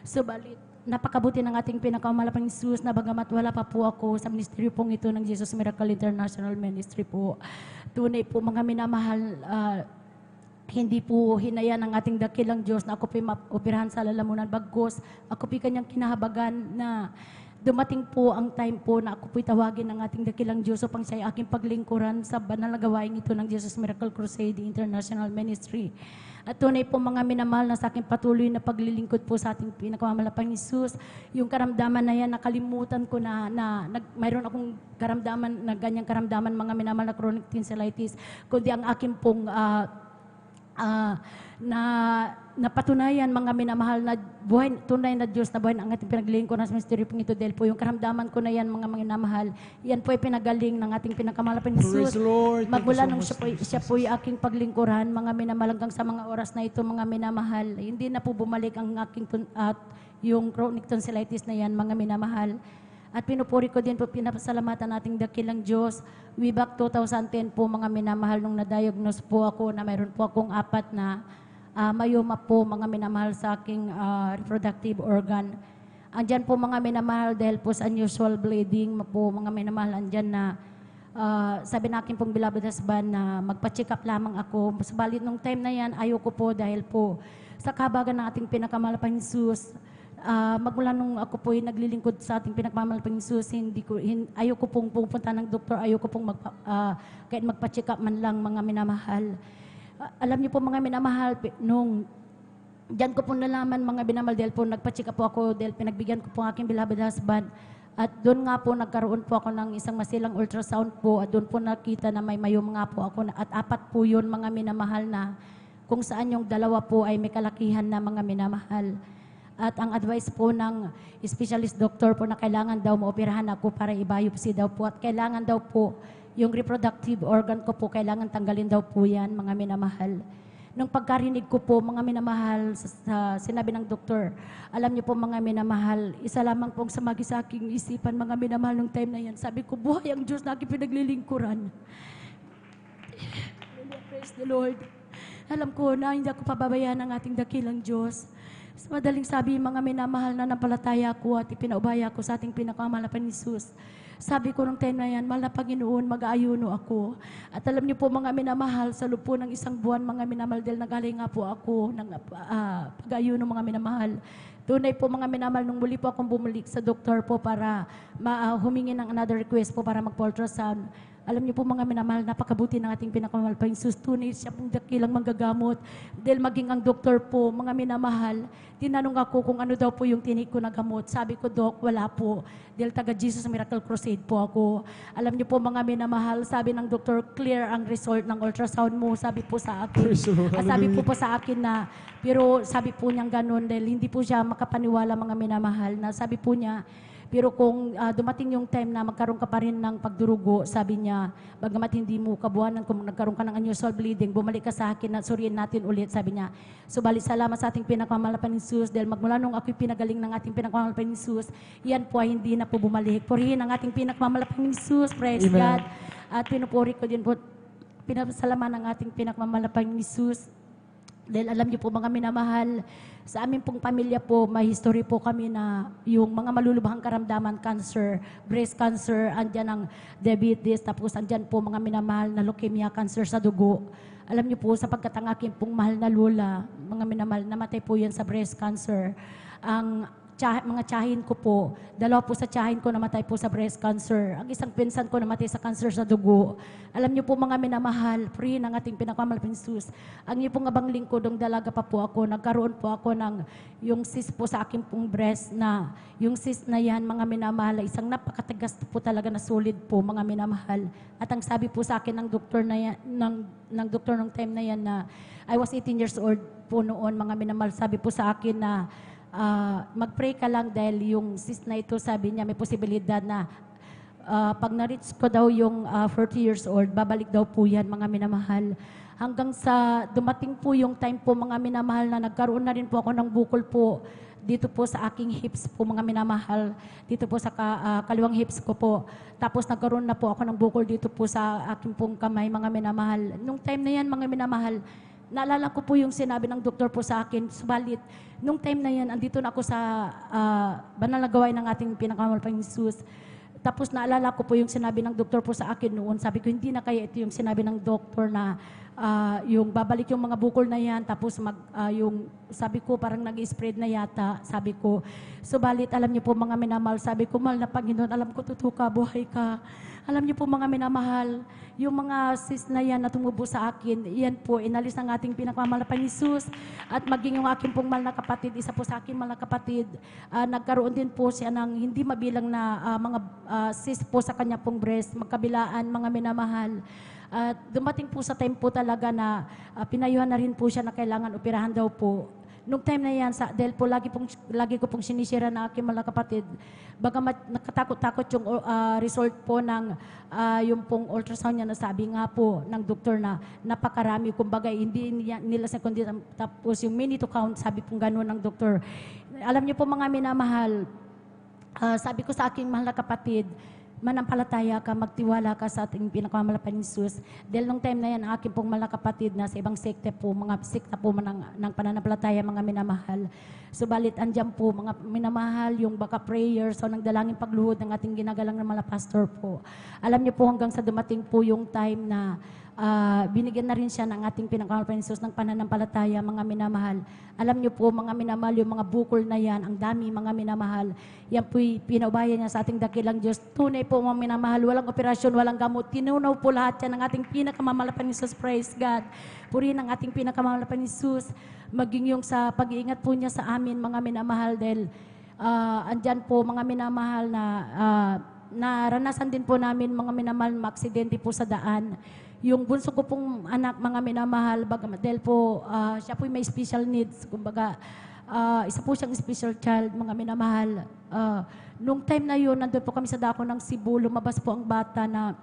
Subalit, napakabuti ng ating pinakamalapang Jesus na bagamat wala pa po ako sa ministeryo pong ito ng Jesus Miracle International Ministry po. Tunay po mga minamahal, hindi po hinaya ng ating dakilang Diyos na ako po'y maoperahan sa lalamunan, bagkus ako po'y kanyang kinahabagan na dumating po ang time po na ako po'y tawagin ng ating dakilang Diyos upang siya ay aking paglingkuran sa banal na gawain ito ng Jesus Miracle Crusade International Ministry. At tunay po mga minamahal na sa aking patuloy na paglilingkod po sa ating pinakamamalapang Jesus, yung karamdaman na yan, nakalimutan ko na mayroon akong karamdaman, na ganyang karamdaman mga minamahal na chronic tonsillitis, kundi ang aking pong napatunayan mga minamahal na buhay, tunay na Diyos na buhay ang ating pinagaling ko na sa misteryo pong ito dahil po yung karamdaman ko na yan mga minamahal, yan po ay pinagaling ng ating pinakamalapang Jesus. Praise the Lord. Thank Magmula you so nung much, siya po ay aking paglingkuran, mga minamahal hanggang sa mga oras na ito mga minamahal, hindi na po bumalik ang aking yung chronic tonsillitis na yan mga minamahal. At pinupuri ko din po, pinapasalamatan nating dakilang Diyos. Way back 2010 po mga minamahal nung na-diagnose po ako na mayroon po akong 4 na mayoma po mga minamahal sa aking reproductive organ. Andyan po mga minamahal dahil po sa unusual bleeding po mga minamahal, andyan na sabi na akin pong beloved husband na magpa-check up lamang ako. Subalit nung time na yan, ayoko po dahil po sa kabagan ng ating pinakamalapang Jesus. Magmula nung ako po ay naglilingkod sa ating pinagmamalapang Jesus, ayoko pong pupunta ng doktor, ayoko pong kahit magpa-check up man lang mga minamahal. Alam niyo po mga minamahal, nung diyan ko po nalaman mga minamahal dahil po nagpa-check up po ako dahil pinagbigyan ko po ang aking beloved husband. At doon nga po nagkaroon po ako ng isang masilang ultrasound po at doon po nakita na may mayom nga po ako at 4 po yun mga minamahal na kung saan yung 2 po ay may kalakihan na mga minamahal. At ang advice po ng specialist doctor po na kailangan daw maoperahan ako para i-biopsy daw po. At kailangan daw po, yung reproductive organ ko po, kailangan tanggalin daw po yan, mga minamahal. Nung pagkarinig ko po, mga minamahal, sa sinabi ng doktor, alam niyo po mga minamahal, isa lamang pong sumagi sa aking isipan, mga minamahal, nung time na yan. Sabi ko, buhay ang Diyos na aking pinaglilingkuran. Praise the Lord. Alam ko na hindi ako pababayaan ng ating dakilang Diyos. Sa madaling sabi, mga minamahal na nampalataya ko at ipinaubaya ko sa ating pinakamalapan ni Jesus. Sabi ko nung time na yan, mahal na Panginoon, mag-aayuno ako. At alam niyo po mga minamahal, sa loob po ng 1 buwan, mga minamahal, dahil nagaling nga po ako ng pag-aayuno mga minamahal. Tunay po mga minamahal, nung muli po akong bumalik sa doktor po para humingi ng another request po para mag-ultrasound. Alam niyo po mga minamahal, napakabuti ng ating pinakamalapang Panginoon Jesus. Tunay siya pong dakilang manggagamot. Dahil maging ang doktor po, mga minamahal, tinanong ako kung ano daw po yung tinik ko na gamot. Sabi ko, Dok, wala po. Dahil taga Jesus Miracle Crusade po ako. Alam niyo po mga minamahal, sabi ng doktor, clear ang result ng ultrasound mo. Sabi po sa akin. Praise the Lord. Sabi po sa akin na, pero sabi po niyang ganun dahil hindi po siya makapaniwala mga minamahal na sabi po niya, pero kung dumating yung time na magkaroon ka pa rin ng pagdurugo, sabi niya, bagamat hindi mo kabuhanan, kung nagkaroon ka ng unusual bleeding, bumalik ka sa akin na suriin natin ulit, sabi niya. Subalit salamat sa ating pinakamalapang Jesus, dahil magmula nung ako'y pinagaling ng ating pinakamalapang Jesus, yan po ay hindi na po bumalik. Purihin ang ating pinakamalapang Jesus, praise Amen. God. At pinupuri ko din po, pinasalamatan ng ating pinakamalapang Jesus, Dahil alam niyo po mga minamahal, sa aming pong pamilya po, may history po kami na yung mga malulubhang karamdaman, cancer, breast cancer, andyan ang diabetes, tapos andyan po mga minamahal na leukemia, cancer sa dugo. Alam niyo po, sapagkat ang aking pong mahal na lola, mga minamahal, namatay po yan sa breast cancer. Ang mga tiyahin ko po, dalawa po sa tiyahin ko namatay po sa breast cancer. Ang isang pinsan ko namatay sa cancer sa dugo. Alam niyo po mga minamahal, free ng ating pinakamalaping sus. Ang niyo pong abang lingkod, ng dalaga pa po ako, nagkaroon po ako ng yung cyst po sa aking pong breast na, yung cyst na yan mga minamahal, isang napakatagas po talaga na solid po mga minamahal. At ang sabi po sa akin ng doktor na yan, ng doktor ng time na yan na I was 18 years old po noon mga minamahal, sabi po sa akin na mag-pray ka lang dahil yung cyst na ito, sabi niya, may posibilidad na pag na-reach ko daw yung 40 years old, babalik daw po yan, mga minamahal. Hanggang sa dumating po yung time po, mga minamahal, na nagkaroon na rin po ako ng bukol po dito po sa aking hips po, mga minamahal. Dito po sa kaliwang hips ko po. Tapos nagkaroon na po ako ng bukol dito po sa aking pong kamay, mga minamahal. Nung time na yan, mga minamahal, naalala ko po yung sinabi ng doktor po sa akin, subalit, nung time na yan, andito na ako sa banal na gawain ng ating pinakamalapang Jesus. Tapos naalala ko po yung sinabi ng doktor po sa akin noon, sabi ko, hindi na kaya ito yung sinabi ng doktor na yung babalik yung mga bukol na yan, tapos yung sabi ko parang nag-spread na yata, sabi ko. Subalit, alam niyo po mga minamahal, sabi ko, mahal na Panginoon, alam ko totoo ka, buhay ka. Alam niyo po mga minamahal, yung mga cyst na yan na tumubo sa akin, yan po, inalis ng ating pinakamalapang Jesus. At maging yung aking pong mahal na kapatid, isa po sa aking mahal na kapatid, nagkaroon din po siya ng hindi mabilang na mga cyst po sa kanya pong breast, magkabilaan, mga minamahal. Dumating po sa time po talaga na pinayuhan na rin po siya na kailangan operahan daw po. Nung time na yan, dahil po lagi ko pong sinisira na aking mga kapatid, bagamat nakatakot-takot yung result po ng yung pong ultrasound niya, na sabi nga po ng doktor na napakarami, kumbaga hindi nila sekundi, tapos yung minute to count, sabi pong gano'n ng doktor. Alam niyo po mga minamahal, sabi ko sa aking mahal na kapatid, manampalataya ka, magtiwala ka sa ating pinakamalapang Jesus. Dahil nung time na yan, ang aking pong mahal na kapatid na sa ibang sekte po, mga sekta po ng pananampalataya, mga minamahal. Subalit, andyan po, mga minamahal, yung baka prayers o ng dalangin pagluhod ng ating ginagalang ng mga pastor po. Alam niyo po, hanggang sa dumating po yung time na binigyan na rin siya ng ating pinakamalapang Jesus ng pananampalataya, mga minamahal. Alam niyo po, mga minamahal, yung mga bukol na yan, ang dami, mga minamahal. Yan po'y pinaubayan niya sa ating dakilang Diyos. Tunay po, mga minamahal, walang operasyon, walang gamot. Tinunaw po lahat yan ng ating pinakamamalapang Jesus. Praise God. Purihin ang ating pinakamamalapang Jesus. Maging yung sa pag-iingat po niya sa amin, mga minamahal, dahil andyan po, mga minamahal, na naranasan din po namin, mga minamahal, maaksidente po sa daan. Yung bunso ko pong anak, mga minamahal, dahil po siya po may special needs, kumbaga isa po siyang special child, mga minamahal. Nung time na yun, nandun po kami sa dako ng Cebu, lumabas po ang bata na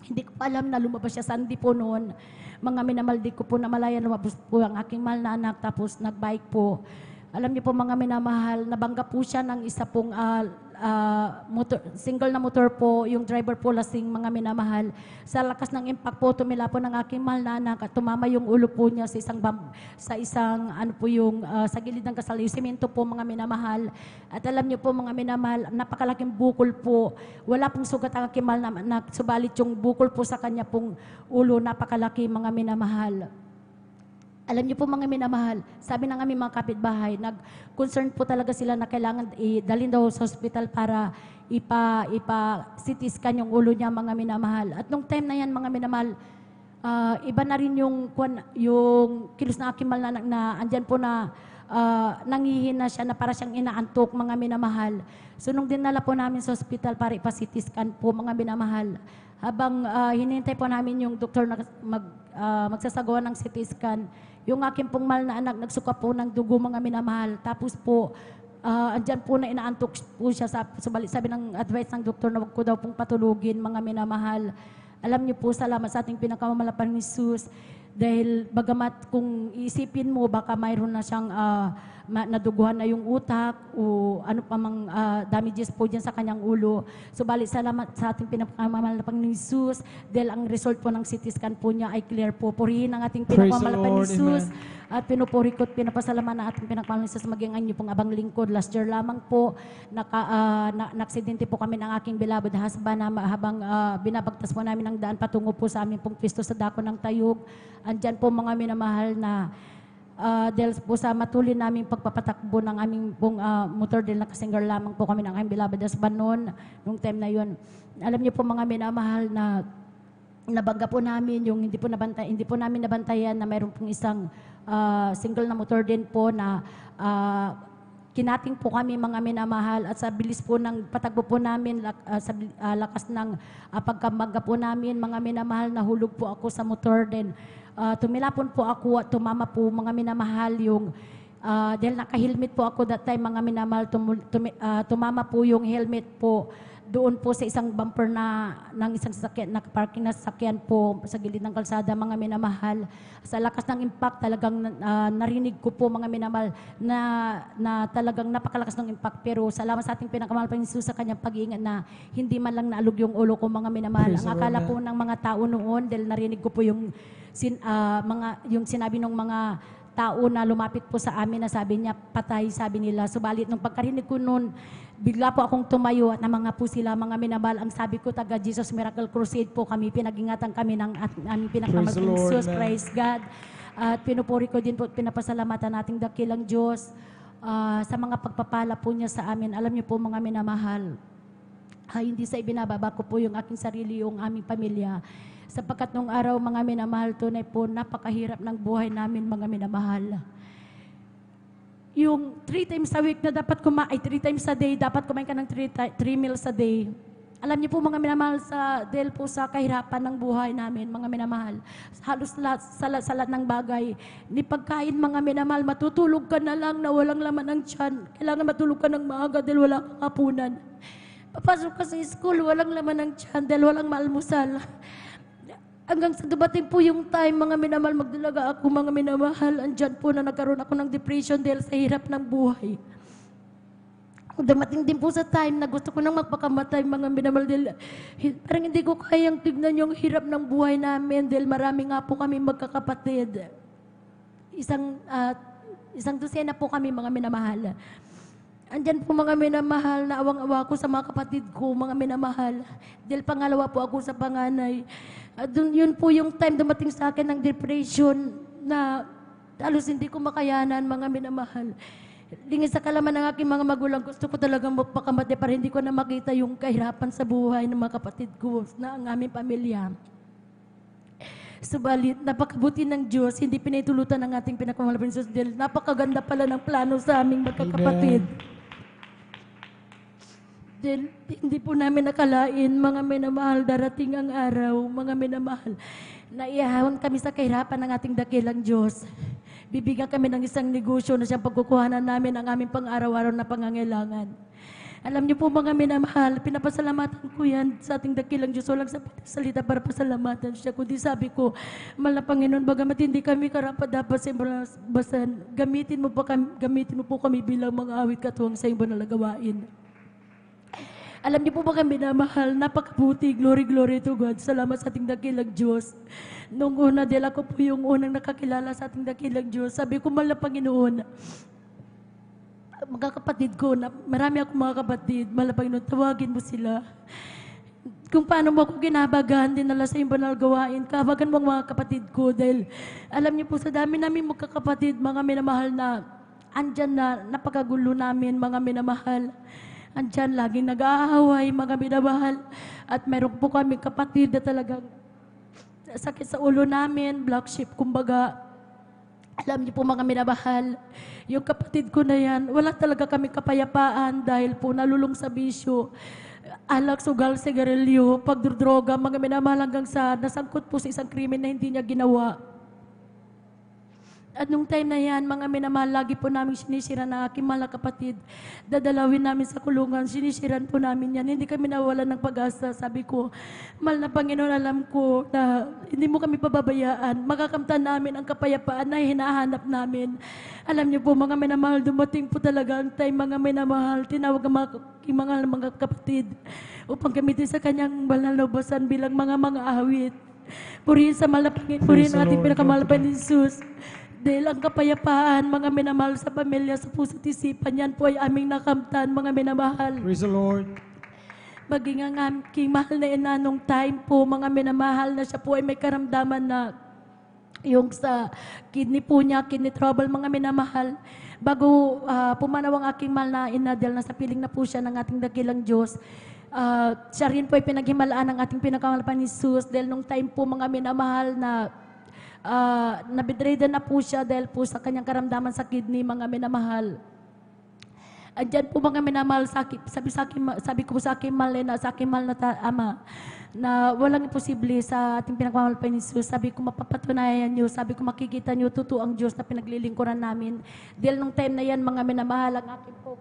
hindi ko alam na lumabas siya, Sunday po noon. Mga minamahal, di ko po namalayan, lumabas po ang aking mahal na anak, tapos nagbike po. Alam niyo po mga minamahal, nabangga po siya ng isa pong single na motor po, yung driver po lasing, mga minamahal. Sa lakas ng impact po, tumila po ng aking mahal na anak at tumama yung ulo po niya sa isang ano po yung sa gilid ng kasal, yung semento po, mga minamahal. At alam niyo po mga minamahal, napakalaking bukol po. Wala pong sugat ang aking mahal na anak, subalit yung bukol po sa kanya pong ulo, napakalaki, mga minamahal. Alam niyo po mga minamahal, sabi ng aming mga kapitbahay, nag-concern po talaga sila na kailangan dalhin daw sa hospital para CT scan yung ulo niya, mga minamahal. At nung time na yan, mga minamahal, iba na rin yung kilos na aking mahal na andyan po na nangihina siya na para siyang inaantok, mga minamahal. So nung dinala po namin sa hospital para ipa-CT scan po, mga minamahal, habang hinintay po namin yung doktor na magsasagawa ng CT scan, yung aking pong mahal na anak nagsuka po ng dugo, mga minamahal. Tapos po, andyan po na inaantok po siya. Sabi ng advice ng doktor na wag ko daw pong patulugin, mga minamahal. Alam niyo po, salamat sa ating pinakamamalapang Jesus. Dahil bagamat kung isipin mo, baka mayroon na siyang naduguhan na yung utak o ano pa mang damages po dyan sa kanyang ulo. Subalit salamat sa ating pinakamamahal na Panginoong Jesus dahil ang result po ng CT scan po niya ay clear po. Purihin ang ating Praise pinakamamahal the na Panginoong Lord. Jesus. Amen. At pinupuri ko at pinapasalamat na ating pinakamamahal na Jesus maging ang inyo pong abang lingkod. Last year lamang po, naksidente po kami ng aking beloved husband na habang binabagtas po namin ang daan patungo po sa aming pong pisto sa dako ng Tayug. Andyan po mga minamahal na dahil po sa matuloy naming pagpapatakbo ng aming pong motor dahil nakasinger lamang po kami ng aming beloved husband noon, nung time na yun. Alam niyo po mga minamahal na nabangga po namin yung hindi po namin nabantayan na mayroon pong isang single na motor din po na kinating po kami mga minamahal at sa bilis po ng patakbo po namin, sa lakas ng pagkambangga po namin, mga minamahal, nahulog po ako sa motor din. Tumilapon po ako at tumama po mga minamahal yung, dahil naka-helmet po ako that time mga minamahal, tumama po yung helmet po doon po sa isang bumper ng isang sasakyan, nakaparking na sasakyan po sa gilid ng kalsada, mga minamahal. Sa lakas ng impact, talagang narinig ko po mga minamahal na talagang napakalakas ng impact. Pero salamat sa ating pinakamahal Panginoon Jesus sa kanyang pag-iingat na hindi man lang naalog yung ulo ko mga minamahal. Praise Ang the akala Lord, po ng mga tao noon, dahil narinig ko po yung sinabi ng mga tao na lumapit po sa amin na sabi niya, patay, sabi nila. Subalit, nung pagkarinig ko noon, bigla po akong tumayo at mga po sila, mga minamahal. Ang sabi ko, taga Jesus Miracle Crusade po kami, pinag-ingatan kami ng aming Praise the pinakamalapang Lord, Jesus, amen. praise God. At pinupuri ko din po, pinapasalamatan nating dakilang Diyos sa mga pagpapala po niya sa amin. Alam niyo po mga minamahal, hindi sa ibinababa ko po yung aking sarili, yung aming pamilya. Sapagkat nung araw, mga minamahal, tunay po, napakahirap ng buhay namin, mga minamahal. Yung 3 times a week na dapat 3 times a day, dapat kumain ka ng 3 meals a day. Alam niyo po, mga minamahal, dahil po sa kahirapan ng buhay namin, mga minamahal, halos sa lahat ng bagay, ni pagkain, mga minamahal, matutulog ka na lang na walang laman ng tiyan. Kailangan matulog ka ng maaga dahil wala kang hapunan. Papasok ka sa school, walang laman ng tiyan dahil walang maalmusal. Hanggang sa dumating po yung time, mga minamahal, magdalaga ako, mga minamahal, andyan po na nagkaroon ako ng depression dahil sa hirap ng buhay. Dumating din po sa time na gusto ko nang magpakamatay, mga minamahal, dahil parang hindi ko kayang tignan yung hirap ng buhay namin dahil marami nga po kami magkakapatid. Isang dosena po kami, mga minamahal. Andyan po mga minamahal, na awang-awa ko sa mga kapatid ko, mga minamahal. Dahil pangalawa po ako sa panganay. At yun po yung time dumating sa akin ng depression na halos hindi ko makayanan, mga minamahal. Lingis sa kalaman ng aking mga magulang, gusto ko talagang magpakamatay para hindi ko na makita yung kahirapan sa buhay ng mga kapatid ko na ang aming pamilya. Subalit, napakabuti ng Diyos, hindi pinitulutan ng ating pinakamahal na Jesus dahil napakaganda pala ng plano sa aming magkakapatid. Dahil hindi po namin nakalain, mga minamahal, darating ang araw, mga minamahal, na iahon kami sa kahirapan ng ating dakilang Diyos. Bibigyan kami ng isang negosyo na siyang pagkukuhanan namin ang aming pang-araw-araw na pangangailangan. Alam niyo po mga minamahal, pinapasalamatan ko yan sa ating dakilang Diyos. Walang salita para pasalamatan siya. Kundi sabi ko, mahal na Panginoon, bagamat hindi kami karapat-dapat sa basan, gamitin mo po kami bilang mga awit katuwang sa iyong banal na gawain. Alam niyo po mga minamahal, napakabuti, glory, glory to God. Salamat sa ating dakilang Diyos. Noong una, dahil ako po yung unang nakakilala sa ating dakilang Diyos, sabi ko, mahal na Panginoon, mga kapatid ko, marami akong mga kapatid, mahal na Panginoon, tawagin mo sila. Kung paano mo ako ginabagan, dinala sa iyong banal gawain, kabagan mo ang mga kapatid ko, dahil alam niyo po, sa dami namin magkakapatid, mga minamahal na, andyan na, napakagulo namin, mga minamahal. Andyan, laging nag-aaway, mga minamahal. At meron po kami kapatid na talagang sakit sa ulo namin, black sheep, kumbaga. Alam niyo po mga minamahal, yung kapatid ko na yan, wala talaga kami kapayapaan dahil po nalulong sa bisyo. Alak, sugal, sigarilyo, pagdrodroga, mga minamahal hanggang sa nasangkot po sa isang krimen na hindi niya ginawa. At nung time na yan, mga minamahal, lagi po namin sinisira na aking mahal na kapatid. Dadalawin namin sa kulungan, sinisiran po namin yan. Hindi kami nawalan ng pag-asa. Sabi ko, mahal na Panginoon, alam ko na hindi mo kami pababayaan. Makakamtan namin ang kapayapaan na hinahanap namin. Alam niyo po, mga minamahal, dumating po talaga ang time, mga minamahal, tinawag ang mga kapatid upang gamitin sa kanyang banal na ubasan bilang mga awit. Purihin sa mahal na Panginoon, purihin ang ating pinakamahal na Panginoon Jesus. Dahil ang kapayapaan, mga minamahal sa pamilya, sa puso't isipan, yan po ay aming nakamtan, mga minamahal. Praise the Lord. Maging ang aking mahal na ina nung time po, mga minamahal, na siya po ay may karamdaman na yung sa kidney po niya, kidney trouble, mga minamahal. Bago pumanaw ang aking mahal na ina, dahil nasa piling na po siya ng ating dakilang Diyos, siya rin po ay pinaghimalaan ng ating pinakamahal ni Jesus, dahil nung time po, mga minamahal, na nabedridden na po siya dahil po sa kanyang karamdaman sa kidney, mga minamahal. Andyan po mga minamahal, sabi ko sa aking mahal na, sa aking mahal na ama, na walang imposible sa ating pinakamahal pa ni Jesus. Sabi ko, mapapatunayan niyo, sabi ko, makikita niyo, totoo ang Diyos na pinaglilingkuran namin. Dahil nung time na yan, mga minamahal, ang aking po,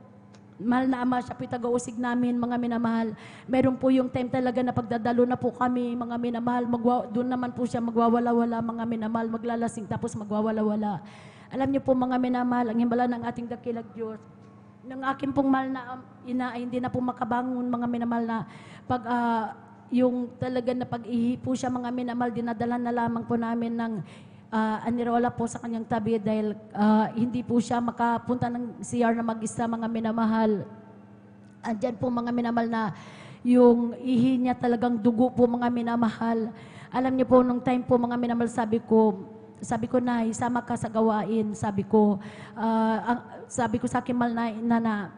mahal na ama, siya po taga-usig namin, mga minamahal. Meron po yung time talaga na pagdadalo na po kami, mga minamahal. Doon naman po siya magwawala-wala, mga minamahal, maglalasing, tapos magwawala-wala. Alam niyo po, mga minamahal, ang himala ng ating dakilang Diyos, ng aking pong mahal na ina ay hindi na po makabangon, mga minamahal, na pag yung talaga na pag-ihi po siya, mga minamahal, dinadala na lamang po namin ng anirola po sa kanyang tabi dahil hindi po siya makapunta ng CR na mag-isa, mga minamahal. Andyan po, mga minamahal, na yung ihi niya talagang dugo po, mga minamahal. Alam niyo po, nung time po, mga minamahal, sabi ko na, isama ka sa gawain. Sabi ko sa aking mahal na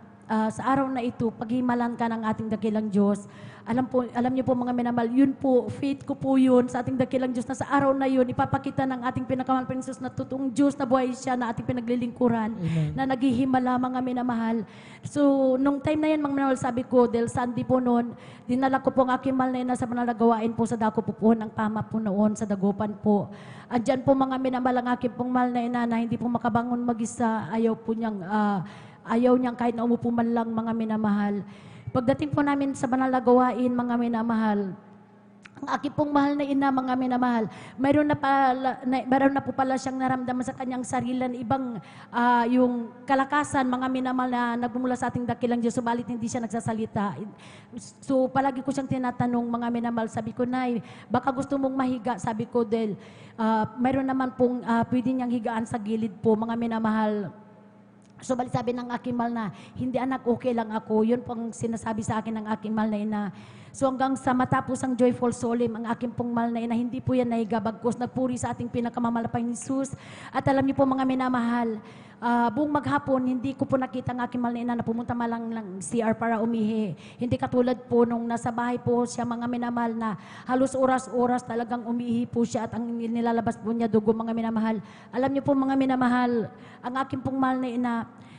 sa araw na ito, paghimalan ka ng ating dakilang Diyos. Alam niyo po, mga minamahal, yun po, faith ko po yun sa ating dakilang Diyos, na sa araw na yun, ipapakita ng ating pinakamahal na Jesus na totoong Diyos na buhay siya, na ating pinaglilingkuran, na naghihimala, mga minamahal. So, nung time na yan, mga minamahal, sabi ko, dahil Sunday po noon, dinala ko po ang aking mahal na ina sa banal na gawain po sa dako po ng Pama po noon, sa Dagupan po. Andyan po, mga minamahal, ang aking pong mahal na ina na hindi po makabangon mag-isa, ayaw niyang kahit na umupo man lang, mga minamahal. Pagdating po namin sa banal na gawain, mga minamahal, ang aking pong mahal na ina, mga minamahal, mayroon na po pala siyang naramdaman sa kanyang sarilan, ibang yung kalakasan, mga minamahal, na nagmumula sa ating dakilang Diyos, subalit hindi siya nagsasalita. So palagi ko siyang tinatanong, mga minamahal, sabi ko, Nay, baka gusto mong mahiga, sabi ko, Del, mayroon naman pong pwede niyang higaan sa gilid po, mga minamahal. So balik sabi ng aking mahal na, hindi anak, okay lang ako. Yun pong sinasabi sa akin ng aking mahal na ina. So hanggang sa matapos ang joyful solemn, ang aking pong mahal na ina, hindi po yan naigabagkos. Nagpuri sa ating pinakamamahal na Jesus. At alam niyo po, mga minamahal, buong maghapon, hindi ko po nakita ang aking mahal na ina na pumunta malang ng CR para umihi. Hindi katulad po nung nasa bahay po siya, mga minamahal, na halos oras-oras talagang umihi po siya at ang nilalabas po niya dugo, mga minamahal. Alam niyo po, mga minamahal, ang aking pong mahal na ina,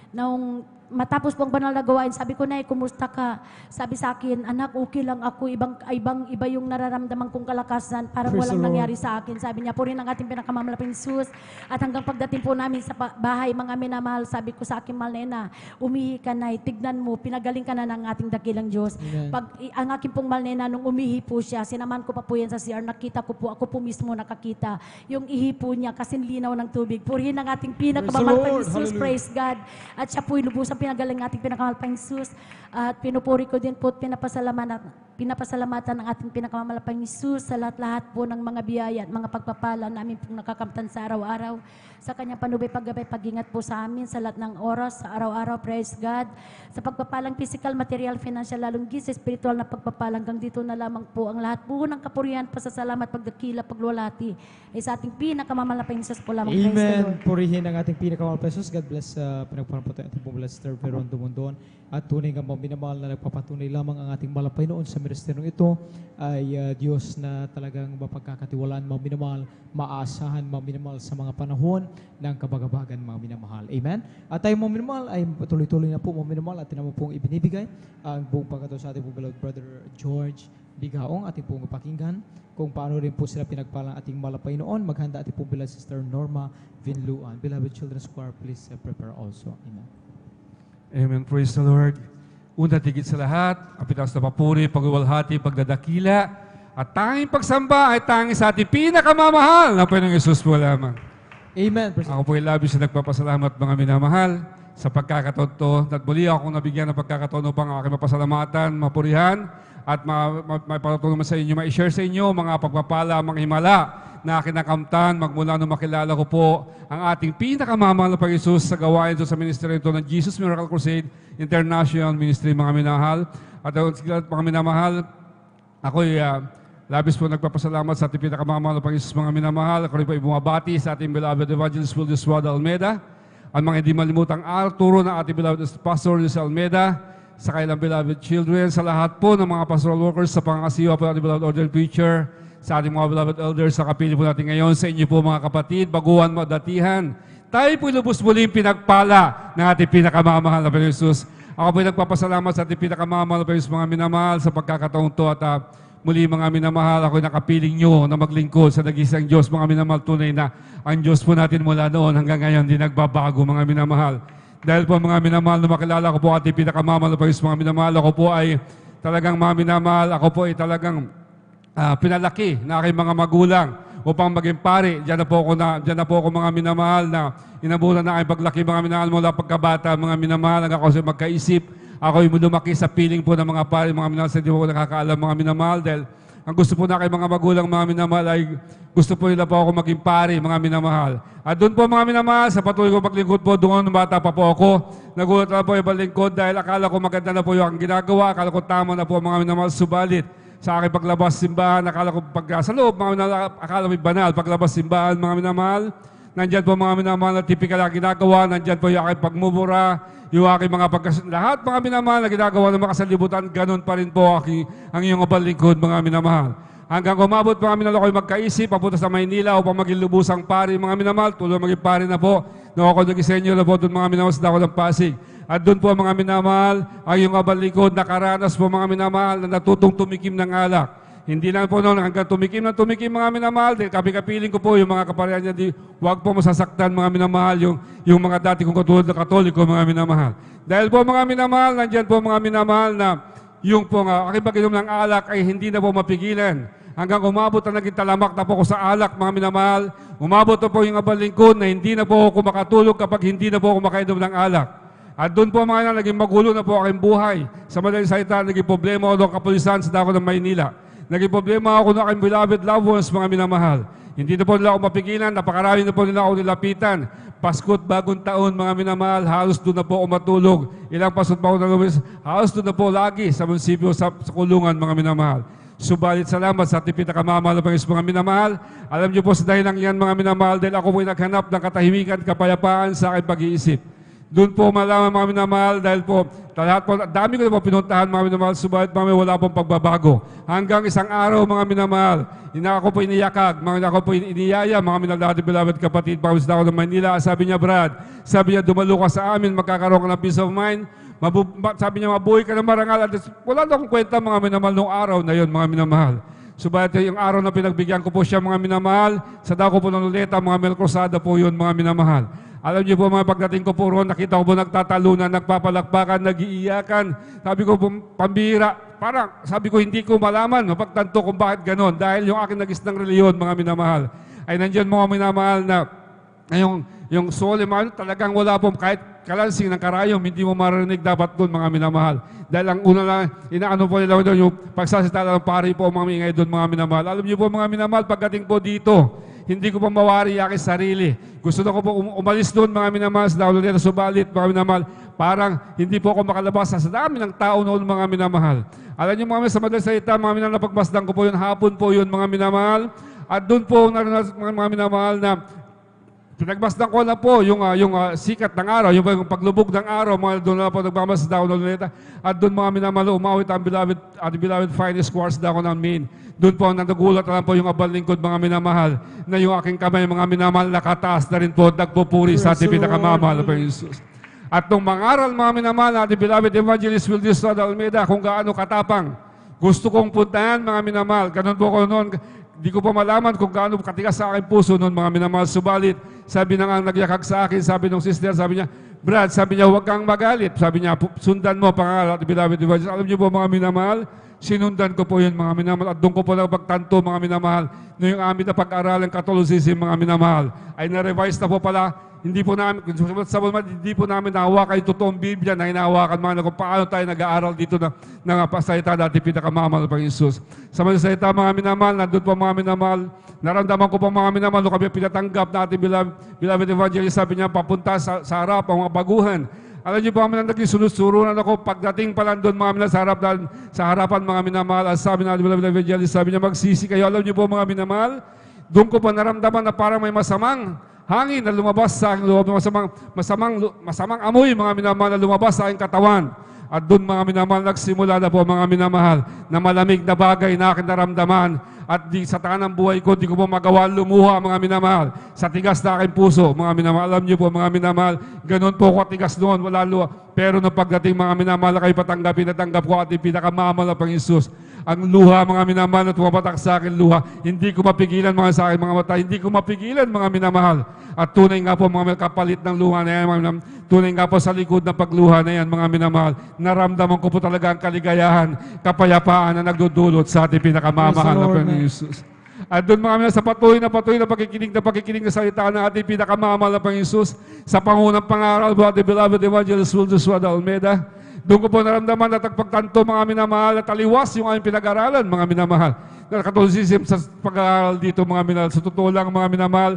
nung matapos pong banal na gawain, sabi ko, Nay, kumusta ka? Sabi sa akin, anak, okay lang ako. Iba yung nararamdaman kong kalakasan. Parang Praise walang the Lord. nangyari sa akin. Sabi niya, purihin ang ating pinakamalaping Jesus. At hanggang pagdating po namin sa bahay, mga minamahal, sabi ko sa aking mahal na ina, umihi ka, Nay, tignan mo, pinagaling ka na ng ating dakilang Diyos. Amen. Ang aking pong mahal na ina, nung umihi po siya, sinaman ko pa po yan sa CR, nakita ko po, ako po mismo nakakita. Yung ihi po niya, kasing linaw ng tubig. Purihin ang ating pinakamalaping Lord. Jesus. Hallelujah. Praise God. At siya po'y lubusang pinagaling ating pinakamalapang Jesus. At pinupuri ko din po at pinapasalamatan ng ating pinakamalapang Jesus sa lahat-lahat po ng mga biyaya at mga pagpapala namin pong nakakamtan sa araw-araw. Sa kanyang panubay, paggabay, pag-ingat po sa amin sa lahat ng oras, sa araw-araw. Praise God. Sa pagpapalang physical, material, financial, lalong gis, spiritual na pagpapalang, hanggang dito na lamang po ang lahat po ng kapurihan, pasasalamat, pagdakila, pagluwalhati ay sa ating pinakamamalapang Jesus po lamang. Praise the Amen. Lord. Purihin ang ating pinakamahal na Jesus. God bless pinagpapalang po tayo ating pong blessed Sir Veron Dumondon. At tunay nga mga minamahal na nagpapatunay lamang ang ating malapay noon sa ministerong ito ay Diyos na talagang mapagkakatiwalaan, mga minamahal, maaasahan, mga minamahal sa mga panahon ng kabagabagan, mga minamahal. Amen? At tayo, mga minamahal, ay tuloy-tuloy na po, mga minamahal, at tinamo pong ibinibigay ang buong pagkataon sa ating po beloved brother George Bigaong, ating pong pakinggan kung paano rin po sila pinagpalang ating malapay noon. Maghanda ating po beloved Sister Norma Vinluan. Beloved Children's Choir, please prepare also. Amen. Amen. Praise the Lord. Una tigit sa lahat, ang pitaas na papuri, pagwawalhati, pagdadakila, at tanging pagsamba ay tanging sa ating pinakamamahal na Panginoong Yesus po lamang. Amen. Ako po ay labis na nagpapasalamat mga minamahal sa pagkakataon to. At muli ako nabigyan ng pagkakataon upang aking mapasalamatan, mapurihan, at mapatulungan sa inyo, ma-share sa inyo mga pagpapala, mga himala na kinakamtan magmula nung makilala ko po ang ating pinakamamahal na Pag-Isus sa gawain ito sa ministeryo ito ng Jesus Miracle Crusade International Ministry, mga minamahal. At mga minamahal, ako'y labis po nagpapasalamat sa ating pinakamamahal na Pag-Isus, mga minamahal. Ako rin po ay bumabati sa ating beloved Evangelist Wildes Wada Almeida, ang mga hindi malimutang turo ng ating beloved Pastor Luis Almeida, sa kailang beloved children, sa lahat po ng mga pastoral workers, sa pangasiwa po ng ating beloved ordained preacher, sa ating mga beloved elders, sa kapili po natin ngayon, sa inyo po mga kapatid, baguhan, madatihan. Tayo po lubos muling pinagpala ng ating pinakamamahal na Panginoon Jesus. Ako po nagpapasalamat sa ating pinakamamahal na Panginoon Jesus, mga minamahal, sa pagkakataong to at muli mga minamahal, ako'y nakapiling nyo na maglingkod sa nag-isang Diyos, mga minamahal, tunay na ang Diyos po natin mula noon hanggang ngayon, di nagbabago, mga minamahal. Dahil po mga minamahal na makilala ko po ating pinakamamahal na Panginoon, mga minamahal, ako po ay talagang mga minamahal, ako po ay talagang pinalaki na aking mga magulang upang maging pari. Diyan na po ako mga minamahal na inabunan na aking paglaki, mga minamahal, mula pagkabata, mga minamahal, hanggang ako sa magkaisip. Ako ay lumaki sa piling po ng mga pari, mga minamahal, sa hindi po ako nakakaalam, mga minamahal, dahil ang gusto po na aking mga magulang, mga minamahal, ay gusto po nila po ako maging pari, mga minamahal. At doon po mga minamahal, sa patuloy ko paglingkod po, doon nung bata pa po ako, nagulat na po yung balingkod dahil akala ko maganda na po yung ginagawa, akala ko tama na po mga minamahal, subalit sa aking paglabas simbahan, akala ko pag sa loob, mga minamahal, akala ko banal, paglabas simbahan, mga minamahal, nandyan po mga minamahal na typical na ginagawa, nandyan po yung aking pagmumura, yung aking mga lahat mga minamahal na ginagawa ng makasalibutan, ganun pa rin po ang iyong balingkod, mga minamahal. Hanggang umabot mga minamahal, ako'y magkaisip, papunta sa Maynila upang maging lubusang pari, mga minamahal, tuloy maging pari na po, na ako nag-isenyo na po doon mga minamahal sa dako ng Pasig. At doon po mga minamahal, ang iyong abalikod, nakaranas po mga minamahal na natutong tumikim ng alak. Hindi lang po noon hanggang tumikim mga minamahal, dahil kapiling ko po yung mga kaparihan niya, huwag po masasaktan mga minamahal, yung mga dati kong katulad na Katoliko, mga minamahal. Dahil po mga minamahal, nandyan po mga minamahal na yung po aking pag-inom ng alak ay hindi na po mapigilan. Hanggang umabot na naging talamak na po ko sa alak, mga minamahal. Umabot na po yung abalingkod na hindi na po ako makatulog kapag hindi na po ako makainom ng alak. At doon po mga naging magulo na po aking buhay. Sa madaling salita, naging problema ako ng kapulisan sa dako ng Maynila. Naging problema ako ng aking beloved loved ones, mga minamahal. Hindi na po nila ako mapigilan, napakarami na po nila ako nilapitan. Pasko't bagong taon, mga minamahal, halos doon na po ako matulog. Ilang pasko't pa ako nalawis, halos doon na po lagi sa munisipyo, sa kulungan, mga minamahal. Subalit salamat sa ating pinakamamahal na Panginoon, mga minamahal. Alam niyo po sa dahilan yan, mga minamahal, dahil ako po ay naghanap ng katahimikan, kapayapaan sa aking pag-iisip. Doon po malaman, mga minamahal, dahil po, lahat po, dami ko na po pinuntahan, mga minamahal, subalit wala pong pagbabago. Hanggang isang araw, mga minamahal, ako po iniyakag, ako po iniyaya, mga minamahal, beloved kapatid, pagkakas ako ng Manila, sabi niya, Brad, sabi niya, dumalo ka sa amin, magkakaroon ka ng peace of mind, sabi niya, mabuhay ka na marangal, at wala na akong kwenta, mga minamahal, noong araw na yon, mga minamahal. Subalit yung araw na pinagbigyan ko po siya, mga minamahal, sa dako po ng Luleta, mga Melcrosada po yun, mga minamahal. Alam niyo po mga pagdating ko po roon, nakita ko po nagtatalunan, nagpapalakpakan, nag-iiyakan. Sabi ko po, pambira. Parang sabi ko hindi ko malaman, mapagtanto kung bakit ganon. Dahil yung aking nag-isnang reliyon, mga minamahal, ay nandiyan mga minamahal na yung sole, talagang wala po kahit kalansing ng karayom, hindi mo marinig dapat doon, mga minamahal. Dahil ang una lang, inaano po nila doon, yung pagsasita ng pari po, mga ingay doon, mga minamahal. Alam niyo po mga minamahal, pagdating po dito, hindi ko pa mawari aking sarili. Gusto na ko po umalis doon, mga minamahal, sa dahil nila subalit, mga minamahal, parang hindi po ako makalabas sa dami ng tao noon, mga minamahal. Alam niyo mga sa madaling salita, mga minamahal, napagmasdan ko po yun, hapon po yun, mga minamahal. At doon po, mga minamahal, na Pinagmasdan ko na po yung sikat ng araw, yung paglubog ng araw, mga doon na po nagmamasdan ako ng luneta. At doon mga minamahal, umawit ang beloved finest quartz na ako ng main. Doon po nagugulat na lang po yung abal lingkod mga minamahal, na yung aking kamay mga minamahal nakataas na rin po, nagpupuri sa ating pinakamamahal na Panginoon Jesus. At nung mangaral mga minamahal, ating beloved evangelist Wildes Almeida, kung gaano katapang, gusto kong puntahan mga minamahal. Ganun po ko noon. Di ko pa malaman kung gaano katigas sa aking puso noon mga minamahal. Subalit, sabi na nga nagyakag sa akin, sabi ng sister, sabi niya, Brad, sabi niya, huwag kang magalit. Sabi niya, sundan mo pangalan at beloved evangelist. Alam niyo po mga minamahal, sinundan ko po yun mga minamahal. At doon ko po napagtanto mga minamahal na yung amin na pag-aralan Catholicism mga minamahal ay na-revise na po pala. Hindi po namin nahawakan yung totoong Biblia na hinahawakan mga kung paano tayo nag-aaral dito ng pasalita natin pinakamamahal ng Panginoon Jesus. Sa mga salita mga minamahal, nandun po mga minamahal, naramdaman ko po mga minamahal, nung kami pinatanggap natin beloved evangelist, sabi niya, papunta sa harap ang mga baguhan. Alam niyo po kami na naging sunod-surunan ako, pagdating pa lang doon mga minamahal, sa harapan mga minamahal, at sabi na beloved evangelist, sabi niya, magsisi kayo. Alam niyo po mga minamahal, doon ko pa naramdaman na parang may masamang hangin na lumabas sa aking loob, masamang amoy mga minamahal na lumabas sa aking katawan. At doon mga minamahal, nagsimula na po mga minamahal na malamig na bagay na aking naramdaman. At sa tanang buhay ko, di ko po magawa lumuha mga minamahal sa tigas na aking puso mga minamahal. Alam niyo po mga minamahal, ganun po ako tigas noon, wala luha. Pero nung pagdating mga minamahal, kayo natanggap ko at pinakamamahal na Panginoon Jesus. Ang luha mga minamahal na tumapatak sa akin luha, hindi ko mapigilan mga sa akin mga mata, hindi ko mapigilan mga minamahal. At tunay nga po mga kapalit ng luha na yan, mga minamahal, tunay nga po sa likod ng pagluha na yan mga minamahal, naramdaman ko po talaga ang kaligayahan, kapayapaan na nagdudulot sa ating pinakamamahal na Panginoon Jesus. At doon mga minamahal, sa patuloy na pakikinig na salita ng ating pinakamamahal na Panginoon Jesus, sa pangunang pangaral po ating beloved evangelist Wildes Almeida, doon ko po naramdaman at pagtanto mga minamahal at taliwas yung aming pinag-aralan mga minamahal. Catholicism sa pag-aaral dito mga minamahal. Sa totoo lang mga minamahal,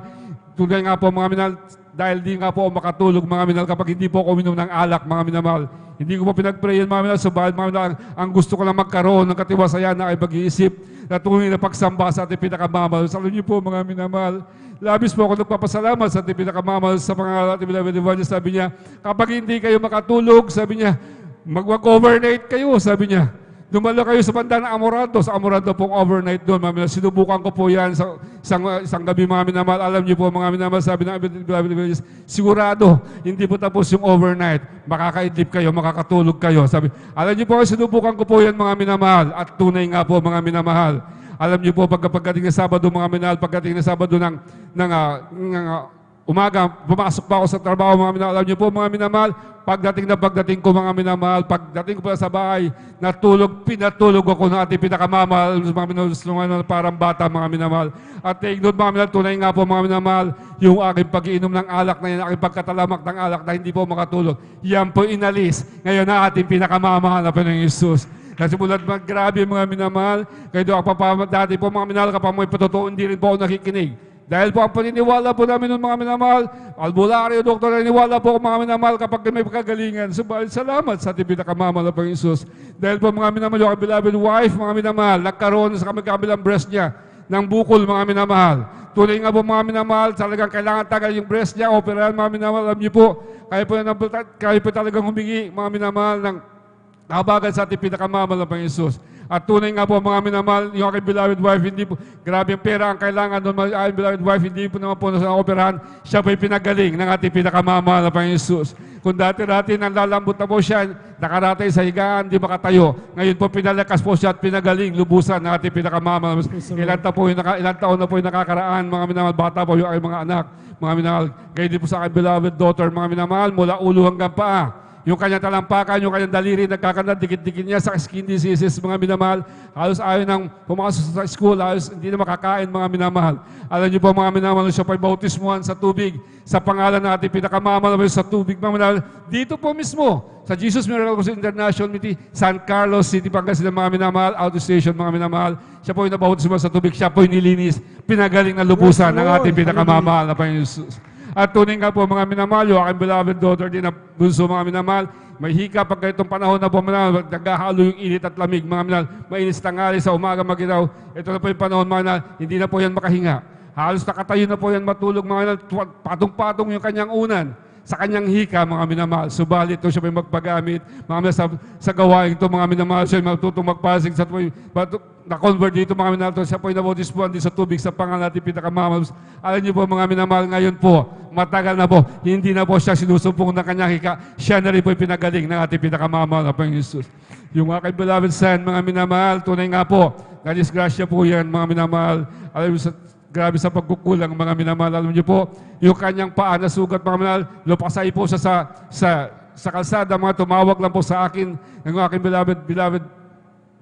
tulad nga po mga minamahal, dahil di nga po makatulog mga minamahal kapag hindi po ako uminom ng alak mga minamahal. Hindi ko po pinag-prayan mga minamahal, subalit mga minamahal, ang gusto ko lang magkaroon ng katiwasayan na ay pag-iisip na tunay na pagsamba sa ating pinakamamahal. Sabi niyo po mga minamahal, labis po ako nagpapasalamat sa ating pinakamamahal sa pangalan ating beloved evangelist. Sabi niya, kapag hindi kayo makatulog, sabi niya, mag-overnight kayo, sabi niya. Dumalo kayo sa banda ng Amorado. Sa Amorado pong overnight doon. Sinubukan ko po yan sa isang gabi mga minamahal. Alam niyo po mga minamahal, sabi ng sigurado, hindi po tapos yung overnight. Makakaidlip kayo, makakatulog kayo. Sabi, alam niyo po, sinubukan ko po yan mga minamahal. At tunay nga po mga minamahal. Alam niyo po, pagdating ng Sabado mga minamahal, pagdating ng Sabado ng umaga, pumasok pa ako sa trabaho mga minamahal. Alam niyo po mga minamahal, pagdating ko mga minamahal, pagdating ko pala sa bahay, pinatulog ako ng ating pinakamamahal, mga minamahal, parang bata mga minamahal. At take note mga minamahal, tunay nga po mga minamahal, yung aking pag-iinom ng alak na yan, aking pagkatalamak ng alak na hindi po makatulog, yan po inalis. Ngayon na ating pinakamamahal na Panginoong Jesus. Kasi mulat grabe mga minamahal, kaya doon ako dati po mga minamahal, kapag may patotoo, hindi rin po ako nakikinig. Dahil po ang paniniwala po namin ng mga minamahal, albularyo, doktor, naniniwala po mga minamahal kapag may pagkagalingan. Subalit salamat sa ating pinakamamahal na Panginoon Jesus. Dahil po mga minamahal, yung beloved wife, mga minamahal, nagkaroon sa kabilang breast niya ng bukol mga minamahal. Tunay nga po mga minamahal, talagang kailangan tagal yung breast niya, operahan mga minamahal. Alam niyo po, kaya po talagang humingi mga minamahal ng kabagan sa ating pinakamamahal na Panginoon Jesus. At tunay nga po mga minamahal, yung aking beloved wife, hindi po, grabe yung pera ang kailangan doon, mga aking beloved wife, hindi po naman po nasa operahan, siya po'y pinagaling ng ating pinakamamahal na Panginoon Jesus. Kung dati-dati nalalambot na po siya, nakaratay sa higaan, di makatayo. Ngayon po pinalakas po siya at pinagaling, lubusan ng ating pinakamamahal. Ilan taon na po yung nakakaraan, mga minamahal, bata po yung aking mga anak, mga minamahal. Gaya din po sa aking beloved daughter, mga minamahal, mula ulo hanggang paa. Yung kanyang talampakan, yung kanyang daliri, nagkakanda, dikit-dikit niya sa skin diseases, mga minamahal. Halos ayaw nang pumasok sa school, halos hindi na makakain, mga minamahal. Alam niyo po, mga minamahal, siya pa'y bautismuhan sa tubig, sa pangalan natin, pinakamamahal sa tubig, mga minamahal. Dito po mismo, sa Jesus Miracles International Committee, San Carlos City, Pangasinan, mga minamahal, auto station, mga minamahal. Siya po'y nabautismuhan sa tubig, siya po'y nilinis, pinagaling na lubusan ng ating pinakamamahal na Panginoon Jesus. At tunay nga po mga minamahal, yung aking beloved daughter din na bunso mga minamahal, may hika pag itong panahon na po minamahal, naghahalo yung init at lamig mga minamahal, mainis tangali sa umaga maginaw. Ito na po yung panahon mga minamahal, hindi na po yan makahinga. Halos nakatayo na po yan matulog mga minamahal. Patong-patong yung kanyang unan sa kanyang hika, mga minamahal. Subalit ito siya may magpagamit, mga minamahal, sa gawain ito, mga minamahal, siya matutong magpasig sa na-convert dito, mga minamahal, siya po ay nabautispuan din sa tubig sa pangalan natin pinakamamahal. Alam niyo po, mga minamahal, ngayon po, matagal na po, hindi na po siya sinusumpong ng kanyang hika, siya na rin po pinagaling ng ating pinakamamahal na Panginoon Jesus. Yung aking beloved son, mga minamahal, tunay nga po, na-disgrasya po yan, mga minamahal. Alam niyo, grabe sa pagkukulang, mga minamahal. Alam niyo po, yung kanyang paa na sugat, mga minamahal, lupasay po siya sa kalsada, mga tumawag lang po sa akin, ng aking beloved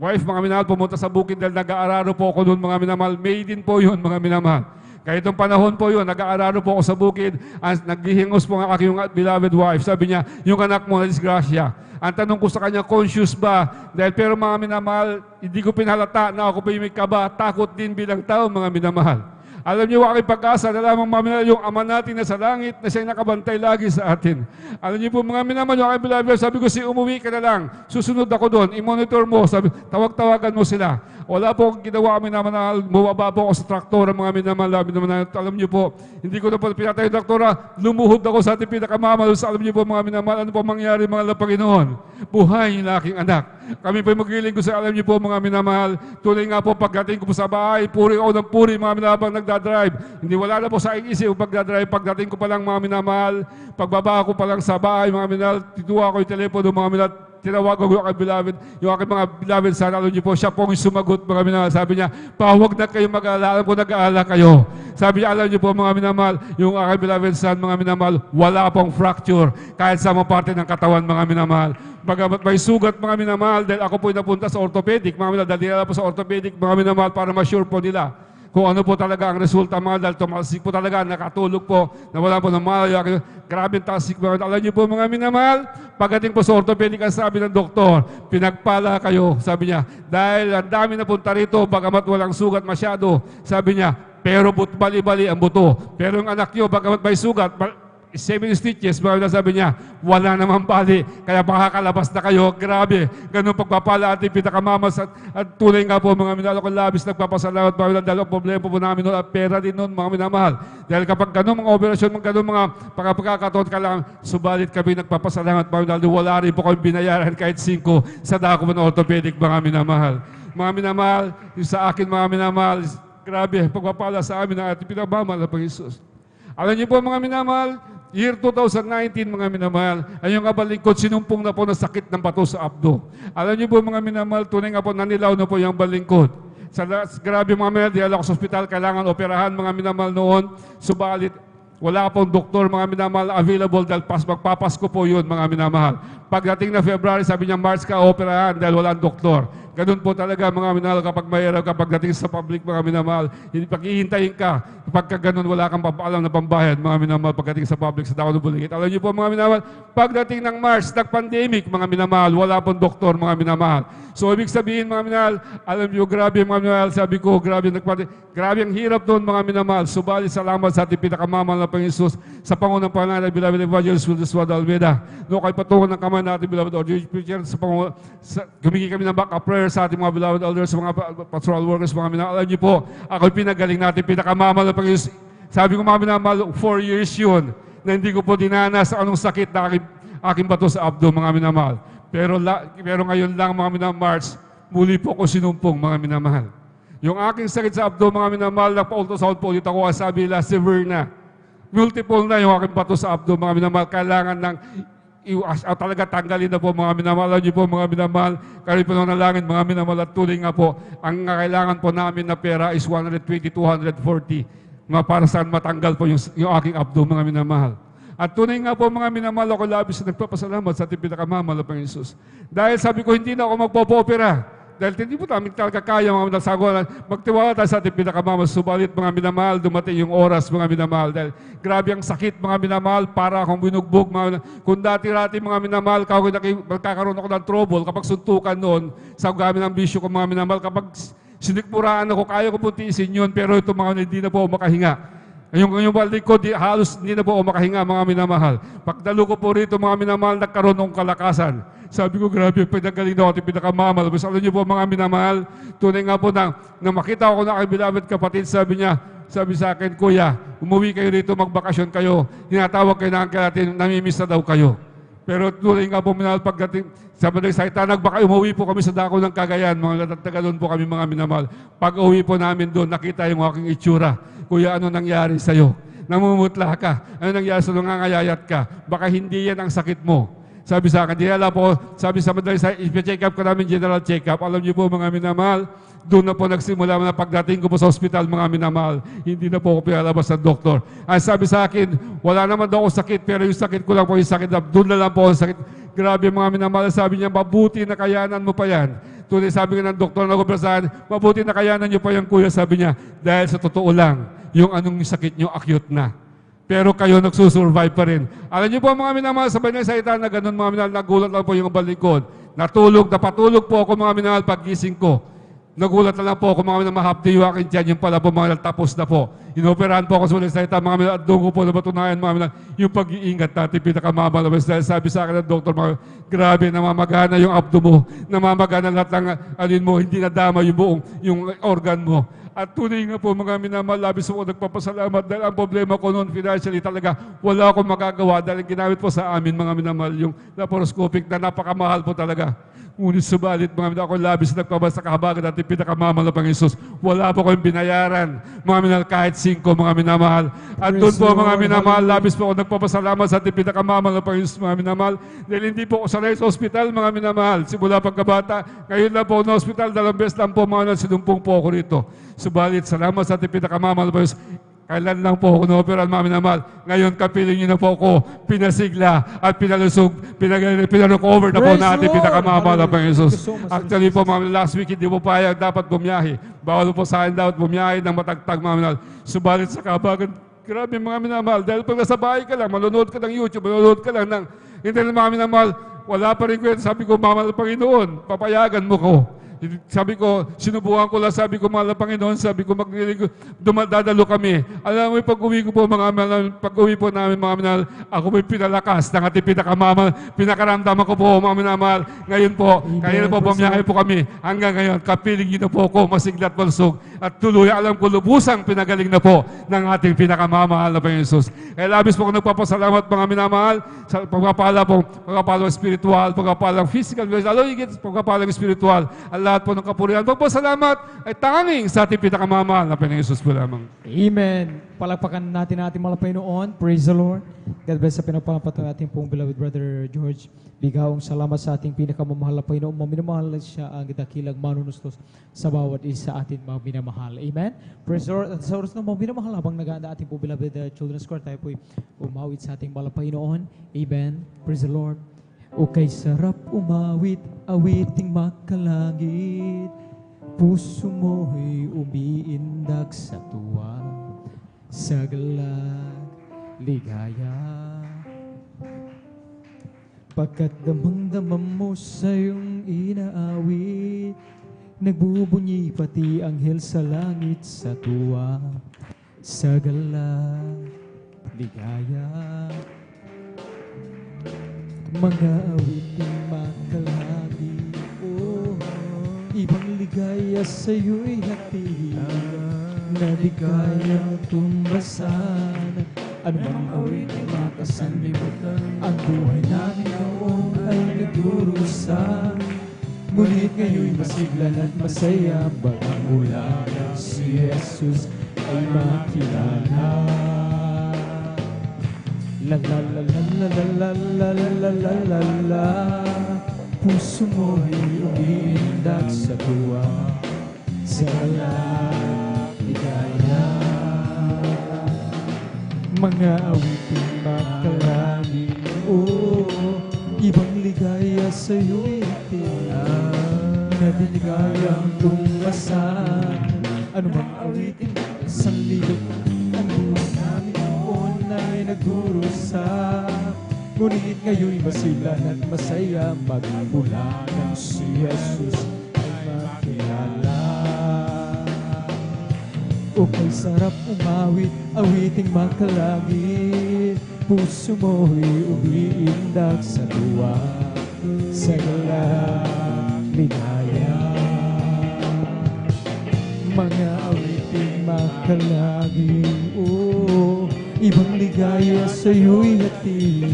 wife, mga minamahal, pumunta sa bukid dahil nag-aararo po ako noon, mga minamahal. Maiden po yun, mga minamahal. Kaya itong panahon po yun, nag-aararo po ako sa bukid, naghihingos po ang aking beloved wife. Sabi niya, yung anak mo na disgrasya. Ang tanong ko sa kanya, conscious ba? Dahil pero mga minamahal, hindi ko pinalata na ako pa yung may kaba, takot din bilang tao, mga minamahal. Alam niyo, aking pag-asa na lamang mga minamahal, yung Ama natin na sa langit na siya'y nakabantay lagi sa atin. Alam niyo po, mga minamahal, yung aking beloved, sabi ko, umuwi ka na lang, susunod ako doon, i-monitor mo, sabi, tawag-tawagan mo sila. Wala po akong ginawa kami naman na bumaba po ako sa traktora, mga minamahal. Alam niyo po, hindi ko na po pinatay yung traktora, lumuhod ako sa ating pinakamamahal. Alam niyo po, mga minamahal, ano po mangyari, mga Panginoon? Buhay yung aking anak. Kami po magiling ko sa alam niyo po, mga minamahal. Tunay nga po, pagdating ko po sa bahay, puri ako ng puri, mga minamahal, habang nagdadrive. Hindi wala na po sa aking isip pagdadrive. Pagdating ko pa lang, mga minamahal, pagbaba ko pa lang sa bahay, mga minamahal, tituwa ko yung telepono, mga minamahal, tinawag ko yung aking beloved, yung aking mga beloved son, alam niyo po, siya pong sumagot, mga minamahal. Sabi niya, huwag na kayo mag-aalala, alam ko nag-aalala kayo. Sabi niya, alam niyo po, mga minamahal, yung aking beloved son, mga minamahal, wala pong fracture, kahit sa mga parte ng katawan, mga minamahal. Bagamat may sugat, mga minamahal, dahil ako po napunta sa orthopedic, mga minamahal, dahil nila po sa orthopedic, mga minamahal, para ma-sure po nila kung ano po talaga ang resulta, mga dahil tumalsik po talaga, nakatulog po, na wala po ng malayo. Grabe tasik, mga alam niyo po, mga minamahal, pagdating po sa orthopedic, ang sabi ng doktor, pinagpala kayo, sabi niya, dahil ang dami na punta rito, bagamat walang sugat masyado, sabi niya, pero bali-bali ang buto. Pero yung anak niyo, bagamat may sugat, 7 stitches, sabi niya, wala namang bali, kaya makakalabas na kayo. Grabe, ganun pagpapala ating pinakamamas at tunay nga po, mga minamahal, ako labis nagpapasalamat, dahil ang problema po namin noon at pera din noon, mga minamahal. Dahil kapag ganun mga operasyon, ganun mga pagkakataon ka lang, subalit kami nagpapasalamat, dahil wala rin po kami binayaran kahit 5 sa dako ng orthopedic, mga minamahal. Mga minamahal, yung sa akin, mga minamahal, grabe, pagpapala sa amin ng ating pinagmamahal na Panginoon. Alam niyo po, mga minamahal, year 2019, mga minamahal, ay yung kabalingkod, sinumpong na po ng sakit ng bato sa abdo. Alam niyo po, mga minamahal, tunay nga po, nanilaw na po yung balingkod. Grabe, mga minamahal, di ako sa ospital, kailangan operahan, mga minamahal noon, subalit, wala pong doktor, mga minamahal, available dahil magpapasko po yun, mga minamahal. Pagdating na February, sabi niya, March ka operahan dahil walang doktor. Ganun po talaga, mga minamahal, kapag mayroon ka, pagdating sa public, mga minamahal, hindi pag-ihintayin ka. Pagka ganun, wala kang papaalam na pambayad, mga minamahal, pagdating sa public, sa dako ng bulingit. Alam niyo po, mga minamahal, pagdating ng March, nag-pandemic, mga minamahal, wala pong doktor, mga minamahal. So, ibig sabihin, mga minamahal, alam niyo, grabe, mga minamahal, sabi ko, grabe ang hirap doon, mga minamahal. Subalit, salamat sa ating pinakamamahal na Panginoon Jesus, sa pangunang pangalan ng beloved evangelist Wildes Wada Almeida. No, kay patungan ng kamay natin, beloved audience preacher, humingi kami ng backup prayer sa ating mga beloved elders, sa mga pastoral workers, mga minamahal. Alam niyo po, ako'y pinagaling natin, pinakamamahal na Panginoon. Sabi ko, mga minamahal, 4 years yun, na hindi ko po dinanas anong sakit na aking bato sa abdo, mga minamahal. Pero ngayon lang, mga minamahal, March, muli po ko sinumpong, mga minamahal. Yung aking sakit sa abdo, mga minamahal, nagpa-ultrasound po ulit ako, sabi nila, severe na. Multiple na yung aking bato sa abdo, mga minamahal. Kailangan ng talaga tanggalin na po, mga minamahal. Alam niyo po, mga minamahal, kami po nang nalangin, mga minamahal, at tuloy nga po, ang kailangan po namin na pera is 120, 240. Mga para saan matanggal po yung aking abdo, mga minamahal. At tunay nga po, mga minamahal, ako labis na nagpapasalamat sa ating pinakamamahal na Panginoon Jesus. Dahil sabi ko, hindi na ako magpo-opera. Dahil hindi po namin talaga kaya, mga minamahal, magtiwala tayo sa ating pinakamamahal. Subalit, mga minamahal, dumating yung oras, mga minamahal. Dahil grabe ang sakit, mga minamahal, para akong binugbog. Kung dati-rati, mga minamahal, magkakaroon ako ng trouble kapag suntukan noon sa gamit ng bisyo ko, mga minamahal. Kapag sinikmuraan ako, kaya ko po tiisin yun, pero ito, mga hindi na po ako makahinga. Yung balik ko, halos hindi na po ako makahinga, mga minamahal. Pagdalo ko po rito, mga minamahal, nagkaroon ng kalakasan. Sabi ko, grabe, pinagaling na ako, pinakamamahal. Alam niyo po, mga minamahal, tunay nga po na makita ko na kay beloved kapatid, sabi niya, sabi sa akin, Kuya, umuwi kayo rito, magbakasyon kayo. Tinatawag kayo ng uncle natin, namimiss na daw kayo. Pero tuloy nga po minamahal pagdating sa Barangay Saita, umuwi po kami sa dako ng Cagayan, mga taga doon po kami mga minamahal. Pag uwi po namin doon, nakita yung aking itsura. Kuya, ano nangyari sa'yo? Namumutla ka. Ano nangyari sa'yo? Nangangayayat ka. Baka hindi yan ang sakit mo. Sabi sa akin, dinala po, sabi sa Barangay Saita, i-check up ko namin, general check up. Alam niyo po mga minamahal, doon na po nagsimula na pagdating ko po sa ospital, mga minamahal. Hindi na po ako pinalabas ng doktor. Ang sabi sa akin, wala naman daw ako sakit, pero yung sakit ko lang po yung sakit. Doon na lang po ang sakit. Grabe mga minamahal, sabi niya, mabuti na kayanan mo pa yan. Tuloy sabi nga ng doktor na kubrasahan, mabuti na kayanan niyo pa yan, kuya, sabi niya. Dahil sa totoo lang, yung anong sakit niyo, acute na. Pero kayo nagsusurvive pa rin. Alam niyo po mga minamahal, sabay na sa na ganun mga minamahal, nagulat lang po yung balikod. Napatulog po ako mga minamahal paggising ko. Nagulat na lang po ako mga mahapdi yung aking tiyan, yung pala po mga tapos na po. Inoperahan po ako sa ulit salita, mga minal, at doon ko po napatunayan mga minal, yung pag-iingat natin, pinakamamalabas. Dahil sabi sa akin ng doktor, grabe, namamagana yung abdo mo, namamagana lahat ng alin mo, hindi nadama yung buong, yung organ mo. At tunay nga po mga minamahal, labis ako nagpapasalamat dahil ang problema ko noon financially talaga wala akong magagawa dahil ginamit po sa amin mga minamahal yung laparoscopic na napakamahal po talaga. Ngunit subalit mga minamahal, ako labis nagpabasa kahabagan natin pinakamamahal na Panginoon. Wala po akong binayaran mga minamahal kahit 5 mga minamahal. At doon po mga minamahal, labis po ako nagpapasalamat sa ating pinakamamahal na Panginoon mga minamahal. Dahil hindi po ako sanay sa ospital mga minamahal. Simula pagkabata, ngayon na po na ospital, 2 beses lang po mga sinumpong po ako rito. Subalit, salamat sa ating pinakamamahal na Panginoon. Kailan lang po ako na-operan, mga minamahal. Ngayon, kapiling niyo na po ako, pinasigla at pinalusog, pinag-recover na po Praise natin Lord! pinakamamahal na Panginoon Jesus. Thank you so much, Actually po, mga last week, hindi po payag dapat bumiyahe. Bawal po sa akin dapat bumiyahe ng matagtag, mga minamahal. Subalit sa kabagan, grabe mga minamahal. Dahil pag nasa bahay ka lang, manonood ka ng YouTube, manonood ka lang ng internet, mga minamahal, wala pa rin kwento. Sabi ko, mahal na Panginoon, papayagan mo ko. Sabi ko, sinubukan ko lang, sabi ko, mahal na Panginoon, sabi ko, dumadalo kami. Alam mo, pag-uwi ko po, pag-uwi po namin, mga minamahal, ako po'y pinalakas ng ating pinakaramdaman ko po, mga minamahal. Ngayon po, kaya na po, bumiyahe po kami. Hanggang ngayon, kapiling na po ako, masiglat malusog. At tuloy, alam ko, lubusang pinagaling na po ng ating pinakamamahal na Panginoon Jesus. Kaya labis po ako nagpapasalamat, mga minamahal, sa pagpapalang spiritual, pagpapalang physical, lalo higit pagpapalang spiritual. Lahat po ng kapurihan. Pagpasalamat ay tanging sa ating pinakamamahal na Panginoon Jesus po lamang. Amen. Palakpakan natin ating mga Panginoon. Praise the Lord. God bless sa pinagpapatuloy natin pong beloved Brother George. Bigawang salamat sa ating pinakamamahal na Panginoon. Maminamahal siya ang dakilang manunustos sa bawat isa ating mga minamahal. Amen. Praise the Lord. At sa oras ng mga minamahal, habang naganda ating pong beloved Children's Choir, tayo po'y umawit sa ating mahal na Panginoon. Amen. Praise the Lord. O kay sarap umawit, awiting makalangit, puso mo'y umiindak sa tuwa, sa galak, ligaya. Pagkat damang-damam mo sa iyong inaawit, nagbubunyi pati anghel sa langit sa tuwa, sa galak, ligaya. Mga awiting makalagi, ibang ligaya sa'yo'y hati, na di kayang tumbasan. Ano bang awiting makasanlibutan, ang buhay namin noon ay nagdurusa. Ngunit ngayon'y masiglan at masaya, bagang mula ng si Jesus ay makilala. La la la la la la la la la la la, puso mo'y umiindak sa tuwa, sa ligaya. Mga awiting makalangit, ibang ligaya sa'yo'y itin, na di kayang tumbasan. Ano bang awiting sanlibutan, ang buhay namin noon ay nagdurusa. Ngunit ngayon'y masilan at masaya, magmula ng si Jesus ay makilala. O kay sarap umawit, awiting makalangit, puso mo'y umiindak sa tuwa, sa galak, ligaya. Mga awiting makalagi. Oh, ibang ligaya sa'yo'y hatid,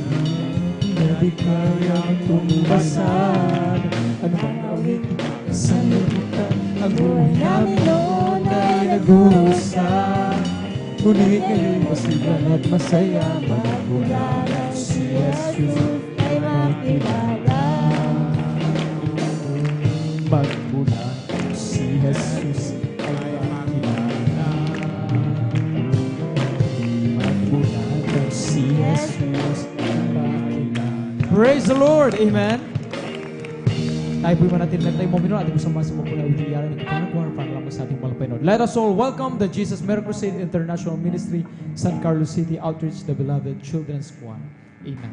na di kayang tumubasan. Ano bang gawin sa limutan? Ang buhay namin noon ay nag-uusap, ngunit ngayon masigan at masaya. Magmula si Jesus ay makilala. Magmula si Jesus ay makilala. Magmula si Jesus ay makilala. Praise the Lord! Amen! Tayo po'y manatilan tayo momento at kusama sa mga pula utiyaran ng kapanakuhan para lamang sa ating malapay. Let us all welcome the Jesus Miracle Crusade International Ministry, San Carlos City Outreach, the Beloved Children's Choir. Amen.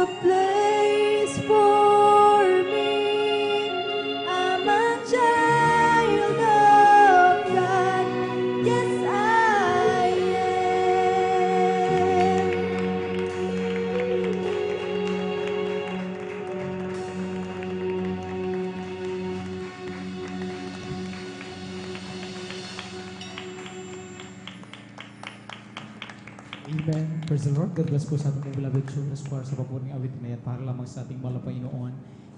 a place for me. I'm a child of God. Yes, I am. Amen. Praise the Lord. God bless po sa ating beloved children's choir sa papuring awit na yan para lamang sa ating mahal na Panginoon.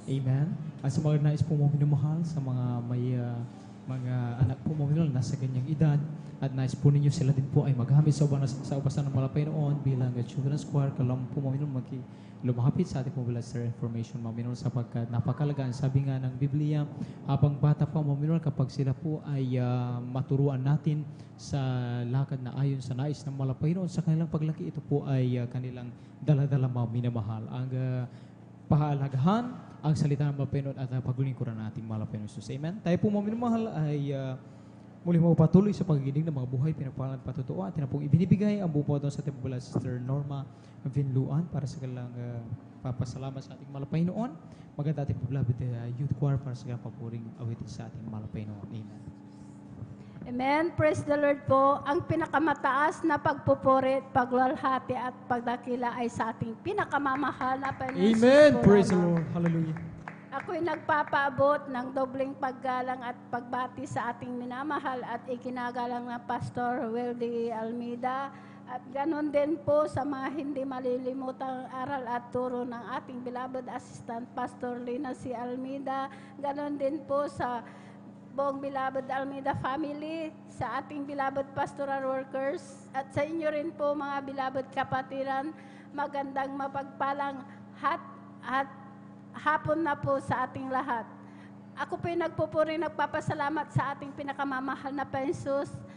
Amen. At sa mga nais po mo minamahal, sa mga may mga anak po mo minamahal nasa ganyang edad, at nais po ninyo sila din po ay maghamit sa upasan ng mahal na Panginoon bilang children's choir, kalam po mo minamahal lumahapit sa ating mobile sir information maminol sapagkat napakalagaan. Sabi nga ng Biblia, habang bata pa maminol kapag sila po ay maturuan natin sa lakad na ayon sa nais ng Panginoon sa kanilang paglaki, ito po ay kanilang daladala minamahal. Ang pahalagahan ang salita ng Panginoon at paglilingkuran nating Panginoon Jesus. Amen. Tayo po maminamahal ay muli magpatuloy sa paggiginig ng mga buhay, pinagpapalang patutuo at na pong ibinibigay ang buong po sa ating mula Sister Norma Vinluan para sa kanilang papasalamat sa ating mahal na Panginoon. Maganda ating beloved youth choir para sa kanilang papuring awitin sa ating mahal na Panginoon. Amen. Amen. Praise the Lord po. Ang pinakamataas na pagpupuri, paglalhati at pagdakila ay sa ating pinakamamahal na Panginoon. Amen. Jesus po Praise the lamang. Lord. Hallelujah. Ako'y nagpapaabot ng dobleng paggalang at pagbati sa ating minamahal at ikinagalang na Pastor Weldy Almeida. At ganon din po sa mga hindi malilimutang aral at turo ng ating beloved assistant Pastor Lina C. Almeida. Ganon din po sa buong beloved Almeida family, sa ating beloved pastoral workers, at sa inyo rin po mga beloved kapatiran. Magandang mapagpalang hapon na po sa ating lahat. Ako po yung nagpupuri, nagpapasalamat sa ating pinakamamahal na Panginoon.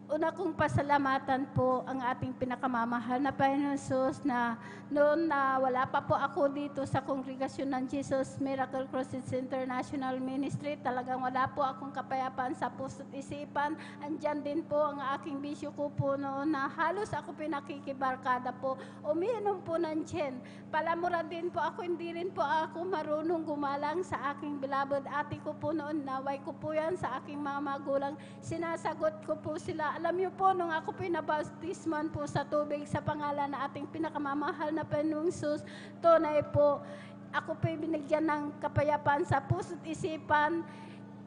Una kong pasalamatan po ang ating pinakamamahal na Panginoon Jesus na noon na wala pa po ako dito sa kongregasyon ng Jesus Miracle Crusades International Ministry, talagang wala po akong kapayapaan sa puso't isipan. Andyan din po ang aking bisyo ko po noon na halos ako pinakikibarkada po, umiinom po ng gin. Palamura din po ako, hindi rin po ako marunong gumalang sa aking beloved ate ko po noon. Naway ko po yan sa aking mga magulang. Sinasagot ko po sila. Alam niyo po, nung ako pinabautisman po sa tubig sa pangalan na ating pinakamamahal na Panginoong Jesus, tunay po, ako po binigyan ng kapayapaan sa puso't isipan.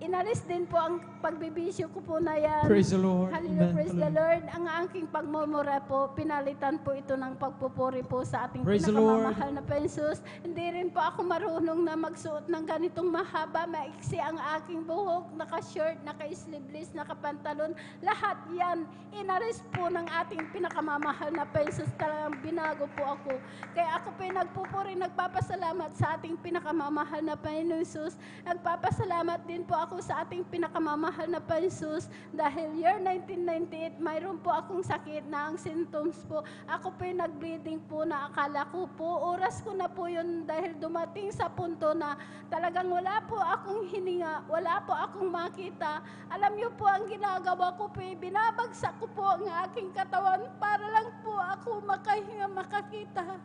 Inalis din po ang pagbibisyo ko po na yan. Praise the Lord. Hallelujah, Amen. praise the Hallelujah. Lord. Ang aking pagmumura po, pinalitan po ito ng pagpupuri po sa ating Praise the pinakamamahal na Panginoon. Hindi rin po ako marunong na magsuot ng ganitong mahaba, maiksi ang aking buhok, naka-shirt, naka-sleeveless, naka-pantalon. Lahat yan, inalis po ng ating pinakamamahal na Panginoon. Talagang binago po ako. Kaya ako po nagpupuri, nagpapasalamat sa ating pinakamamahal na Panginoon Jesus. Nagpapasalamat din po ako sa ating pinakamamahal na Panginoon dahil year 1998, mayroon po akong sakit na ang symptoms po. Ako po nag-bleeding po na akala ko po, oras ko na po yun dahil dumating sa punto na talagang wala po akong hininga, wala po akong makita. Alam niyo po ang ginagawa ko po, binabagsak ko po ang aking katawan para lang po ako makahinga, makakita.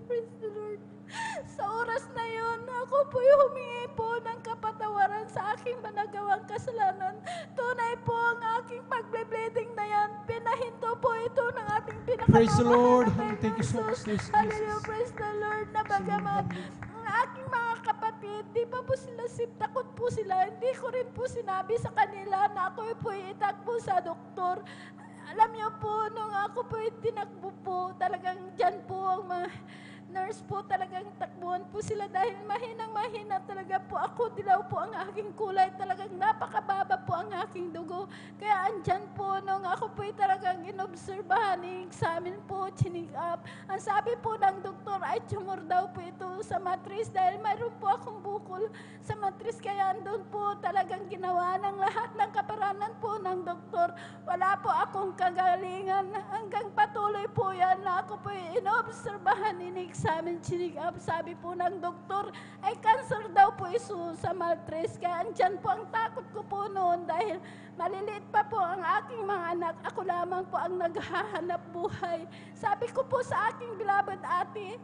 Praise the Lord. Sa oras na yun, ako po humingi po ng kapatawaran sa aking managawang kasalanan. Tunay po ang aking pagbe-bleeding na yan. Pinahinto po ito ng ating pinakamamahal. Praise the Lord. na Panginoon Thank you so much, Jesus. Jesus. Hallelujah, praise the Lord. Na bagamat ang aking mga kapatid, di pa po sila takot po sila. Hindi ko rin po sinabi sa kanila na ako po itakbo sa doktor. Alam niyo po, nung ako po tinakbo po, talagang dyan po ang mga nurse po, talagang takbuhan po sila dahil mahinang-mahina talaga po ako. Dilaw po ang aking kulay, talagang napakababa po ang aking dugo. Kaya andyan po, nung ako po talagang inobserbahan, i-examine po, chinig up. Ang sabi po ng doktor ay tumor daw po ito sa matris dahil mayroon po akong bukol sa matris. Kaya andun po talagang ginawa ng lahat ng kaparanan po ng doktor. Wala po akong kagalingan. Hanggang patuloy po yan na ako po inobserbahan, in-examine, chinig up. Sabi po ng doktor ay cancer daw po iso sa matris. Kaya andyan po ang takot ko po noon dahil maliliit pa po ang aking mga anak. Ako lamang po ang naghahanap buhay. Sabi ko po sa aking beloved ate,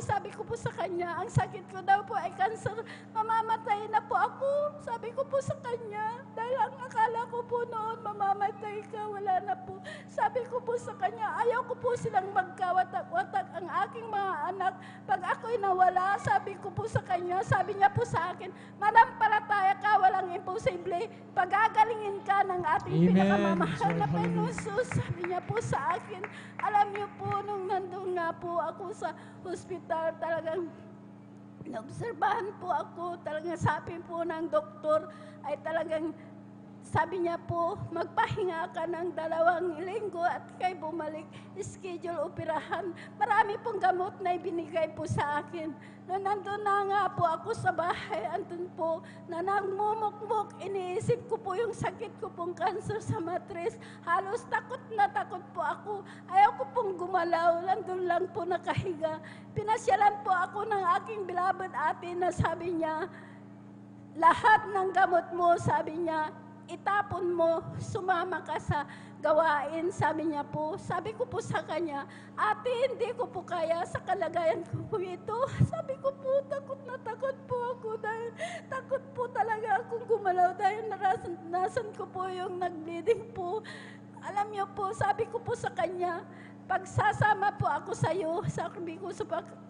sabi ko po sa kanya, ang sakit ko daw po ay cancer, mamamatay na po ako. Sabi ko po sa kanya, dahil ang akala ko po noon, mamamatay ka, wala na po. Sabi ko po sa kanya, ayaw ko po silang magkawatak-watak ang aking mga anak. Pag ako'y nawala, sabi ko po sa kanya, sabi niya po sa akin, manampalataya ka, walang imposible. Pagagalingin ka ng ating Amen. pinakamamahal na Hallelujah. Panginoon Jesus. Sabi niya po sa akin, alam niyo po, nung nandun nga po ako sa hospital, talagang naobserbahan po ako, talagang sabi po ng doktor, ay talagang sabi niya po, magpahinga ka ng 2 linggo at kay bumalik, schedule operahan. Marami pong gamot na ibinigay po sa akin. Noong nandun na nga po ako sa bahay, andun po, na nagmumukmuk, iniisip ko po yung sakit ko pong cancer sa matres. Halos takot na takot po ako. Ayaw ko pong gumalaw, nandun lang po nakahiga. Pinasyalan po ako ng aking beloved ate na sabi niya, lahat ng gamot mo, sabi niya, itapon mo, sumama ka sa gawain, sabi niya po. Sabi ko po sa kanya, ate, hindi ko po kaya sa kalagayan ko po ito. Sabi ko po, takot na takot po ako dahil takot po talaga akong gumalaw dahil narasan ko po yung nag-bleeding po. Alam niyo po, sabi ko po sa kanya, pag sasama po ako sa iyo, sabi ko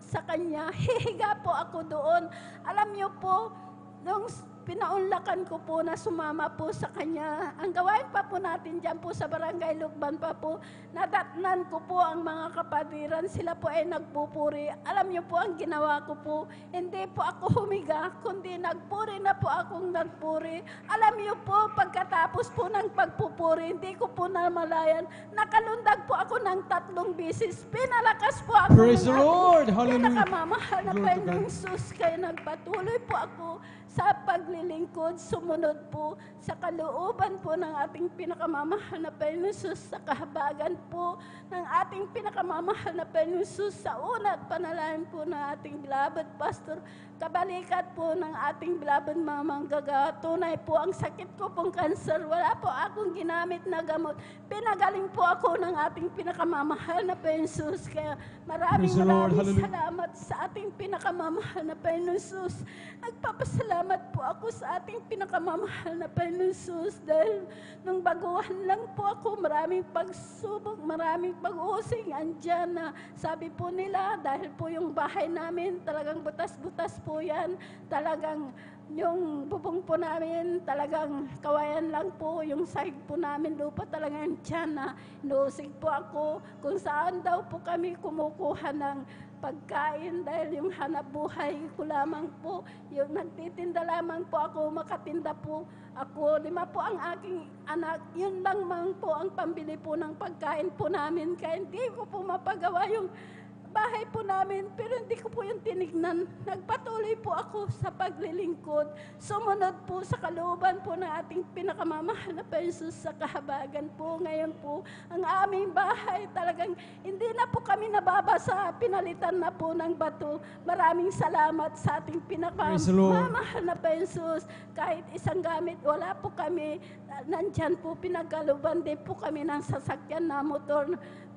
sa kanya, hihiga po ako doon. Alam niyo po, nung pinaunlakan ko po na sumama po sa kanya. Ang gawain pa po natin dyan po sa Barangay Lukban pa po, nadatnan ko po ang mga kapatiran, sila po ay nagpupuri. Alam niyo po ang ginawa ko po, hindi po ako humiga, kundi nagpuri na po akong nagpuri. Alam niyo po, pagkatapos po ng pagpupuri, hindi ko po namalayan, nakalundag po ako ng 3 beses. Pinalakas po ako Praise ng the Lord! ating Hallelujah! pinakamamahal na Glory to Panginoong God. Jesus, kaya nagpatuloy po ako sa paglilingkod, sumunod po sa kalooban po ng ating pinakamamahal na Panginoon Jesus, sa kahabagan po ng ating pinakamamahal na Panginoon Jesus, sa una at panalangin po ng ating beloved pastor, kabalikat po ng ating beloved mamang gaga. Tunay po ang sakit ko pong cancer, wala po akong ginamit na gamot. Pinagaling po ako ng ating pinakamamahal na Panginoon Jesus. Kaya Praise the Lord. maraming Hallelujah. salamat sa ating pinakamamahal na Panginoon Jesus. Nagpapasalamat po ako sa ating pinakamamahal na Panginoon Jesus dahil nung baguhan lang po ako, maraming pagsubok, maraming pag-using, andyan na sabi po nila, dahil po yung bahay namin, talagang butas-butas po yan, talagang yung bubong po namin, talagang kawayan lang po, yung sahig po namin, lupa talagang tiyan na inuusig po ako kung saan daw po kami kumukuha ng pagkain dahil yung hanap buhay ko lamang po, yung nagtitinda lamang po ako, makatinda po ako, 5 po ang aking anak, yun lang man po ang pambili po ng pagkain po namin, kaya hindi ko po mapagawa yung bahay po namin, pero hindi ko po yung tinignan. Nagpatuloy po ako sa paglilingkod. Sumunod po sa kalooban po ng ating pinakamamahal na Jesus sa kahabagan po. Ngayon po, ang aming bahay talagang hindi na po kami nababasa. Pinalitan na po ng bato. Maraming salamat sa ating Praise the Lord. pinakamamahal na Jesus. Kahit isang gamit, wala po kami. Nandyan po, pinagkaluban din po kami ng sasakyan na motor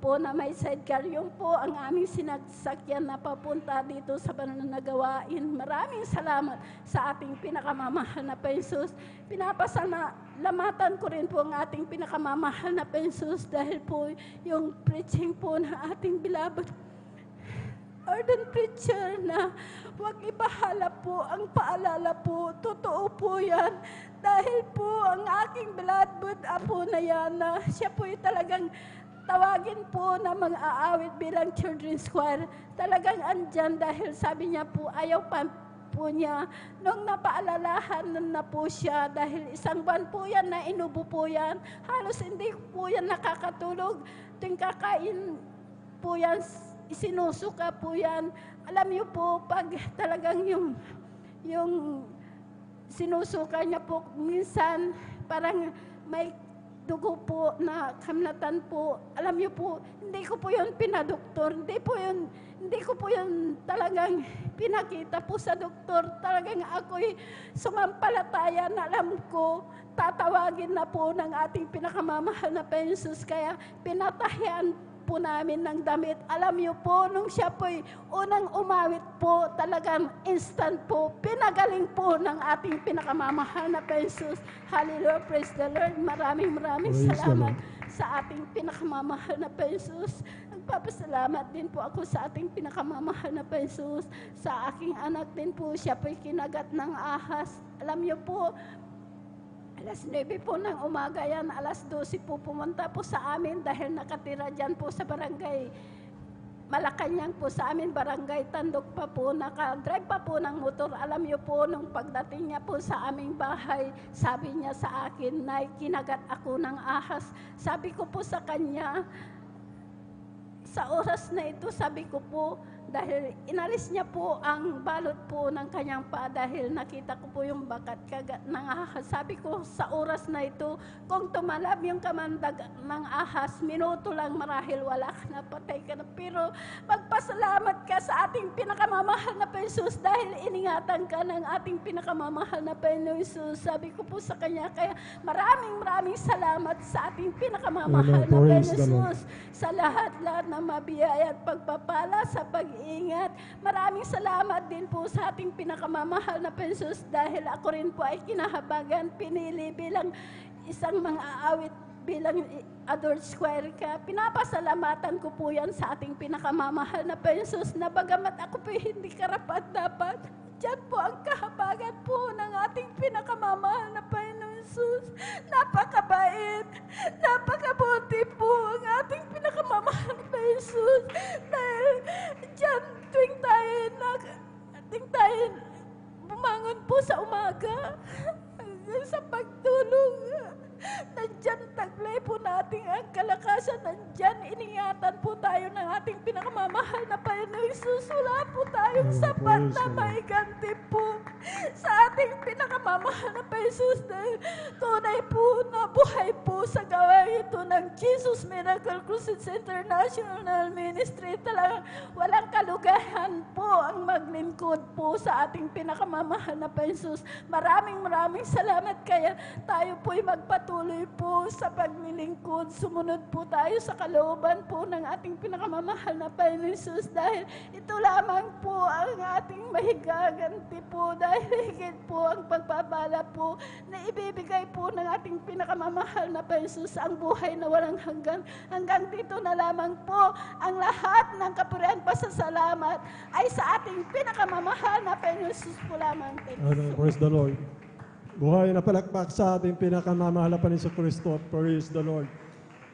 po na may sidecar. Yung po ang aming sinasakyan na papunta dito sa banal na gawain. Maraming salamat sa ating pinakamamahal na Jesus. Pinapasalamatan ko rin po ang ating pinakamamahal na Jesus dahil po yung preaching po ng ating beloved ardent preacher na huwag ibahala po ang paalala po. Totoo po yan. Dahil po ang aking beloved apo na yan na siya po talagang tawagin po na mga aawit bilang children's choir. Talagang andyan dahil sabi niya po ayaw pa po niya. Nung napaalalahan na po siya dahil 1 buwan po yan na inubo po yan. Halos hindi po yan nakakatulog. Ting kakain po yan, isinusuka po yan. Alam niyo po, pag talagang yung sinusuka niya po, minsan parang may dugo po na kamlatan po. Alam niyo po, hindi ko po yun pinadoktor. Hindi ko po yun talagang pinakita po sa doktor. Talagang ako'y sumampalataya na alam ko, tatawagin na po ng ating pinakamamahal na Jesus. Kaya pinatahian po namin ng damit. Alam niyo po, nung siya po'y unang umawit po, talagang instant po, pinagaling po ng ating pinakamamahal na Jesus. Hallelujah, praise the Lord. Maraming Praise the salamat Lord. sa ating pinakamamahal na Jesus. Nagpapasalamat din po ako sa ating pinakamamahal na Jesus. Sa aking anak din po, siya po'y kinagat ng ahas. Alam niyo po, alas 9 po ng umaga yan, alas 12 po pumunta po sa amin dahil nakatira dyan po sa barangay Malacanang po sa amin, barangay Tandok pa po, nakadrive pa po ng motor. Alam niyo po, nung pagdating niya po sa aming bahay, sabi niya sa akin, Nay, kinagat ako ng ahas. Sabi ko po sa kanya, sa oras na ito, sabi ko po, dahil inalis niya po ang balot po ng kanyang paa dahil nakita ko po yung bakat kagat ng ahas. Sabi ko, sa oras na ito, kung tumalab yung kamandag ng ahas, minuto lang marahil wala ka na, patay ka na. Pero magpasalamat ka sa ating pinakamamahal na Jesus dahil iningatan ka ng ating pinakamamahal na Jesus. Sabi ko po sa kanya, kaya maraming salamat sa ating pinakamamahal na Praise the Lord. Jesus sa lahat-lahat na mabiyaya at pagpapala sa pag-iingat. Maraming salamat din po sa ating pinakamamahal na Jesus dahil ako rin po ay kinahabagan, pinili bilang isang mga aawit bilang adult square ka. Pinapasalamatan ko po yan sa ating pinakamamahal na Jesus na bagamat ako po hindi karapat-dapat, diyan po ang kahabagan po ng ating pinakamamahal na Jesus. Napakabait, napakabuti po ang ating pinakamamahal na Jesus. Dahil diyan tuwing tayo bumangon po sa umaga, hanggang sa pagtulog, nandyan taglay po natin ang kalakasan, nandyan iningatan po tayo ng ating pinakamamahal na Panginoon Jesus. Wala po tayong sapat na maiganti po sa ating pinakamamahal na Jesus dahil tunay po na buhay po sa gawain ito ng Jesus Miracle Crusade International Ministry. Talagang walang kalugahan po ang maglingkod po sa ating pinakamamahal na Jesus. Maraming salamat kaya tayo po'y magpatuloy po sa paglilingkod. Sumunod po tayo sa kalooban po ng ating pinakamamahal na Panginoon Jesus dahil ito lamang po ang ating mahigaganti po dahil higit po ang pagpapala po na ibibigay po ng ating pinakamamahal na Panginoon Jesus ang buhay na walang hanggan. Hanggang dito na lamang po ang lahat ng kapurihan pasasalamat ay sa ating pinakamamahal na Panginoon Jesus po lamang. Praise the Lord. Buhay na palakpak sa ating pinakamamahal na Panginoon Kristo. Praise the Lord.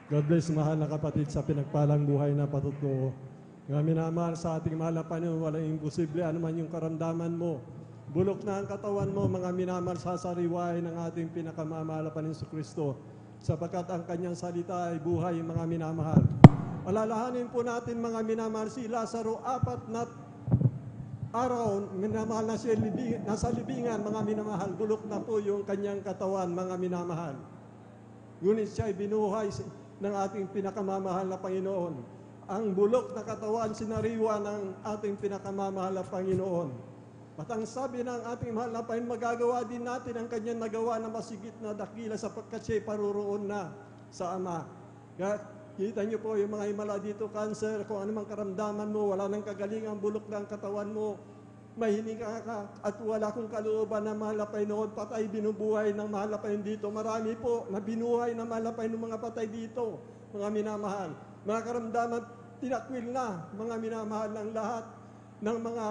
God bless, mahal na kapatid, sa pinagpalang buhay na patutuo. Nga minamahal sa ating mahal na Panginoon, walang imposible, ano man yung karamdaman mo. Bulok na ang katawan mo, mga minamahal, sa sariwain ng ating pinakamamahal na Panginoon Kristo. Sapagkat ang kanyang salita ay buhay, mga minamahal. Alalahanin po natin, mga minamahal, si Lazaro, 4 na araw, minamahal na siya nasa libingan, mga minamahal, bulok na po yung kanyang katawan, mga minamahal. Ngunit siya ay binuhay ng ating pinakamamahal na Panginoon. Ang bulok na katawan, sinariwa ng ating pinakamamahal na Panginoon. At ang sabi ng ating mahal na Panginoon, magagawa din natin ang kanyang nagawa na masigit na dakila sapagkat siya paruroon na sa Ama. Kaya kita niyo po yung mga himala dito, cancer, kung anumang karamdaman mo, wala nang kagalingan, bulok na ang katawan mo, mahininga ka at wala kong kalooban ng mahal na Panginoon, patay binubuhay ng mahal na Panginoon dito. Marami po na binuhay ng mahal na Panginoon mga patay dito, mga minamahal. Mga karamdaman, tinakwil na, mga minamahal ng lahat ng mga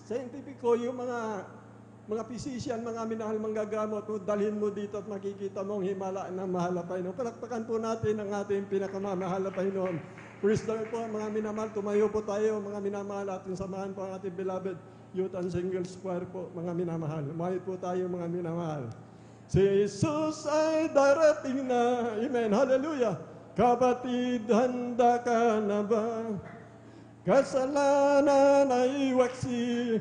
scientifico, yung mga physician, mga minahal manggagamot, dalhin mo dito at makikita mo ang himala ng mahal na Panginoon. Palakpakan po natin ang ating pinakamamahal na Panginoon. Praise the Lord po, mga minamahal. Tumayo po tayo, mga minamahal, ating samahan po ang ating beloved youth and single square po, mga minamahal. Lumayo po tayo, mga minamahal. Si Jesus ay darating na. Amen. Hallelujah. Kapatid, handa ka na ba? Kasalanan ay waksi,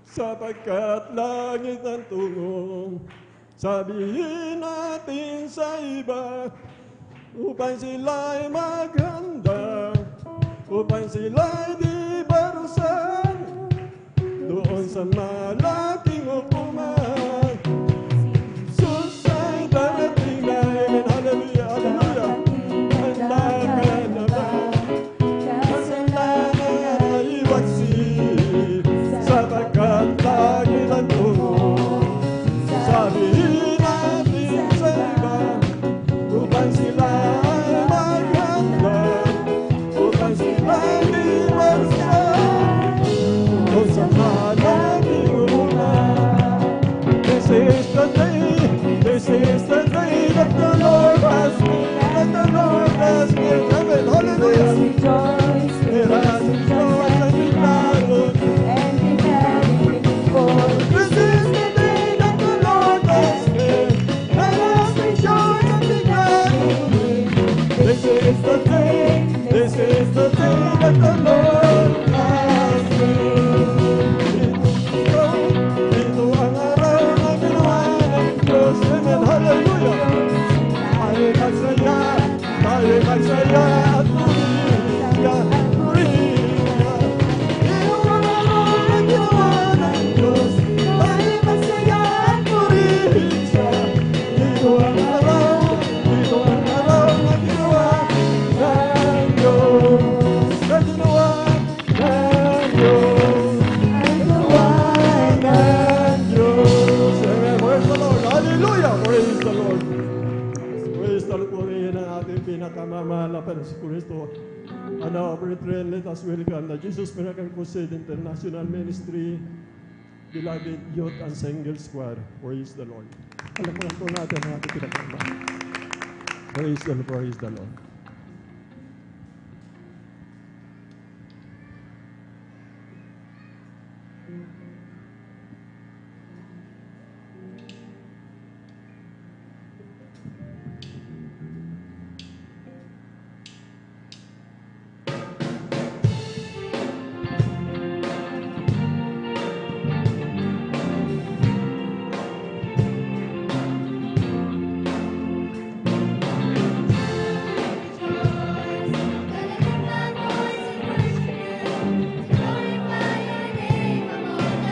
sapagkat langit ang tungo. Sabihin natin sa iba, upang sila'y maghanda, upang sila'y di barusan, doon sa malaking hukuman. Susay darating na. Amen. Hallelujah. Hallelujah. Handa ka na ba? kapanapan si Kristo. And now, brethren, let us welcome the Jesus Miracle Crusade International Ministry, beloved youth and single squad. Praise the Lord. Alam po natin ang ating pinagkama. Praise the Lord. Glorify your name among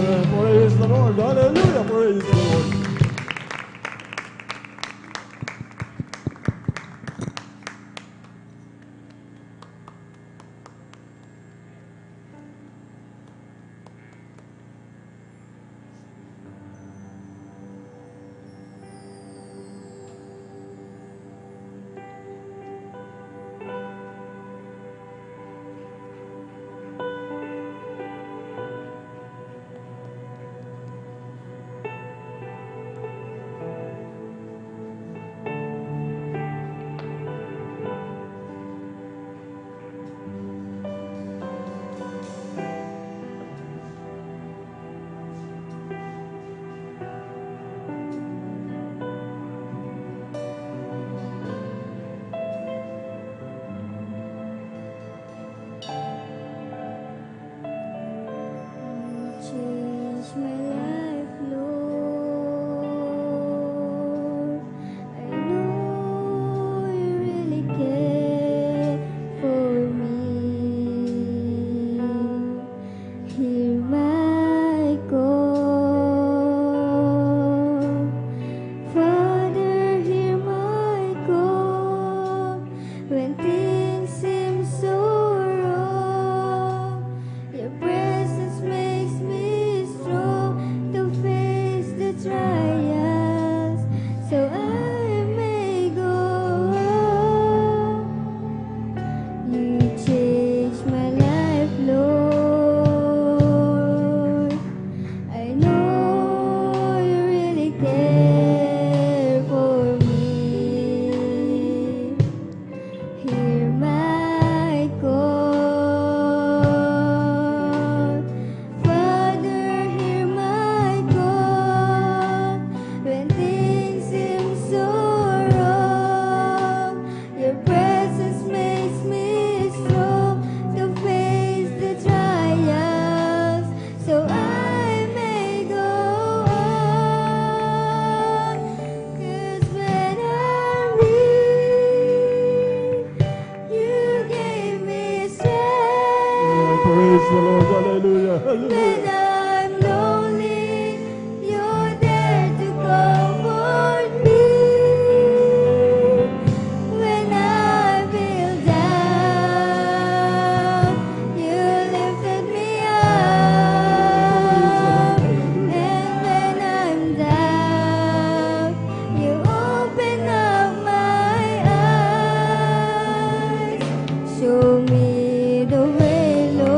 Praise the Lord. Hallelujah. Praise the Lord. Change my life, Lord. I know you really care for me. Hear my call, Father. Hear my call when things seem so wrong. Your presence makes me strong to face the trials, so I may go on. You change my life, Lord. I know you really care for me. Hear my call, Father. Hear my call when things seem so wrong. Your presence makes me strong to face the trials, so I may go on. 'Cause when I'm weak, you gave me strength. Praise the Lord. Hallelujah. When Hallelujah. I'm lonely, you're there to comfort me. When I feel down, you lifted me up. And when I'm down, you open up my eyes. Show me the way, Lord.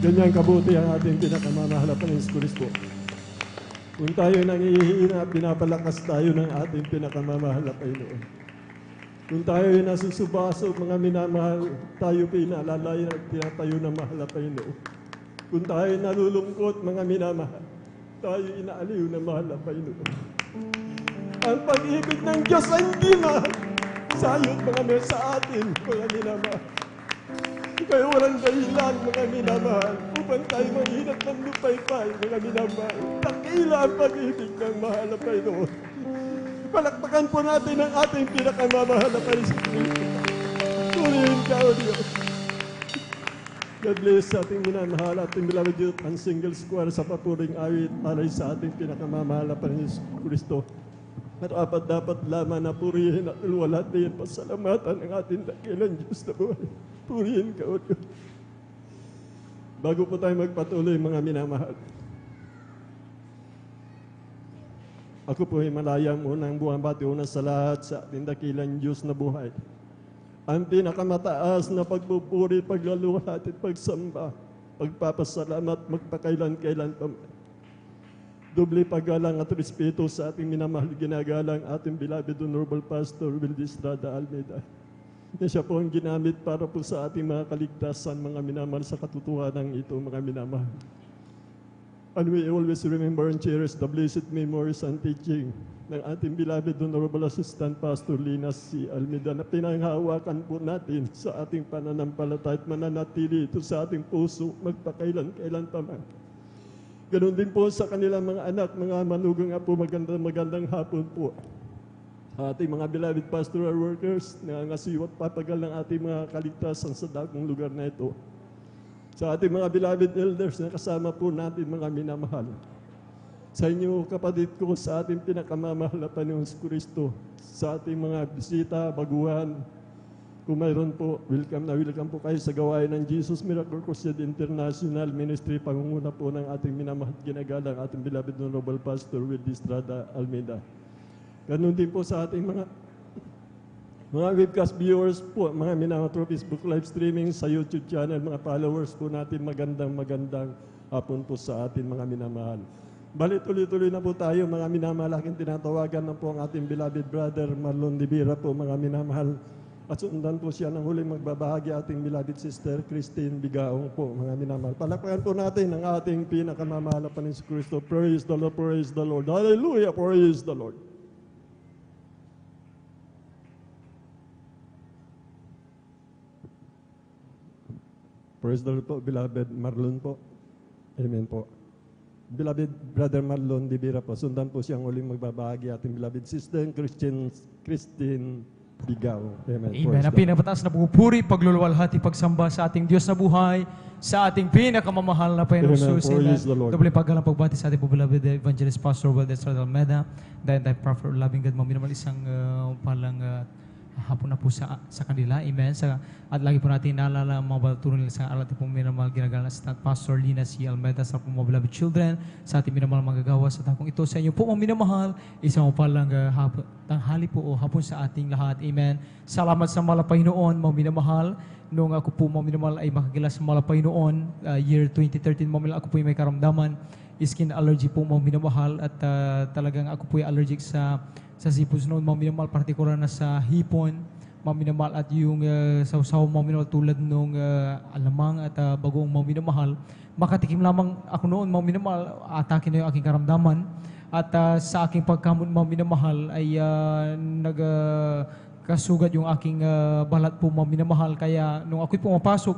Ganyan kabuti ang ating pinakamamahal na Panginoon Kristo. Kung tayo nangihina, pinapalakas tayo ng ating pinakamamahal na Panginoon. Kung tayo ay nasusubasok, mga minamahal, tayo pinaalalayan at tinatayo ng mahal na Panginoon. Kung tayo ay nalulungkot, mga minamahal, tayo inaaliw ng mahal na Panginoon. Ang pag-ibig ng Diyos ay hindi sayot mga sa atin, mga minamahal. Kaya walang dahilan, mga minamahal, upang tayo mahinat ng lupay-pay, mga minamahal. Takila ang pag-ibig ng mahal na Panginoon. Palakpakan po natin ang ating pinakamamahal na Panginoon. Purihin ka, O Diyos. God bless sa ating minamahal, ating beloved youth, ang single square sa papuring awit, alay sa ating pinakamamahal na Panginoon Kristo. At dapat lamang na purihin at ulwalatin pasalamatan ng ating dakilang Diyos na buhay. Purihin ka, O Diyos. Bago po tayo magpatuloy, mga minamahal, ako po ay malayang unang buhambati una sa lahat sa ating dakilang Diyos na buhay. Ang pinakamataas na pagpupuri, paglaluhat at pagsamba, pagpapasalamat, magpakailan-kailan pa. Doble paggalang at respeto sa ating minamahal ginagalang ating beloved Honorable Pastor Wildy Estrada Almeida. Na siya po ang ginamit para po sa ating mga kaligtasan, mga minamahal sa katotohanan ito, mga minamahal. And we always remember and cherish the blessed memories and teaching ng ating beloved Honorable Assistant Pastor Lina C. Almeida na pinanghahawakan po natin sa ating pananampalataya at mananatili ito sa ating puso magpakailan-kailan pa man. Ganon din po sa kanilang mga anak, mga manugang po, magandang hapon po. Sa ating mga beloved pastoral workers na ngasiwat papagal ng ating mga kaligtasan sa dakong lugar na ito. Sa ating mga beloved elders na kasama po natin, mga minamahal. Sa inyo, kapatid ko, sa ating pinakamamahal na Panginoon Kristo, sa ating mga bisita, baguhan, kung mayroon po, welcome po kayo sa gawain ng Jesus Miracle Crusade International Ministry, pangunguna po ng ating minamahal ginagalang ating beloved Honorable Pastor Wildy Estrada Almeida. Ganun din po sa ating mga webcast viewers po, mga minamahal through Facebook live streaming sa YouTube channel, mga followers po natin, magandang hapon po sa ating mga minamahal. Bali, tuloy-tuloy na po tayo, mga minamahal, aking tinatawagan na po ang ating beloved brother Marlon Libira po, mga minamahal. At sundan po siya ng huling magbabahagi ating beloved sister Christine Bigaong po, mga minamahal. Palakpakan po natin ang ating pinakamamahal na Panginoon Kristo. Praise the Lord, praise the Lord. Hallelujah, praise the Lord. Praise the Lord po, beloved Marlon po. Amen po. Beloved Brother Marlon Libira po, sundan po siyang huling magbabahagi ating beloved sister Christine Bigaw. Amen. Amen. Ang pinapataas na pupuri, pagluluwalhati, pagsamba sa ating Diyos na buhay, sa ating pinakamamahal na Panginoong Jesus. Praise the Lord. Doble paggalang pagbati sa ating beloved Evangelist Pastor Wildy Estrada Almeida, dahil tayo prophet loving God, maminamal isang palang hapon na po sa kanila. Amen. At lagi po natin naalala ang mga balatunan nila sa ating pong minamahal ginagalang sa Pastor Lina C. Almeida sa pong mga beloved children, sa ating minamahal magagawa sa takong ito. Sa inyo po mga minamahal, isang palang tanghali po o hapon sa ating lahat. Amen. Salamat sa mga Panginoon, mga minamahal. Nung ako po mga minamahal ay makagilas sa mga Panginoon, year 2013, mga minamahal, ako po ay may karamdaman, skin allergy po mga minamahal, at talagang ako po ay allergic sa sipos noon, mga minamahal, partikular na sa hipon, mga minamahal, at yung sausaw, mga minamahal, tulad nung alamang at bagoong mga minamahal. Makatikim lamang ako noon, mga minamahal, atake na yung aking karamdaman. At sa aking pagkamot, mga minamahal, ay nagkasugat yung aking balat po, mga minamahal. Kaya nung ako'y pumapasok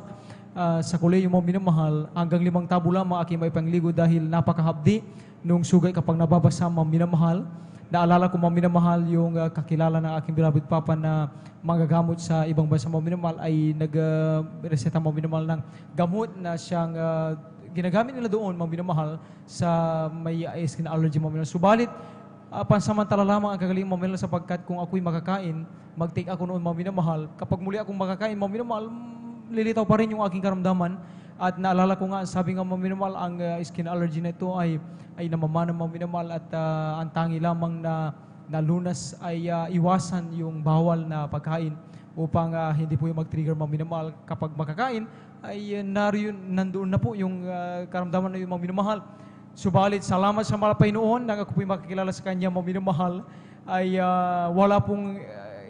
sa kolehiyo, mga minamahal, hanggang 5 tabo lamang aking may pangligo dahil napakahabdi nung sugay kapag nababasa, mga minamahal. Naalala ko, mga minamahal, yung kakilala ng aking beloved papa na manggagamot sa ibang bansa, mga minamahal, ay nag-reseta, mga minamahal, ng gamot na siyang ginagamit nila doon, mga minamahal, sa may skin allergy, mga minamahal. Subalit, pansamantala lamang ang kagaling, mga minamahal, sapagkat kung ako'y makakain, mag-take ako noon, mga minamahal. Kapag muli akong makakain, mga minamahal, lilitaw pa rin yung aking karamdaman. At naalala ko nga, sabi nga, mga minamahal, ang skin allergy na ito ay namamana, mga minamahal, at ang tangi lamang na lunas ay iwasan yung bawal na pagkain. upang hindi po yung mag-trigger mga minamahal kapag makakain, ay nandoon na po yung karamdaman na yung mga minamahal. Subalit, salamat sa mahal Panginoon nang ako po'y makikilala sa Kanya mga minamahal, ay wala pong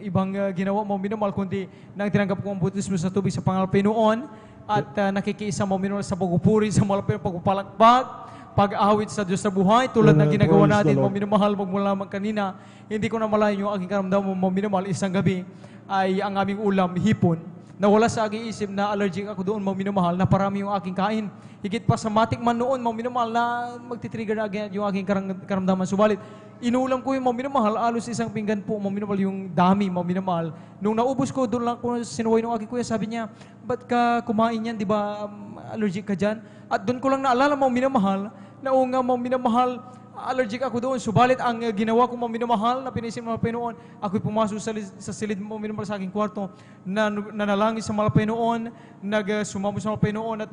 ibang ginawa mga minamahal, kundi nang tinanggap ko ang bautismo sa tubig sa pangalan ng Panginoon at nakikiisa mga minamahal sa pagpupuri sa mahal Panginoon, pagpapalakpak, pag-awit sa Diyos na buhay, tulad ng ginagawa natin mga minamahal magmula lamang kanina. Hindi ko na malayo yung aking karamdaman mga minamahal, isang gabi ay ang aming ulam, hipon. Nawala sa aking isip na allergic ako doon, mga minamahal, na parami yung aking kain. Higit pa sa matikman noon, mga minamahal, na magtitrigger na agad yung aking karamdaman. Subalit, inulam ko yung mga minamahal, alos isang pinggan po, mga minamahal, yung dami, mga minamahal. Nung naubos ko, doon lang ko sinuway ng aking kuya, sabi niya, ba't ka kumain yan, di ba allergic ka dyan? At doon ko lang naalala, mga minamahal, na nga mga minamahal, allergic ako doon. Subalit ang ginawa ko mga minamahal na pinisim ng Panginoon, ako'y pumasok sa silid mga minamahal sa aking kwarto, nanalangin sa mga Panginoon, nagsumamo sa mga Panginoon at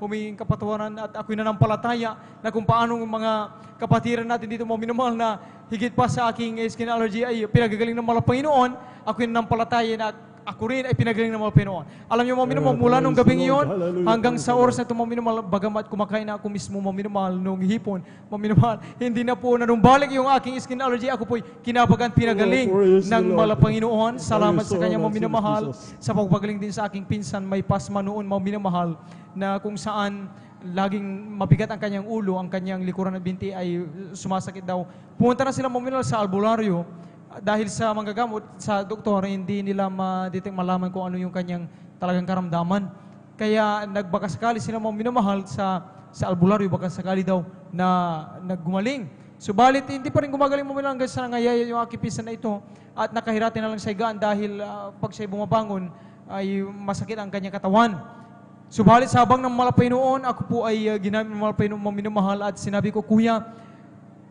huminging kapatawaran at ako'y nanampalataya na kung paano mga kapatiran natin dito mga minamahal na higit pa sa aking skin allergy ay pinagagaling ng mga Panginoon, ako'y nanampalataya na ako rin ay pinagaling ng mga Panginoon. Alam niyo mga minamahal, mula nung gabing iyon hanggang sa oras na ito mga minamahal, bagamat kumakain na ako mismo mga minamahal nung hipon, mga minamahal, hindi na po nanumbalik yung aking skin allergy. Ako po'y kinabagan pinagaling ng mga Panginoon. Salamat sa kanya mga minamahal, sa pagpagaling din sa aking pinsan, may pasma noon mga minamahal, na kung saan laging mabigat ang kanyang ulo, ang kanyang likuran ng binti ay sumasakit daw. Pumunta na sila mga minamahal sa albularyo. Dahil sa manggagamot, sa doktor, hindi nila malaman kung ano yung kanyang talagang karamdaman. Kaya nagbaka sakali sila mga minamahal sa albularyo, baka sakali daw na naggumaling. Subalit, hindi pa rin gumagaling mo hanggang sa nangayaya yung aking pinsan na ito at nakahirati na lang sa higaan dahil pag siya'y bumabangon ay masakit ang kanyang katawan. Subalit, sa habang ng malapay noon, ako po ay ginamit ng malapay noon mga minamahal at sinabi ko, Kuya,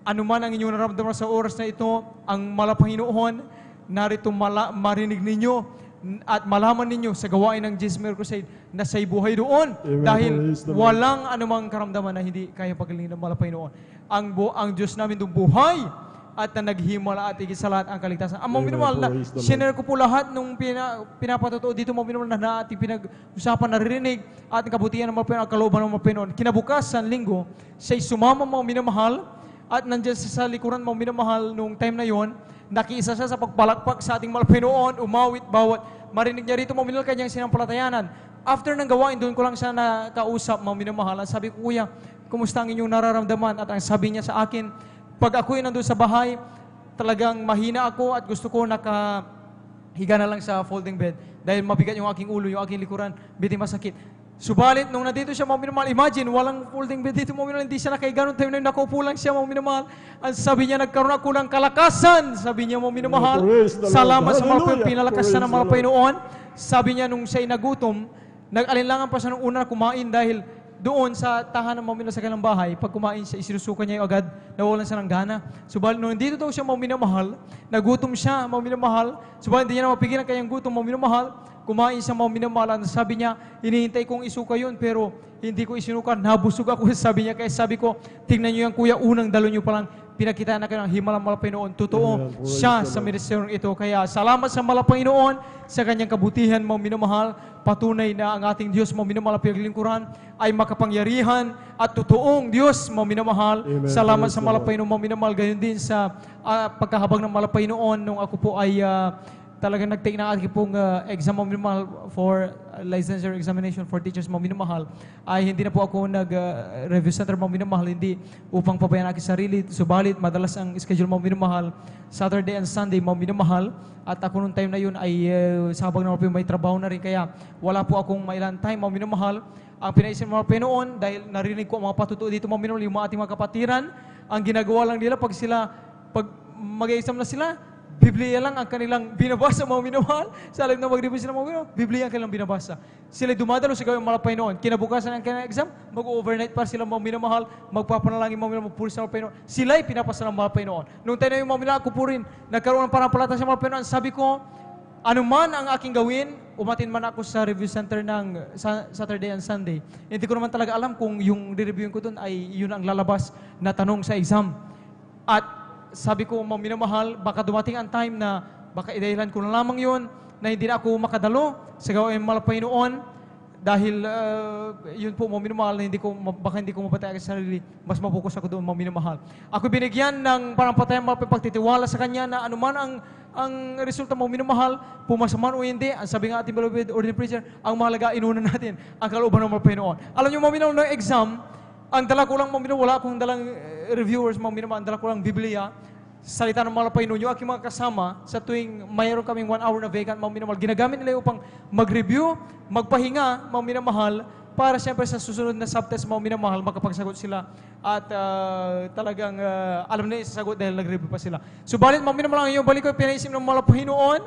ano man ang inyong naramdaman sa oras na ito, ang Panginoon, narito marinig ninyo at malaman ninyo sa gawain ng Jesus Crusade na sa'y buhay doon. Amen. Dahil Praise the Lord. walang anumang karamdaman na hindi kaya pagalingin ng Panginoon. Ang Diyos namin doon buhay at na naghimala at higit sa lahat ang kaligtasan. Ang mga Amen. minamahal na Praise the Lord. sinare ko po lahat nung pinapatotoo dito mga minamahal na ating pinag-usapan, naririnig at ang kabutihan ng mga Panginoon, ang kalooban ng mga Panginoon. Kinabukasan, linggo, siya'y sumama mga minamahal at nandiyan sa likuran mga minamahal nung time na yon, nakiisa siya sa pagpalakpak sa ating mahal Panginoon, umawit bawat marinig niya rito mga minamahal kanyang sinampalatayanan. After ng gawain, doon ko lang siya nakausap mga minamahal. Sabi ko, Kuya, kumusta ang inyong nararamdaman? At ang sabi niya sa akin, pag ako'y nandun sa bahay, talagang mahina ako at gusto ko nakahiga na lang sa folding bed dahil mabigat yung aking ulo, yung aking likuran, biting masakit. Subalit, nung nandito siya mga minamahal, imagine, walang folding bed dito mga minamahal, hindi siya nakahiga nung time na nakaupo lang siya mga minamahal. Ang sabi niya, nagkaroon ako ng kalakasan. Sabi niya mga minamahal, Praise the Lord. salamat sa mga Hallelujah. pinalakas Praise ng mga the Lord. Panginoon. Sabi niya, nung siya'y nagutom, nag-alinlangan pa siya nung una kumain dahil doon sa tahanan ng mga minamahal sa kanilang bahay, pag kumain siya, isinusuka niya yung agad, nawalan siya ng gana. Subalit, nung nandito daw siya mga minamahal, nagutom siya mga minamahal, subalit hindi niya na mapigilan kanyang gutom mga minamahal, kumain siya mga minamahal. Sabi niya, hinihintay kong isuka yun, pero hindi ko isinuka, nabusog ako. Sabi niya, kaya sabi ko, tingnan niyo yan kuya, unang dalo niyo palang pinakita na kayo ng himalang Panginoon. Totoo Amen. Praise siya the sa Lord. ministeryong ito. Kaya salamat sa Panginoon sa kanyang kabutihan mga minamahal. Patunay na ang ating Diyos mga minamahal pinaglingkuran ay makapangyarihan at totoong Diyos mga minamahal. Amen. Salamat Praise sa the Lord. Panginoon mga minamahal. Gayon din sa pagkahabang ng Panginoon nung ako po ay talagang nag-take na aking pong exam mga minamahal for licensure examination for teachers mga minamahal, ay hindi na po ako nag-review center mga minamahal, hindi upang pabayaan aking sarili. Subalit, madalas ang schedule mga minamahal, Saturday and Sunday mga minamahal, at ako nung time na yun ay sa habang naman po may trabaho na rin, kaya wala po akong mailan time mga minamahal. Ang pinaisip mga Panginoon, dahil narinig ko ang mga patutuo dito mga minamahal, yung mga ating mga kapatiran, ang ginagawa lang nila pag mag-exam na sila, Biblia lang ang kanilang binabasa mga minamahal. Sa alam na mag-review sila mga minamahal, Biblia ang kanilang binabasa. Sila dumadalo sa gawin mga Panginoon. Kinabukasan ng kanilang exam, mag-overnight pa sila mga minamahal, magpapanalangin mga minamahal, magpuri sa mga Panginoon. Sila ay pinapasa ng mga Panginoon. Nung tayo na yung mga minamahal, ako po rin, nagkaroon ng panampalataya sa mga Panginoon. Sabi ko, anuman ang aking gawin, umatin man ako sa review center ng Saturday and Sunday. Hindi ko naman talaga alam kung yung re-reviewin ko doon ay yun ang lalabas na tanong sa exam. At sabi ko, mga minamahal, baka dumating ang time na baka idahilan ko na lamang yun na hindi na ako makadalo sa gawain ng mahal na Panginoon dahil yun po, mga minamahal, na baka hindi ko mapatay ang sarili, mas mapokus ako doon, mga minamahal. Ako binigyan ng panampalatayang pagtitiwala sa Kanya na anuman ang resulta, mga minamahal, pumasaman o hindi, ang sabi nga ating beloved ordinary preacher, ang mahalaga, inuna natin ang kalooban ng mga Panginoon. Alam niyo, mga minamahal, ng exam, ang dala ko lang, mga minamahal, wala akong dalang reviewers, mga minamahal, ang dala ko lang Biblia, salita ng mga Panginoon, yung aking mga kasama, sa tuwing mayroon kaming 1 hour na vacant, mga minamahal, ginagamit nila upang mag-review, magpahinga, mga minamahal, para siyempre sa susunod na subtest, mga minamahal, makapagsagot sila at talagang alam nila isasagot dahil nag-review pa sila. Subalit, mga minamahal, ang iyong balik ko, pinaisip ng mga Panginoon,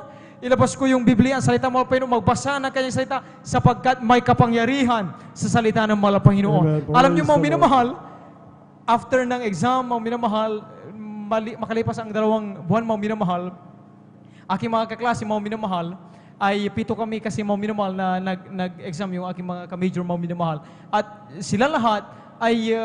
ilabas ko yung Biblia, ang salita ng mga Panginoon, magbasa ng kanyang salita sapagkat may kapangyarihan sa salita ng mga Panginoon. Alam niyo, mga minamahal, after ng exam, mga minamahal, makalipas ang 2 buwan, mga minamahal, aking mga kaklase, mga minamahal, ay 7 kami kasi, mga minamahal, na nag-exam yung aking mga ka-major, mga minamahal. At sila lahat ay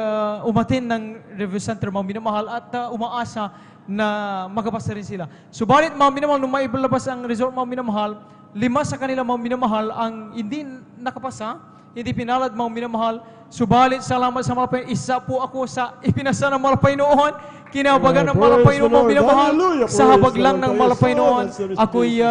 umatin ng review center, mga minamahal, at umaasa na magpasa rin sila. Subalit, mga minamahal, nung maibalabas ang result, mga minamahal, 5 sa kanila, mga minamahal, ang hindi nakapasa, hindi pinalad, mga minamahal. Subalit, salamat sa mga Panginoon, isa po ako sa ipinasa ng mga Panginoon, kinabagan ng mga Panginoon, mga minamahal, sa habag lang ng mga Panginoon, ako'y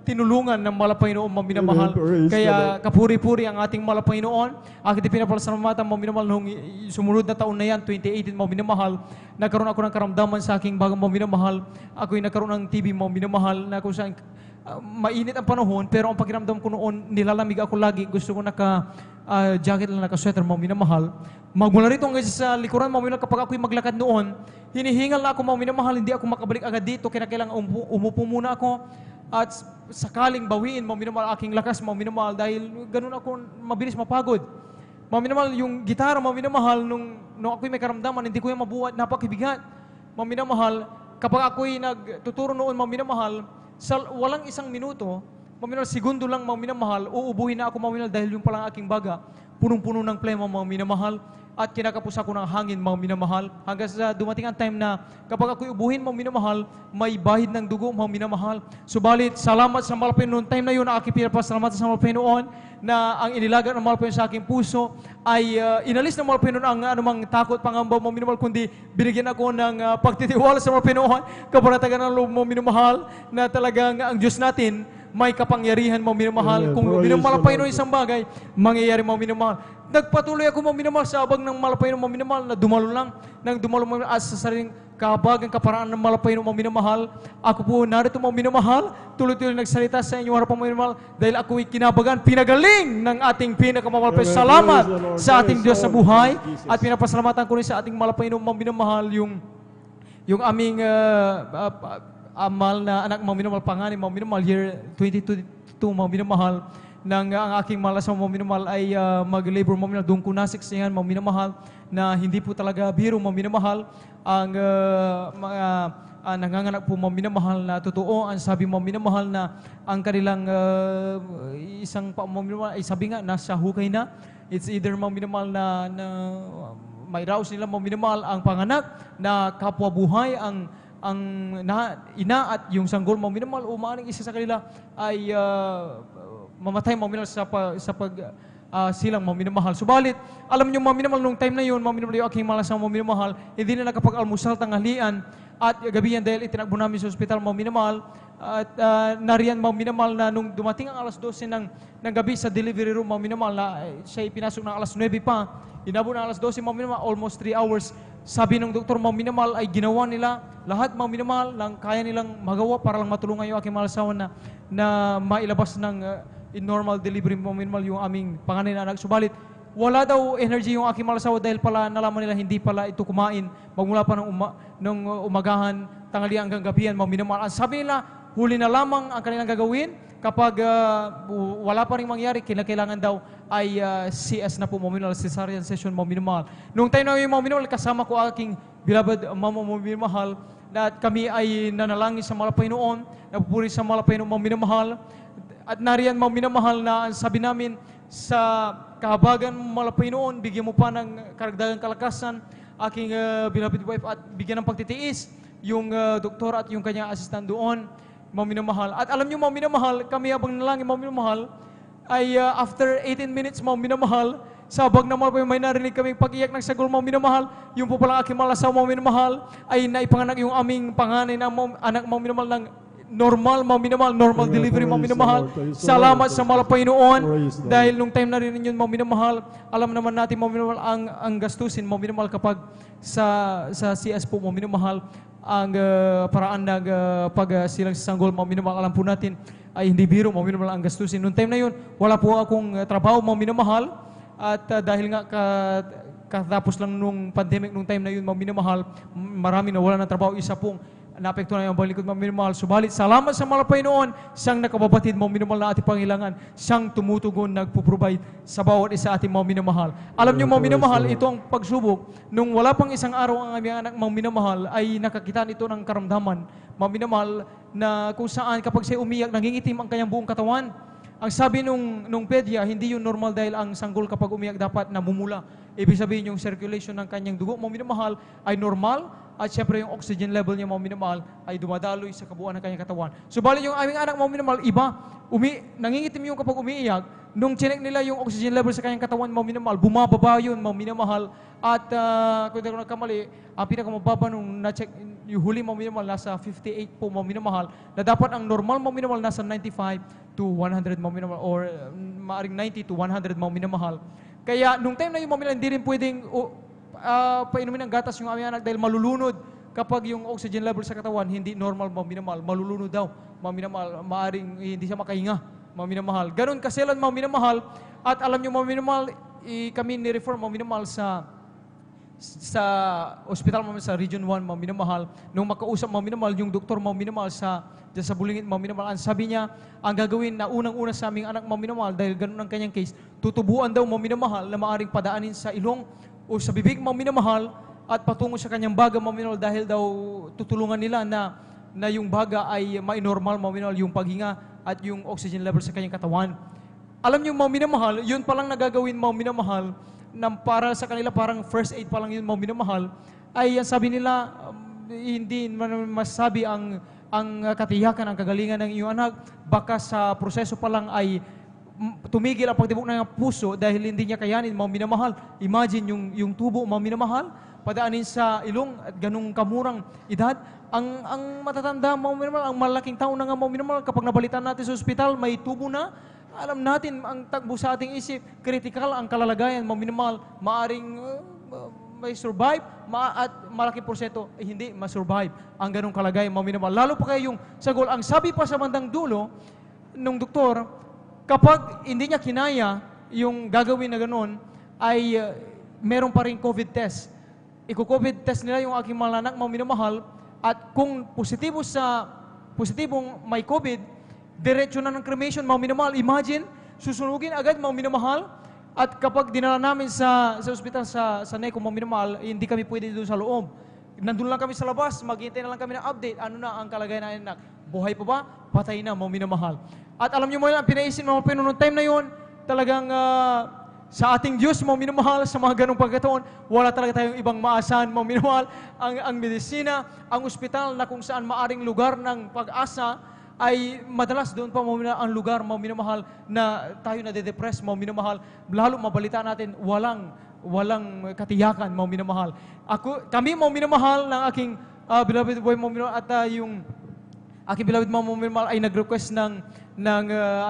tinulungan ng mga Panginoon, mga minamahal. Kaya kapuri-puri ang ating mga Panginoon. Aking pinapasalamatan, mga minamahal, noong sumunod na taon na yan, 2018, mga minamahal, nagkaroon ako ng karamdaman sa aking bagang, mga minamahal. Ako'y nagkaroon ng TB, mga minamahal, na kung saan mainit ang panahon, pero ang pakiramdam ko noon, nilalamig ako lagi. Gusto ko jacket lang, naka-sweater, mga minamahal. Magmula rito hanggang sa likuran, mga minamahal, kapag ako'y maglakad noon, hinihingal na ako, mga minamahal, hindi ako makabalik agad dito, kailangan umupo muna ako at sakaling bawiin, mga minamahal, aking lakas, mga minamahal, dahil ganun ako mabilis mapagod. Mga minamahal, yung gitara, mga minamahal, nung ako'y may karamdaman, hindi ko yung mabuhat, napakibigat. Mga minamahal, kapag ako'y nagtuturo noon, mga minamahal, walang 1 minuto, mga minamahal, segundo lang, mga minamahal, uubuhin na ako, mga minamahal, dahil yung palang aking baga, punong-puno ng plema, mga minamahal, at kinakapos ako ng hangin, mga minamahal, hanggang sa dumating ang time na kapag ako'y ubuhin, mga minamahal, may bahid ng dugo, mga minamahal. Subalit, salamat sa mga Panginoon, time na yun, aking pinapasalamatan sa mga Panginoon, na ang inilaga ng mga Panginoon sa aking puso, ay inalis ng mga Panginoon ang anumang takot, pangamba, mga minamahal, kundi binigyan ako ng pagtitiwala sa mga Panginoon, kapanatagan ng loob, mga minamahal, na talagang ang Diyos natin, may kapangyarihan, mga minamahal. Kung minamahal pa Panginoon isang bagay, mangyayari, mga minamahal. Nagpatuloy ako, mga minamahal, sa abag ng malapay ng mga minamahal, na dumalo lang, nang dumalo mga as sa sariling kahabagan, kaparaan ng malapay ng mga minamahal. Ako po narito, mga minamahal, tuloy-tuloy nagsalita sa inyong harapan, mga minamahal, dahil ako'y kinabagan, pinagaling ng ating pinakamamahal. Salamat sa ating Diyos sa buhay, at pinapasalamatan ko rin sa ating malapay ng mga minamahal, yung aming amal na anak, mga minamahal, panganib, mga minamahal, year 2022, mga minamahal, nang ang aking malas, mga minamahal, ay mag-labor, mga minamahal, doon ko nasiksihan, mga minamahal, na hindi po talaga biro, mga minamahal, ang mga nanganganak po, mga minamahal, na totoo, ang sabi, mga minamahal, na ang kanilang isang mga minamahal, ay sabi nga, nasa hukay na. It's either, mga minamahal, na may raos nila, mga minamahal, ang panganak, na kapwa buhay, ang ina at yung sanggol, mga minamahal, umaaning isa sa kanila ay mamatay, mga minamahal, sa silang, mga minamahal. Subalit, alam niyo, mga minamahal, nung time na yun, mga minamahal, yung aking malas, mga minamahal, hindi na nakapag-almusal tanghalian at gabihan dahil itinakbo namin sa ospital, mga minamahal. At nariyan, mga minamahal, na nung dumating ang alas 12 ng gabi sa delivery room, mga minamahal, na siya ipinasok ng alas 9 pa, inabo ng alas 12, mga minamahal, almost 3 hours. Sabi ng doktor, mga minamahal, ay ginawa nila lahat, mga minamahal, lang kaya nilang magawa para lang matulungan yung aking malasawa na mailabas ng in normal delivery, mga minamahal, yung aming panganay na anak. Subalit, wala daw energy yung aking malasawa dahil pala nalaman nila hindi pala ito kumain magmula pa ng umagahan, tanghalian hanggang gabihan, mga minamahal. Ang sabi nila, huli na lamang ang kanilang gagawin kapag wala pa rin mangyari, kailangan daw ay CS na po, mga minamahal, cesarean session, mga minamahal. Nung tayo na yung mga minamahal, kasama ko aking beloved mama, mga minamahal, na kami ay nanalangin sa mga Panginoon, napupuri sa mga Panginoon, mga minamahal. At nariyan, mga minamahal, na sabi namin sa kahabagan, mga Panginoon, bigyan mo pa ng karagdagang kalakasan aking beloved wife at bigyan ng pagtitiis yung doktor at yung kanyang assistant doon. mga minamahal. At alam nyo, mga minamahal, kami habang nalangin, mga minamahal, ay after 18 minutes, mga minamahal, sabag naman po may narinig kami pag-iyak ng sagol, mga minamahal, yung po palang aking malasaw, mga minamahal, ay naipanganak yung aming panganay na anak, mga minamahal, ng normal, mga minamahal, normal delivery, mga minamahal. Salamat sa mahal Panginoon, dahil nung time na rin yun, mga minamahal, alam naman natin, mga minamahal, ang gastusin, mga minamahal, kapag sa CS po, mga minamahal, ang paraan ng pag silang sanggol, mga minamahal, alam po natin, ay hindi biro, mga minamahal, ang gastusin. Nung time na yun, wala po akong trabaho, mga minamahal, at dahil nga katapos lang nung pandemic, nung time na yun, mga minamahal, marami na wala ng trabaho, isa pong naapektuhan na yung banglikod, mga minamahal. Subalit, salamat sa mahal Panginoon, siyang nakababatid, mga minamahal, na ating pangailangan, siyang tumutugon, nagpo-provide sa bawat isa ating mga minamahal. Alam niyo, mga minamahal, ito ang pagsubok, nung wala pang isang araw ang aming anak, mga minamahal, ay nakakitaan ito ng karamdaman, mga minamahal, na kung saan kapag siya umiyak, nangingitim ang kanyang buong katawan. Ang sabi nung pedya, hindi yun normal dahil ang sanggol kapag umiyak dapat namumula. Ibig sabihin yung circulation ng kanyang dugo, mga minamahal, ay normal, at syempre yung oxygen level niya, mga minamahal, ay dumadaloy sa kabuuan ng kanyang katawan. Subalit yung aming anak, mga minamahal, iba, nangingitim yung kapag umiiyak, nung chinek nila yung oxygen level sa kanyang katawan, mga minamahal, bumababa yun, mga minamahal, at kung hindi ko nagkamali, ang pinakamababa nung na-check, yung huli, mga minamahal, nasa 58 po, mga minamahal, na dapat ang normal, mga minamahal, nasa 95 to 100, mga minamahal, or maaring 90 to 100, mga minamahal. Kaya nung time na yung mga minamahal, hindi rin pwedeng painumin ng gatas yung aming anak dahil malulunod kapag yung oxygen level sa katawan hindi normal, mga minamahal, malulunod daw, mga minamahal, maaring hindi siya makahinga, mga minamahal. Ganun kaselan, mga minamahal, at alam nyo, mga minamahal, kami ni-refer, mga minamahal, sa ospital, mga sa Region 1, mga minamahal, nung makausap, mga minamahal, yung doktor, mga minamahal, sa Bulingit, mga minamahal, sabi niya, ang gagawin na unang-una sa aming anak, mga minamahal, dahil ganun ang kanyang case, tutubuan daw, mga minamahal, na maaring padaanin sa ilong o sa bibig, mga minamahal, at patungo sa kanyang baga, mga minamahal, dahil daw tutulungan nila na yung baga ay ma-normal, mga minamahal, yung paghinga at yung oxygen level sa kanyang katawan. Alam niyo, mga minamahal, yun palang nagagawin, mga minamahal, na para sa kanila parang first aid pa lang yun, mga minamahal, ay sabi nila, hindi man masabi ang katiyakan, ang kagalingan ng iyong anak, baka sa proseso pa lang ay tumigil ang pagtibok ng puso dahil hindi niya kayanin, mga minamahal. Imagine yung tubo, mga minamahal, padaanin sa ilong at ganung kamurang edad. Ang matatanda, mga minamahal, ang malaking tao na nga, mga minamahal, kapag nabalitan natin sa ospital, may tubo na, alam natin, ang tagbo sa ating isip, critical ang kalalagayan, mga minamahal, maaring may survive, at malaking porsyento, hindi ma-survive ang ganung kalagayan, mga minamahal. Lalo pa kayo yung sagol. Ang sabi pa sa bandang dulo, nung doktor, kapag hindi niya kinaya yung gagawin na gano'n, ay meron pa rin COVID test. Iko-COVID test nila yung aking mga anak, mga minamahal, at kung positibong may COVID, diretso na ng cremation, mga minamahal. Imagine, susunugin agad, mga minamahal, at kapag dinala namin sa ospital sa NECO, mga minamahal, hindi kami pwede doon sa loob. Nandun lang kami sa labas, maghintay na lang kami ng update, ano na ang kalagayan ng anak. Buhay pa ba? Patay na, mga minamahal. At alam niyo mo yan, pinaisin mga Panginoon, time na yun, talagang sa ating Diyos, mga minamahal, sa mga ganong pagkataon, wala talaga tayong ibang maasahan, mga minamahal. Ang medisina, ang ospital na kung saan maaring lugar ng pag-asa, ay madalas doon pa, mga minamahal, ang lugar, mga minamahal, na tayo nade-depress, mga minamahal. Lalo mabalita natin, walang katiyakan, mga minamahal. Kami, mga minamahal, ng aking beloved boy, mga minamahal, at yung aking beloved mga minamahal ay nag-request ng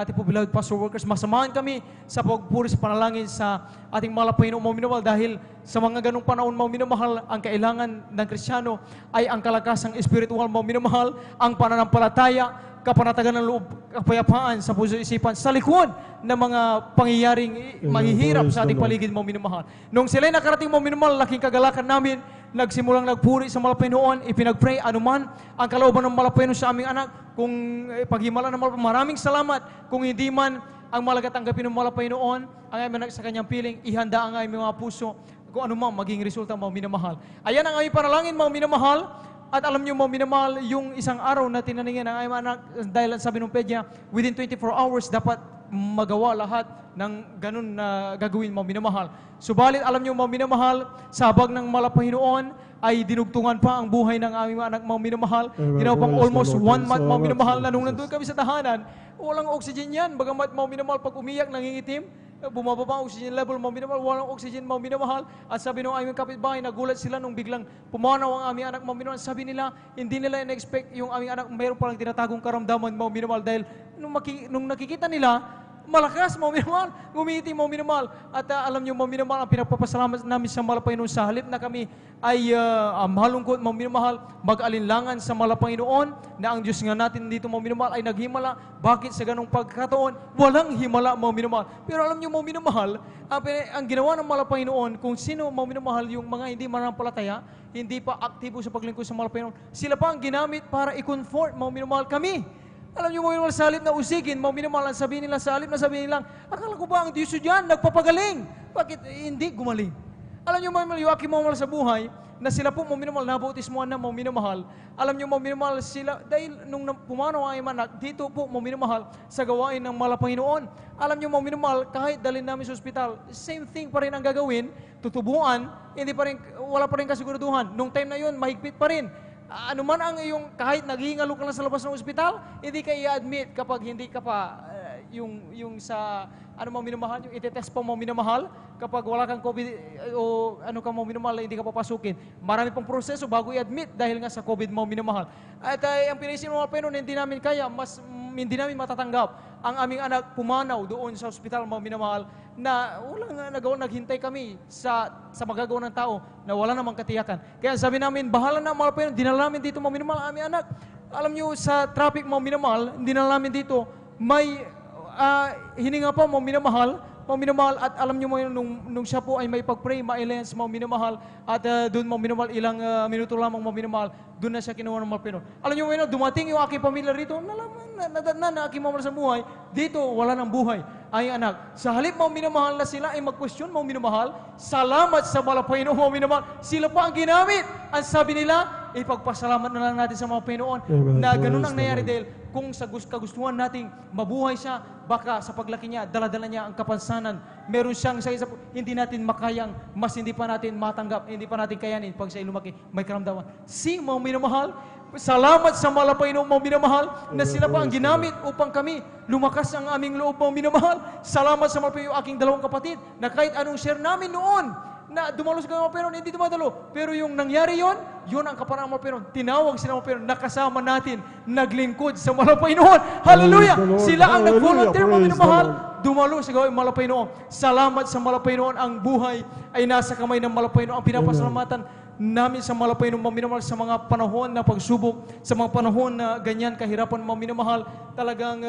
ating po beloved pastor workers, masamahan kami sa pagpuri sa panalangin sa ating mga Panginoon, mga minamahal, dahil sa mga ganong panahon, mga minamahal, ang kailangan ng Kristiyano ay ang kalakasang espiritual, mga minamahal, ang pananampalataya, kapanatagan ng loob, kapayapaan sa puso isipan, sa likod ng mga pangyayaring mahihirap sa ating paligid, mga minamahal. Nung sila'y nakarating, mga minamahal, laking kagalakan namin, nagsimulang nagpuri sa Malapaynoon, ipinagpray anuman ang kalooban ng Malapaynoon sa aming anak. Kung paghimala ng Malapaynoon, maraming salamat. Kung hindi man ang malagat tanggapin ng Malapaynoon, ang aming anak sa kanyang piling, ihanda ang aming mga puso, kung anuman maging resulta, mga minamahal. Ayan ang aming panalangin, mga minamahal. At alam niyo, mga minamahal, yung isang araw na tinaningin ng aming anak, dahil sabi ng pedya, within 24 hours, dapat magawa lahat ng ganun na gagawin, mga minamahal. Subalit, alam niyo, mga minamahal, sa habag ng malapahinoon, ay dinugtungan pa ang buhay ng aming mga anak, mga minamahal. Amen. Ginawa pang Praise the almost Lord. 1 Thank you month, so mga much, minamahal, na nung Jesus. nandun kami sa tahanan, walang oxygen yan. Bagamat, mga minamahal, pag umiyak, nangingitim, bumababa ang oxygen level, mga minamahal, walang oxygen, mga minamahal. At sabi ng aming kapitbahay, nagulat sila nung biglang pumanaw ang aming anak, mga minamahal. Sabi nila, hindi nila in-expect yung aming anak, mayroon palang tinatagong karamdaman, mga minamahal, dahil nung nakikita nila, malakas, mga minamahal, ngumiti, mga minamahal. At alam niyo, mga minamahal, ang pinagpapasalamat namin sa Malapanginoon sa halip na kami ay malungkot, mga minamahal, mag-alinlangan sa Malapanginoon na ang Diyos nga natin dito, mga minamahal, ay naghimala. Bakit sa ganong pagkakataon? Walang himala, mga minamahal. Pero alam niyo, mga minamahal, ang ginawa ng Malapanginoon, kung sino, mga minamahal, yung mga hindi manampalataya, hindi pa aktibo sa paglingkod sa Malapanginoon, sila pa ang ginamit para i-comfort, mga minamahal, kami. Alam niyo, mga minamahal, sa halip na usigin, mga minamahal, sabihin nila, sa halip na sabihin nilang, akala ko ba ang Diyos dyan, nagpapagaling? Bakit hindi gumaling? Alam niyo, mga minamahal, yung aking mga minamahal sa buhay, na sila po, mga minamahal, nabautismuhan na, mga minamahal. Alam niyo, mga minamahal, sila, dahil nung pumanaw ang aming anak, dito po, mga minamahal, sa gawain ng Malapanginoon. Alam niyo, mga minamahal, kahit dalhin namin sa ospital, same thing pa rin ang gagawin, tutubuan, hindi pa rin, wala pa rin kasiguraduhan. Nung time na yun, mahigpit pa rin. Ano man ang iyong, kahit naghihingalo ka lang sa labas ng ospital, hindi ka i-admit kapag hindi ka pa, yung sa, ano mo minamahal, yung itetest pa mo minamahal, kapag wala kang COVID o ano ka mo minamahal, hindi ka papasukin. Marami pang proseso bago i-admit dahil nga sa COVID mo minamahal. At ang pinaisin mo pero hindi namin kaya, hindi namin matatanggap ang aming anak pumanaw doon sa ospital, mga minamahal, na walang nagawa, naghintay kami sa magagawa ng tao na wala namang katiyakan. Kaya sabi namin, bahala na mga Panginoon, dinala namin dito, mga minamahal, ang aming anak. Alam nyo, sa traffic, mga minamahal, dinala namin dito, may hininga pa, mga minamahal, at alam nyo mo nung siya po ay may pag-pray, ma-alliance, mga minamahal, at doon, mga minamahal, ilang minuto lamang, mga minamahal, doon na siya kinuha ng mga Panginoon. Alam nyo mo, dumating yung aking pamilya rito, nalaman na aking mamahal sa buhay, dito wala ng buhay ay anak. Sa halip, mga minamahal, na sila ay mag-question, mga minamahal, salamat sa Malapanginoon, mga minamahal, sila pa ang ginamit. Ang sabi nila, ipagpasalamat na lang natin sa mga Panginoon na ganun ang nangyari dahil kung sa kagustuhan nating mabuhay siya, baka sa paglaki niya, daladala niya ang kapansanan. Meron siyang sa hindi natin makayang, mas hindi pa natin matanggap, hindi pa natin kayanin pag siya lumaki, may karamdaman. Mga minamahal, salamat sa Malapanginoon, mga minamahal, na sila pa ang ginamit upang kami lumakas ang aming loob, mga minamahal. Salamat sa Malapanginoon, aking dalawang kapatid, na kahit anong share namin noon, na dumalo sa mga Panginoon, hindi dumadalo. Pero yung nangyari yun ang kaparang mga Panginoon. Tinawag sila mga Panginoon, nakasama natin, naglingkod sa Malapanginoon. Hallelujah! Praise the Lord. Sila ang nag-volunteer, mga Hallelujah. minamahal, Praise the dumalo sa gawin Malapanginoon. Salamat sa Malapanginoon, ang buhay ay nasa kamay ng Malapanginoon. Ang pinapasalamatan namin sa Malapanginoon, mga minamahal, sa mga panahon na pagsubok, sa mga panahon na ganyan kahirapan, mga minamahal, talagang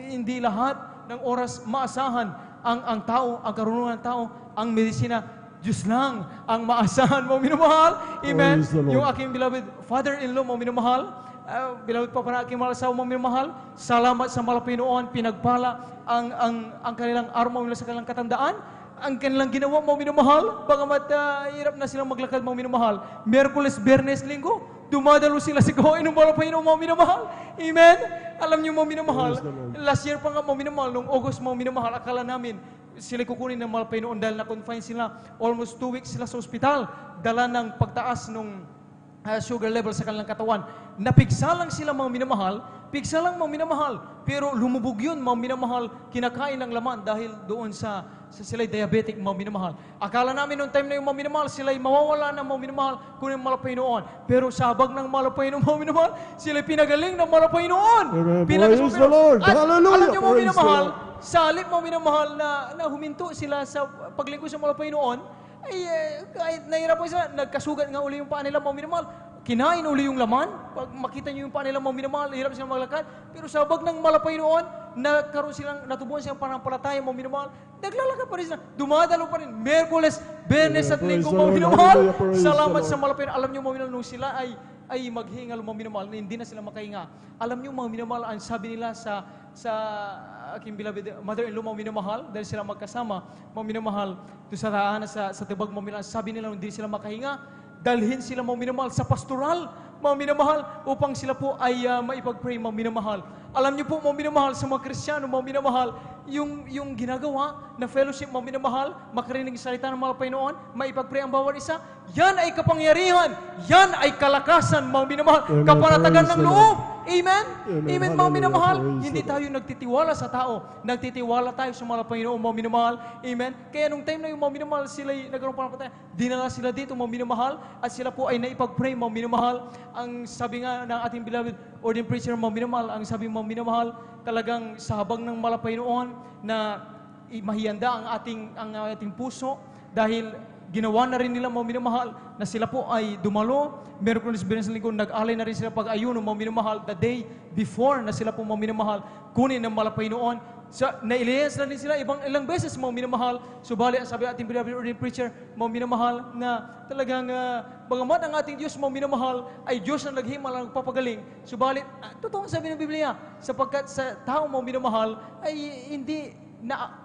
hindi lahat ng oras maasahan ang tao, ang karunungan ng tao, ang medisina. Diyos lang ang maasahan, mga minamahal. Amen. Praise the Lord. Yung aking beloved father-in-law, mga minamahal, beloved pa na aking mahal asawa, mga minamahal, salamat sa Malapanginoon, pinagpala ang kanilang araw, mga sa kanilang katandaan, ang kanilang ginawa, mga minamahal, bagamat hirap na silang maglakad, mga minamahal. Miyerkules, Biyernes, Linggo, dumadalo sila sa gawain ng Malapanginoon, mga minamahal. Amen. Alam niyo, mga minamahal, last year pa nga, mga minamahal, nung August, mga minamahal, akala namin, sila kukunin ng Malapanginoon dahil na-confine sila. Almost 2 weeks sila sa ospital. Dala ng pagtaas ng sugar level sa kanilang katawan. Napigsa lang sila, mga minamahal. Pigsa lang, mga minamahal. Pero lumubog yun, mga minamahal. Kinakain ng laman dahil doon sa sila'y diabetic, mga minamahal. Akala namin noong time na yung mga minamahal, sila'y mawawala ng mga minamahal kung yung Malapanginoon. Pero sa habag ng Malapanginoon, mga minamahal, sila'y pinagaling ng Malapanginoon. Amen. Pinagas Praise the Lord. At Hallelujah. alam niyo, mga Praise the minamahal, Lord. sa halip, mga minamahal, na huminto sila sa paglingkod sa Malapanginoon, ay kahit nahirapan sila, nagkasugat nga uli yung paa nila, mga minamahal. Kinain uli yung laman. Pag makita niyo yung paa nila, mga minamahal, hirap silang maglakad. Pero sa habag ng Malapanginoon, natubuhan silang panampalataya, mga minamahal, naglalakad pa rin sila. Dumadalo pa rin. Miyerkules, Biyernes at Praise Linggo, the mga Lord. minamahal. Hallelujah. Praise Salamat the sa Lord. Malapanginoon. Alam niyo, mga minamahal, nung sila ay maghingal, mga minamahal, na hindi na sila makahinga. Alam niyo, mga minamahal, ang sabi nila sa aking beloved mother-in-law, mga minamahal, dahil sila magkasama, mga minamahal, doon sa tahanan, sa tibag, mga minamahal, sabi nila, hindi sila makahinga, dalhin sila, mga minamahal, sa pastoral, mga minamahal, upang sila po ay maipag-pray, mga minamahal. Alam niyo po, mga minamahal, sa mga Kristiyano, mga minamahal, yung ginagawa na fellowship, mga minamahal, makarinig ng salita ng mga Panginoon, maipag-pray ang bawat isa, yan ay kapangyarihan, yan ay kalakasan, mga minamahal, Amen. kapanatagan Praise ng the loob. Amen? Amen. Amen, mga Hallelujah. minamahal. Praise Hindi the tayo nagtitiwala sa tao, nagtitiwala tayo sa mga Panginoon, mga minamahal. Amen? Kaya nung time na yung mga minamahal, sila nagkaroon pa ng patay, dinala sila dito, mga minamahal, at sila po ay naipag-pray, mga minamahal. Ang sabi nga ng ating beloved ordained preacher, mga minamahal, ang sabi mga minamahal, talagang sa habang ng mga Panginoon na mahihanda ang ating puso dahil ginawa na rin nila, mga minamahal, na sila po ay dumalo. Meron ko rin sa lingkod, nag-alay na rin sila pag-ayuno, mga minamahal, the day before na sila po, mga minamahal, kunin ng mga Panginoon. Nailiyas na rin sila ilang beses, mga minamahal. Subalit, sabi ating beloved ordained preacher, mga minamahal, na talagang bagamat ang ating Diyos, mga minamahal, ay Diyos na naghimal ang nagpapagaling. Subalit, totoo ang sabi ng Biblia, sapagkat sa tao, mga minamahal, ay hindi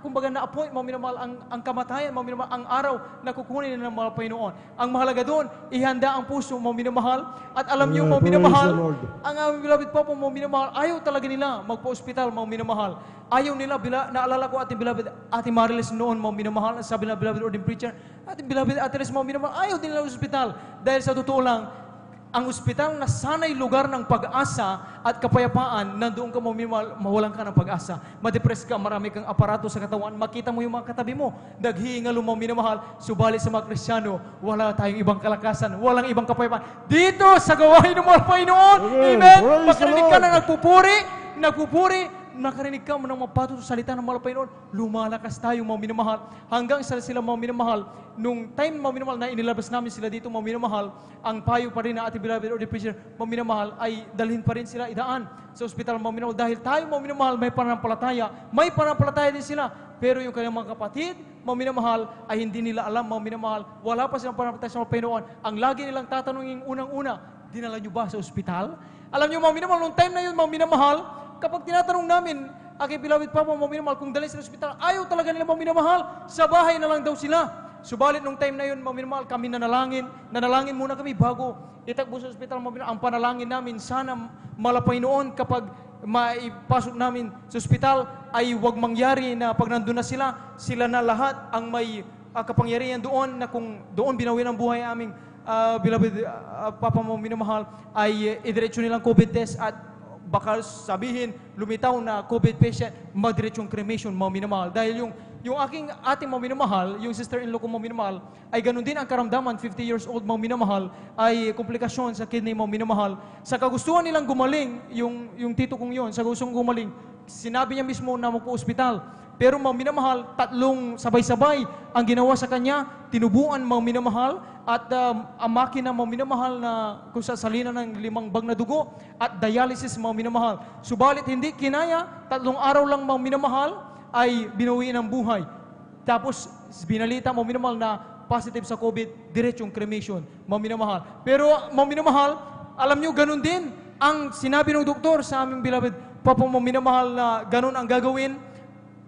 kumbaga na-appoint, mga minamahal, ang kamatayan, mga minamahal, ang araw na kukunin ng mga Panginoon. Ang mahalaga doon, ihanda ang puso, mga minamahal. At alam niyo, mga Praise minamahal, the Lord. ang aming beloved Papa, mga minamahal, ayaw talaga nila magpa-ospital, mga minamahal. Ayaw nila, naalala ko ating beloved Ate Mariles noon, mga minamahal, sabi na beloved ordained preacher, ating beloved Ate Res, mga minamahal, ayaw din nila ospital. Dahil sa totoo lang, ang ospital na sana'y lugar ng pag-asa at kapayapaan, nandoon ka mawalan ka ng pag-asa. Madepress ka, marami kang aparato sa katawan, makita mo yung mga katabi mo, naghiingalo mo, minamahal, subalit sa mga Kristiyano, wala tayong ibang kalakasan, walang ibang kapayapaan. Dito sa gawain ng mga Panginoon, Amen. amen, Praise makarinig the ka Lord. na nagpupuri, nakarinig ka mo ng mapato sa salita ng mga Panginoon, lumalakas tayo, mga minamahal, hanggang sa sila, mga minamahal, nung time, mga minamahal, na inilabas namin sila dito, mga minamahal, ang payo pa rin na ating beloved ordained preacher, mga minamahal, ay dalhin pa rin sila idaan sa ospital, mga minamahal, dahil tayo, mga minamahal, may pananampalataya din sila, pero yung kanyang mga kapatid, mga minamahal, ay hindi nila alam, mga minamahal, wala pa silang pananampalataya sa mga Panginoon. Ang lagi nilang tatanungin unang-una, dinala nyo ba sa ospital? Alam nyo, mga minamahal, nung time na yun, mga minamahal, kapag tinatanong namin, aking beloved Papa, mga minamahal, kung dalhin sila sa ospital, ayaw talaga nila, mga minamahal, sa bahay na lang daw sila. Subalit nung time na yun, mga minamahal, kami nanalangin muna kami bago itakbo sa ospital, mga minamahal. Ang panalangin namin, sana malapay noon kapag maipasok namin sa ospital, ay huwag mangyari na pag nandun na sila na lahat ang may kapangyarihan doon, na kung doon binawin ang buhay aming beloved Papa, mga minamahal, ay idiretso nilang COVID test at baka sabihin, lumitaw na COVID patient, magdiretsong cremation, mga minamahal. Dahil yung ating mga minamahal, yung sister-in-law ko, mga minamahal, ay ganun din ang karamdaman, 50 years old, mga minamahal, ay komplikasyon sa kidney, mga minamahal. Sa kagustuhan nilang gumaling, yung tito kong yun, sa gusto gumaling, sinabi niya mismo na magpo-ospital. Pero mga minamahal, 3 sabay-sabay ang ginawa sa kanya, tinubuan, mga minamahal, at ang makina, mga minamahal, na kung sa salina ng 5 bag na dugo, at dialysis, mga minamahal. Subalit hindi kinaya, 3 araw lang, mga minamahal, ay binuwi ng buhay. Tapos binalita, mga minamahal, na positive sa COVID, diretsong cremation, mga minamahal. Pero mga minamahal, alam nyo, ganun din ang sinabi ng doktor sa aming beloved Papa, mga minamahal, na ganun ang gagawin,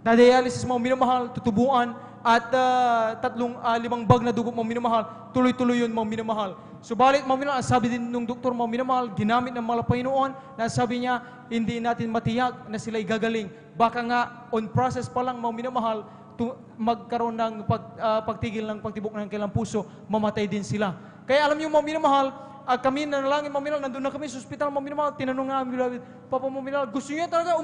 na dialysis, mga minamahal, tutubuan, at 5 bag na dugo, mga minamahal, tuloy-tuloy yun, mga minamahal. Subalit, mga minamahal, sabi din ng doktor, mga minamahal, ginamit ng mga Panginoon, na sabi niya, hindi natin matiyak na sila'y gagaling. Baka nga, on process pa lang, mga minamahal, magkaroon ng pagtigil ng pagtibok ng kailang puso, mamatay din sila. Kaya alam niyo, mga minamahal, kami nanalangin, mga minamahal, nandun na kami sa ospital, mga minamahal, tinanong nga, Papa, mga minamahal, gusto niya talaga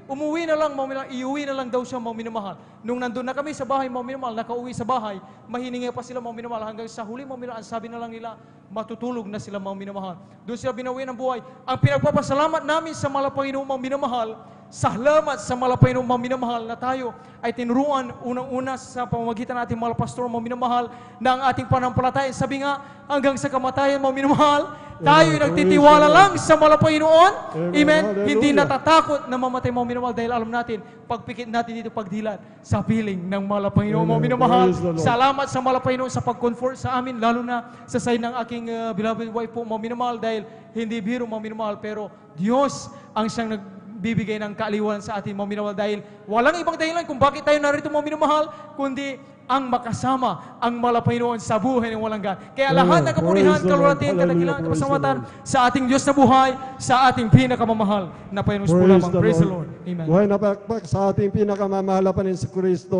umuwi na lang, mga minamahal, iuwi na lang daw siya, mga minamahal. Nung nandun na kami sa bahay, mga minamahal, nakauwi sa bahay, mahiningi pa sila, mga minamahal, hanggang sa huli, mga minamahal, sabi na lang nila, matutulog na sila, mga minamahal. Doon sila binawi ng buhay. Ang pinagpapasalamat namin sa mga Panginoon, mga minamahal, salamat sa mga Panginoon, mga minamahal, na tayo ay tinuruan unang-una sa pamamagitan natin, mga pastor, mga minamahal, na ang ating panampalataya. Sabi nga, hanggang sa kamatayan, mga minamahal, tayo ay nagtitiwala lang sa mga Panginoon. Amen. Hindi natatakot na mamatay, mga minamahal, dahil alam natin, pagpikit natin dito pagdilat sa piling ng mga Panginoon, mga minamahal. Salamat sa mga Panginoon sa pag-comfort sa amin, lalo na sa side ng aking beloved wife po, mga minamahal, dahil hindi biro, mga minamahal, pero Diyos ang siyang bibigay ng kaaliwan sa ating mga minamahal dahil walang ibang dahilan kung bakit tayo narito mga minamahal, kundi ang makasama ang malapaynoon sa buhay ng walang hanggan. Kaya lahat ng kapurihan, Praise the Lord. kalwalhatian, kadakilaan, Hallelujah. kapasalamatan sa ating Diyos na buhay, sa ating pinakamamahal na Panginoon po lamang. Praise the Lord. Amen. Buhay na pakpak sa ating pinakamamahal na Panginoon sa Kristo.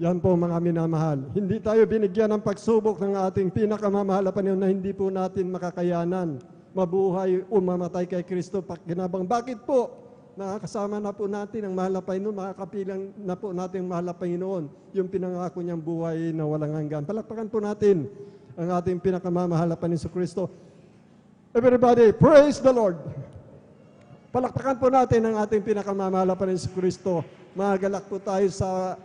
Yan po mga minamahal. Hindi tayo binigyan ng pagsubok ng ating pinakamamahal na Panginoon na hindi po natin makakayanan mabuhay o mamatay kay Kristo pakinabang. Bakit po? Nakakasama na po natin ang mahal na Panginoon, makakapilang na po natin ang mahal na Panginoon, yung pinangako niyang buhay na walang hanggan. Palakpakan po natin ang ating pinakamamahal na Panginoon sa Kristo. Everybody, praise the Lord! Palakpakan po natin ang ating pinakamamahal na Panginoon sa Kristo. Magalak po tayo sa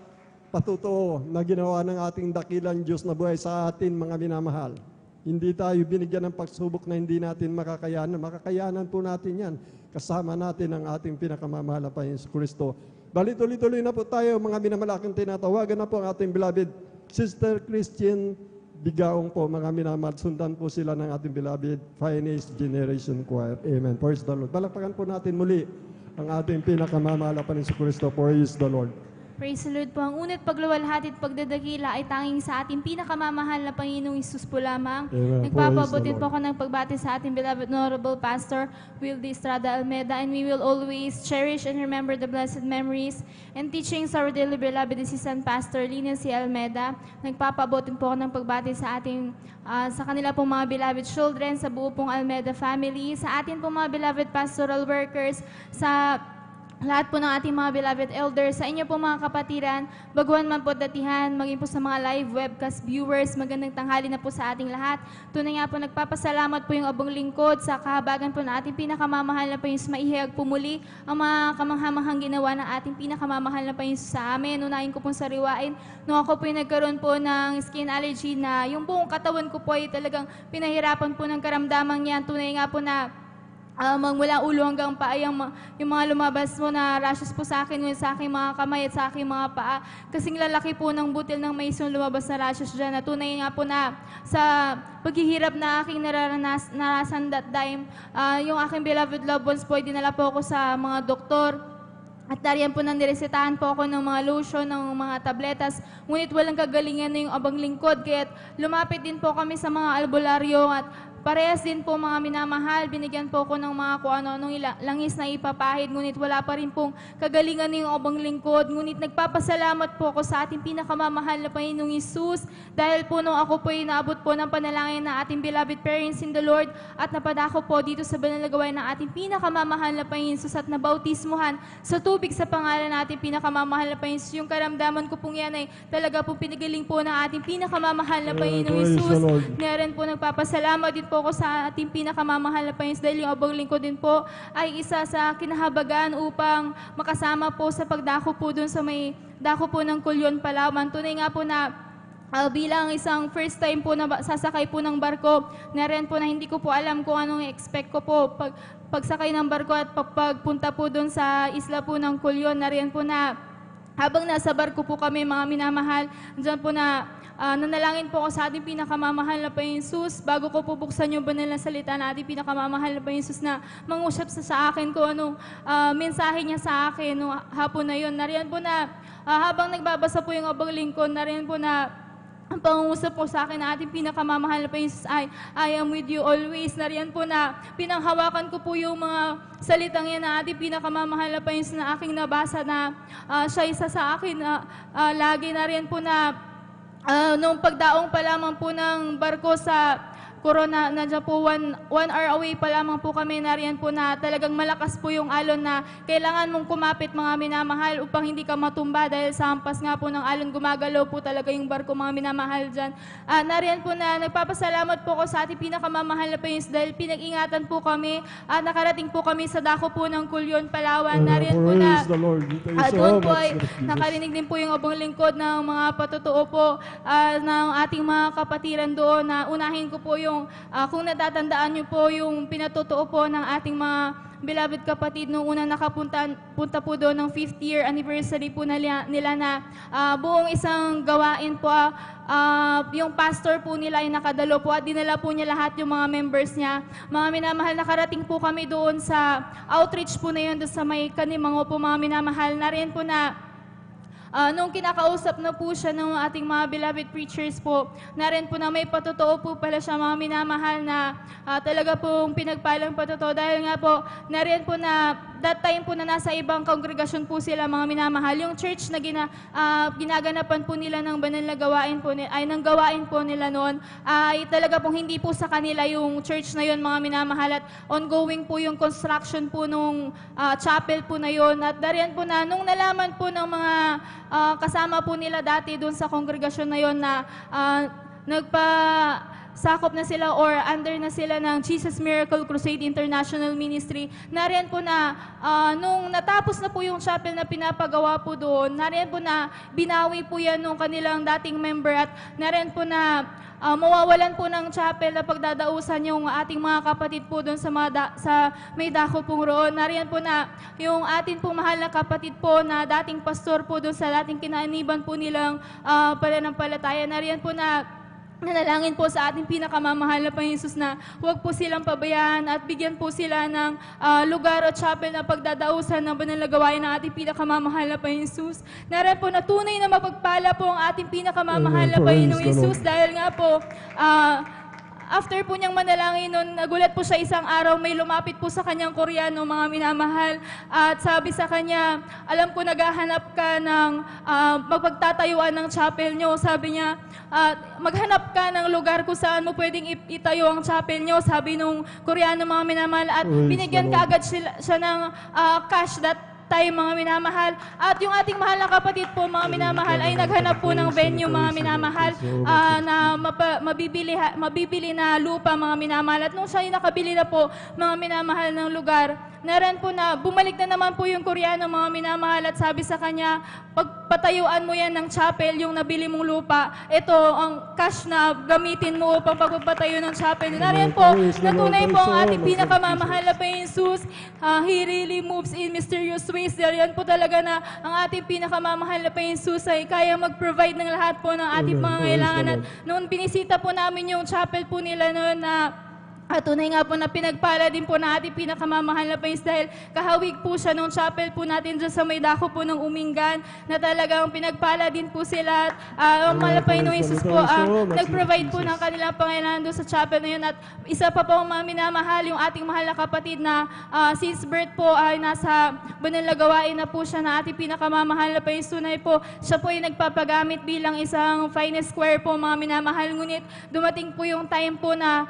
patutuo na ginawa ng ating dakilang Diyos na buhay sa atin mga minamahal. Hindi tayo binigyan ng pagsubok na hindi natin makakayanan. Makakayanan po natin yan. Kasama natin ang ating pinakamamahal na Panginoon sa Kristo. Bali, tuloy-tuloy na po tayo mga minamalaking tinatawagan na po ang ating beloved Sister Christian Bigaong po mga minamahal. Sundan po sila ng ating beloved Finest Generation Choir. Amen. Praise the Lord. Balakpakan po natin muli ang ating pinakamamahal na Panginoon sa Kristo. Praise the Lord. Praise the Lord po. Ang unat pagluwalhati at pagdadakila ay tanging sa ating pinakamamahal na Panginoong Isus po lamang. Amen. Nagpapabutin Praise the po ako ng pagbati sa ating beloved Honorable Pastor Wildy Estrada Almeda, and we will always cherish and remember the blessed memories and teachings of our dearly beloved Assistant Pastor Lina C. Almeda. Nagpapabutin po ako ng pagbati sa ating sa kanila pong mga beloved children, sa buo pong Almeda family, sa atin pong mga beloved pastoral workers, sa lahat po ng ating mga beloved elders, sa inyo po mga kapatiran, baguhan man po datihan, maging po sa mga live webcast viewers, magandang tanghali na po sa ating lahat. Tunay nga po, nagpapasalamat po yung abong lingkod sa kahabagan po na ating pinakamamahal na Panginoon, maihayag po muli ang mga kamanghamahang ginawa ng ating pinakamamahal na Panginoon sa amin. Unahin ko pong sariwain, nung ako po yung nagkaroon po ng skin allergy na yung buong katawan ko po ay talagang pinahirapan po ng karamdaman niyan. Tunay nga po na magmula ulo hanggang paa, yung mga lumabas mo na rashes po sa akin, sa aking mga kamay at sa aking mga paa. Kasing lalaki po ng butil ng mais yung lumabas na rashes dyan. Na tunay nga po na sa paghihirap na aking narasan that time, yung aking beloved loved ones po, dinala po ako sa mga doktor. At dariyan po nang niresetahan po ako ng mga lotion, ng mga tabletas. Ngunit walang kagalingan na yung abang lingkod. Kaya lumapit din po kami sa mga albularyo at parehas din po mga minamahal, binigyan po ko ng mga kung ano-anong langis na ipapahid, ngunit wala pa rin pong kagalingan ng abang lingkod. Ngunit nagpapasalamat po ako sa ating pinakamamahal na Panginoong Isus dahil po nung ako po ay naabot po ng panalangin ng ating beloved parents in the Lord at napadako po dito sa banal na gawain ng ating pinakamamahal na Panginoong Isus at nabautismuhan sa tubig sa pangalan ng ating pinakamamahal na Panginoong Isus. Yung karamdaman ko pong yan ay talaga po pinigiling po ng ating pinakamamahal na Panginoong Praise the Isus. Lord. Ngayon po nagpapasalamat din po ako sa ating pinakamamahal na Panginoon dahil yung abang lingkod din po ay isa sa kinahabagan upang makasama po sa pagdako po dun sa may dako po ng Kulyon, Palawan. Tunay nga po na bilang isang first time po na sasakay po ng barko, narin po na hindi ko po alam kung anong expect ko po pagsakay ng barko at pagpunta po dun sa isla po ng Kulyon, narin po na habang nasa barko po kami mga minamahal, dyan po na nanalangin po ako sa ating pinakamamahal na Panginoon Isus bago ko po buksan yung banal na salita na ating pinakamamahal na Panginoon Isus na mangusap sa akin kung anong mensahe niya sa akin nung hapon na yun. Nariyan po na habang nagbabasa po yung abang lingkod, nariyan po na ang pangungusap po sa akin na ating pinakamamahal na Panginoon Isus ay I am with you always. Nariyan po na pinanghawakan ko po yung mga salitang yan na ating pinakamamahal na Panginoon Isus na aking nabasa na siya isa sa akin lagi. Nariyan po na nung pagdaong pa lamang po ng barko sa Corona, nandiyan po one hour away pa lamang po kami, nariyan po na talagang malakas po yung alon na kailangan mong kumapit mga minamahal upang hindi ka matumba dahil sa hampas nga po ng alon, gumagalaw po talaga yung barko mga minamahal dyan. Nariyan po na nagpapasalamat po ko sa ating pinakamamahal na Panginoon dahil pinag-ingatan po kami at nakarating po kami sa dako po ng Kulyon, Palawan. Nariyan po na Praise the Lord. Thank you so doon po much, ay Lord Jesus. nakarinig din po yung abang lingkod ng mga patotoo po ng ating mga kapatiran doon na unahin ko po yung kung natatandaan niyo po yung pinatotoo po ng ating mga beloved kapatid nung unang punta po doon ng 5th year anniversary po nila na buong isang gawain po, yung pastor po nila ay nakadalo po at dinala po niya lahat yung mga members niya. Mga minamahal, nakarating po kami doon sa outreach po na yun doon sa may Kanimango po mga minamahal. Nariyan po na nung kinakausap na po siya ng ating mga beloved preachers po, narin po na may patotoo po pala siya mga minamahal na talaga pong pinagpalang patotoo. Dahil nga po, narin po na that time po na nasa ibang kongregasyon po sila mga minamahal. Yung church na ginaganapan po nila ng banal na gawain po, ng gawain po nila noon, ay talaga pong hindi po sa kanila yung church na yun mga minamahal. At ongoing po yung construction po nung chapel po na yun. At dariyan po na, nung nalaman po ng mga kasama po nila dati doon sa kongregasyon na yon na nagpa-sakop na sila or under na sila ng Jesus Miracle Crusade International Ministry. Nariyan po na nung natapos na po yung chapel na pinapagawa po doon, nariyan po na binawi po yan nung kanilang dating member at nariyan po na mawawalan po ng chapel na pagdadausan yung ating mga kapatid po doon sa may dako pong roon. Nariyan po na yung ating pong mahal na kapatid po na dating pastor po doon sa dating kinaaniban po nilang pananampalataya. Nariyan po na nanalangin po sa ating pinakamamahal na Panginoon Jesus na huwag po silang pabayaan at bigyan po sila ng lugar o chapel na pagdadausan ng banal na gawain ng ating pinakamamahal na Panginoon Jesus. Naran po na tunay na mapagpala po ang ating pinakamamahal na Panginoon Jesus dahil nga po, after po niyang manalangin nun, nagulat po siya isang araw, may lumapit po sa kanyang Koreano, mga minamahal, at sabi sa kanya, alam ko naghahanap ka ng magpagtatayuan ng chapel niyo. Sabi niya, maghanap ka ng lugar kung saan mo pwedeng itayo ang chapel niyo, sabi nung Koreano mga minamahal, at binigyan kaagad siya ng cash that time mga minamahal. At yung ating mahal na kapatid po mga minamahal ay naghanap po ng venue mga minamahal na mabibili na lupa mga minamahal. At nung siya ay nakabili na po mga minamahal ng lugar, naran po na bumalik na naman po yung Koreano mga minamahal at sabi sa kanya, pagpatayuan mo yan ng chapel, yung nabili mong lupa, ito ang cash na gamitin mo upang pagpapatayo ng chapel. Naran po, natunay po ang ating pinakamamahal na Panginoon Jesus. He really moves in mysterious ways. Yan po talaga na ang ating pinakamamahal na Panginoon Jesus ay kaya mag-provide ng lahat po ng ating mga kailangan. At noon binisita po namin yung chapel po nila noon na at tunay nga po na pinagpala din po na ating pinakamamahal na Panginoon dahil kahawig po siya nung chapel po natin dyan sa may dako po ng Umingan na talagang pinagpala din po sila. Ang mahal na Panginoon Jesus po nag-provide po ng kanilang pangailangan doon sa chapel na yun. At isa pa po ang mga minamahal, yung ating mahal na kapatid na since birth po ay nasa banal na gawain na po siya na ating pinakamamahal na Panginoon. Tunay po, siya po ay nagpapagamit bilang isang finest square po mga minamahal. Ngunit dumating po yung time po na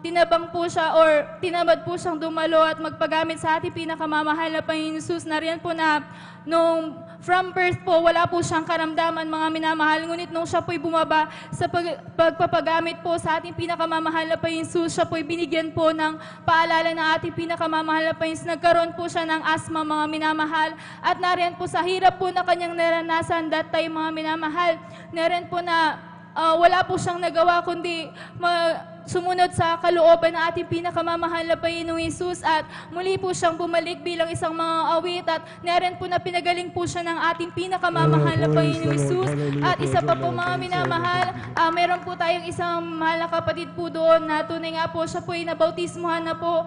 tinabang po siya or tinamad po siyang dumalo at magpagamit sa ating pinakamamahal na Panginoon Jesus. Nariyan po na nung from birth po, wala po siyang karamdaman mga minamahal. Ngunit nung siya po'y bumaba sa pagpapagamit po sa ating pinakamamahal na Panginoon Jesus, siya po'y binigyan po ng paalala ng ating pinakamamahal na Panginoon Jesus. Nagkaroon po siya ng asma mga minamahal. At nariyan po sa hirap po na kanyang naranasan that time mga minamahal. Nariyan po na wala po siyang nagawa kundi sumunod sa kalooban ng ating pinakamamahal na Panginoong Jesus at muli po siyang bumalik bilang isang mga awit at narin po na pinagaling po siya ng ating pinakamamahal na Panginoong Jesus. At isa pa po mga minamahal, meron po tayong isang mahal na kapatid po doon na tunay nga po siya po ay nabautismuhan na po,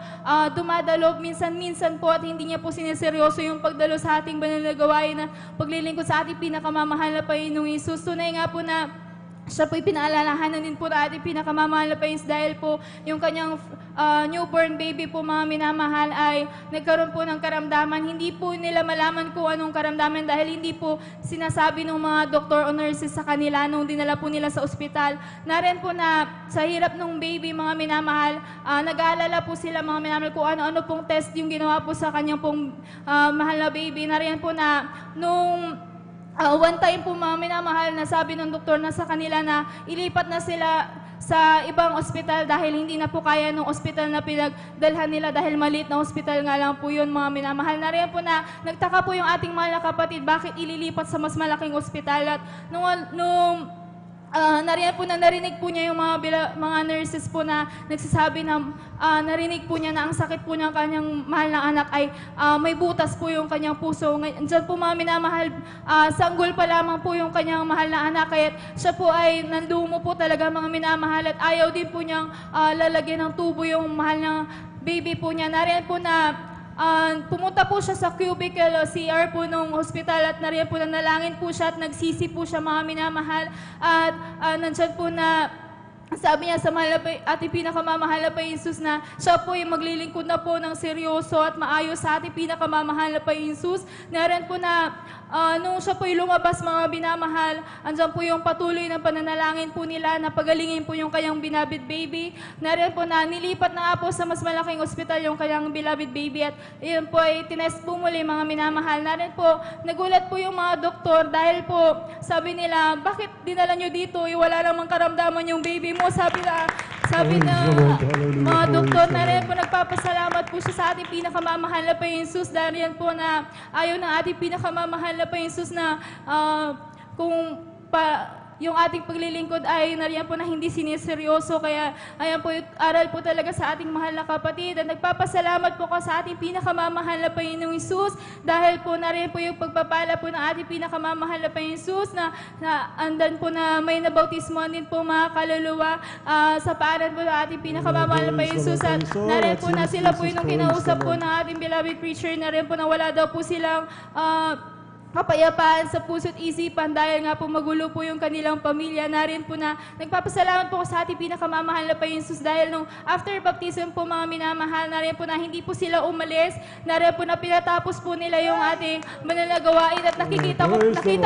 dumadalo minsan-minsan po at hindi niya po sineseryoso yung pagdalo sa ating banal na gawain na paglilingkod sa ating pinakamamahal na Panginoong Jesus. Tunay nga po na siya po'y pinaalalahanan din po na ating pinakamamahal na Panginoon dahil po yung kanyang newborn baby po mga minamahal ay nagkaroon po ng karamdaman. Hindi po nila malaman kung anong karamdaman dahil hindi po sinasabi ng mga doktor o nurses sa kanila nung dinala po nila sa ospital. Narin po na sa hirap ng baby mga minamahal, nag-aalala po sila mga minamahal kung ano-ano pong test yung ginawa po sa kanyang pong mahal na baby. Narin po na nung one time po mga minamahal na sabi ng doktor na sa kanila na ilipat na sila sa ibang ospital dahil hindi na po kaya nung ospital na pinagdalhan nila dahil maliit na ospital nga lang po yun mga minamahal. Na rin po na nagtaka po yung ating mahal na kapatid bakit ililipat sa mas malaking ospital at nung nariyan po na narinig po niya yung mga nurses po na nagsasabi na narinig po niya na ang sakit po ng kanyang mahal na anak ay may butas po yung kanyang puso. Diyan po mga minamahal, sanggol pa lamang po yung kanyang mahal na anak, kaya siya po ay nandumo po talaga mga minamahal, at ayaw din po niyang lalagyan ng tubo yung mahal na baby po niya. Nariyan po na pumunta po siya sa cubicle o CR po nung hospital, at nariyan po na nalangin po siya at nagsisi po siya mga minamahal. At nandyan po na sabi niya sa mahal na ating pinakamamahal na Jesus na siya po ay maglilingkod na po ng seryoso at maayos sa ating pinakamamahal na Jesus. Nariyan po na nung siya po ay lumabas mga binamahal, andyan po yung patuloy na pananalangin po nila na pagalingin po yung kanyang beloved baby. Nariyan po na nilipat na nga po sa mas malaking ospital yung kanyang beloved baby, at yun po ay tinest po muli mga minamahal. Nariyan po, nagulat po yung mga doktor dahil po sabi nila, bakit dinala nyo dito? Wala namang karamdaman yung baby mo. Sabi na mga doktor, na rin po nagpapasalamat po siya sa ating pinakamamahal na Jesus. Dahil yan po na ayaw ng ating pinakamamahal na Jesus na yung ating paglilingkod ay nariyan po na hindi siniseryoso. Kaya ayan po yung aral po talaga sa ating mahal na kapatid. At nagpapasalamat po ko sa ating pinakamamahal na Panginoong Hesus, dahil po nariyan po yung pagpapala po ng ating pinakamamahal na Panginoong Hesus na andan po na may nabautismoan din po mga kaluluwa sa paanan po ng ating pinakamamahal na Panginoong Hesus. At nariyan po na sila po yung kinausap po ng ating beloved preacher, nariyan po na wala daw po silang kapayapaan sa puso't isipan dahil nga po magulo po yung kanilang pamilya. Narin po na nagpapasalamat po sa ating pinakamamahal na Jesus, dahil nung after baptism po mga minamahal, narin po na hindi po sila umalis, narin po na pinatapos po nila yung ating banal na gawain, at nakita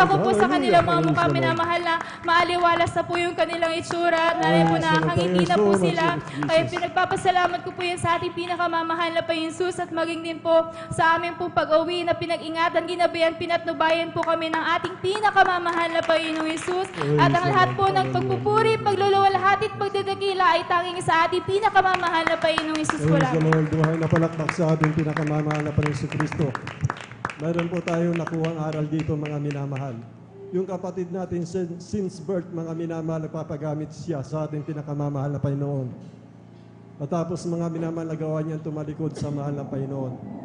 ko po sa kanilang mga mukha minamahal na maaliwalas na po yung kanilang itsura, narin po na hangindi na po sila. Kaya pinagpapasalamat ko po yan sa ating pinakamamahal na Jesus, at maging din po sa amin po pag-uwi na pinag-ingatan, ginabayan, bayan po kami ng ating pinakamamahal na Panginoong Hesus. At ang lahat po ng pagpupuri, pagluluwalhati at pagdadakila ay tanging sa ating pinakamamahal na Panginoong Hesus po lang. Lord, buhay na palakpak sa ating pinakamamahal na Panginoong Kristo. Mayroon po tayong nakuhang aral dito mga minamahal. Yung kapatid natin since birth mga minamahal, nagpapagamit siya sa ating pinakamamahal na Panginoon. Matapos mga minamahal na gawa niyan tumalikod sa mahal na Panginoon.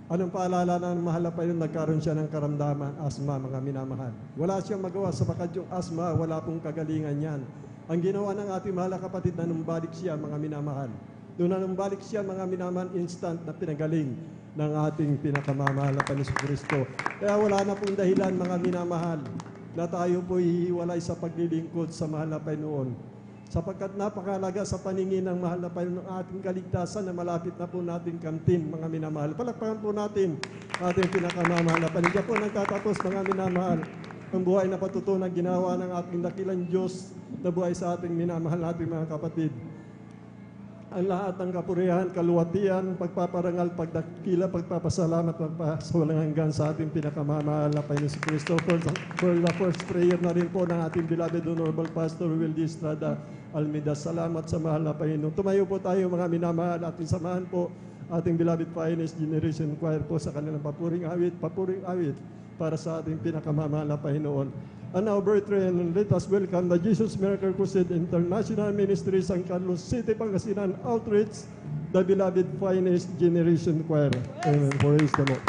Anong paalala ng mahal na Panginoon? Nagkaroon siya ng karamdaman, asma, mga minamahal. Wala siyang magawa sapagkat yung asma, wala pong kagalingan yan. Ang ginawa ng ating mahal na kapatid, nanumbalik siya, mga minamahal. Doon nanumbalik siya, mga minamahal, instant na pinagaling ng ating pinakamamahal na Panginoon Kristo. Kaya wala na pong dahilan, mga minamahal, na tayo po hihiwalay sa paglilingkod sa mahal na Panginoon. Sapagkat napakalaga sa paningin ng mahal na Panginoon ng ating kaligtasan na malapit na po natin kamtin, mga minamahal. Palakpakan po natin ating pinakamamahal na Panginoon. Diyan po nagtatapos, mga minamahal, ang buhay na patutunan ginawa ng ating dakilang Diyos na buhay sa ating minamahal nating mga kapatid. Ang lahat ng kapurihan, kaluwatian, pagpaparangal, pagdakila, pagpapasalamat, pagpasawalang hanggan sa ating pinakamamahal na Panginoon Kristo. For the first prayer na rin po ng ating beloved Honorable Pastor Wildy Estrada Almeida. Salamat sa mahal na Panginoon. Tumayo po tayo mga minamahal at samahan po ating beloved Finest Generation Choir po sa kanilang papuring awit para sa ating pinakamamahal na Panginoon. And now, brethren, let us welcome the Jesus Miracle Crusade International Ministry, San Carlos City, Pangasinan Outreach, the beloved Finest Generation Choir. Amen. Praise the Lord.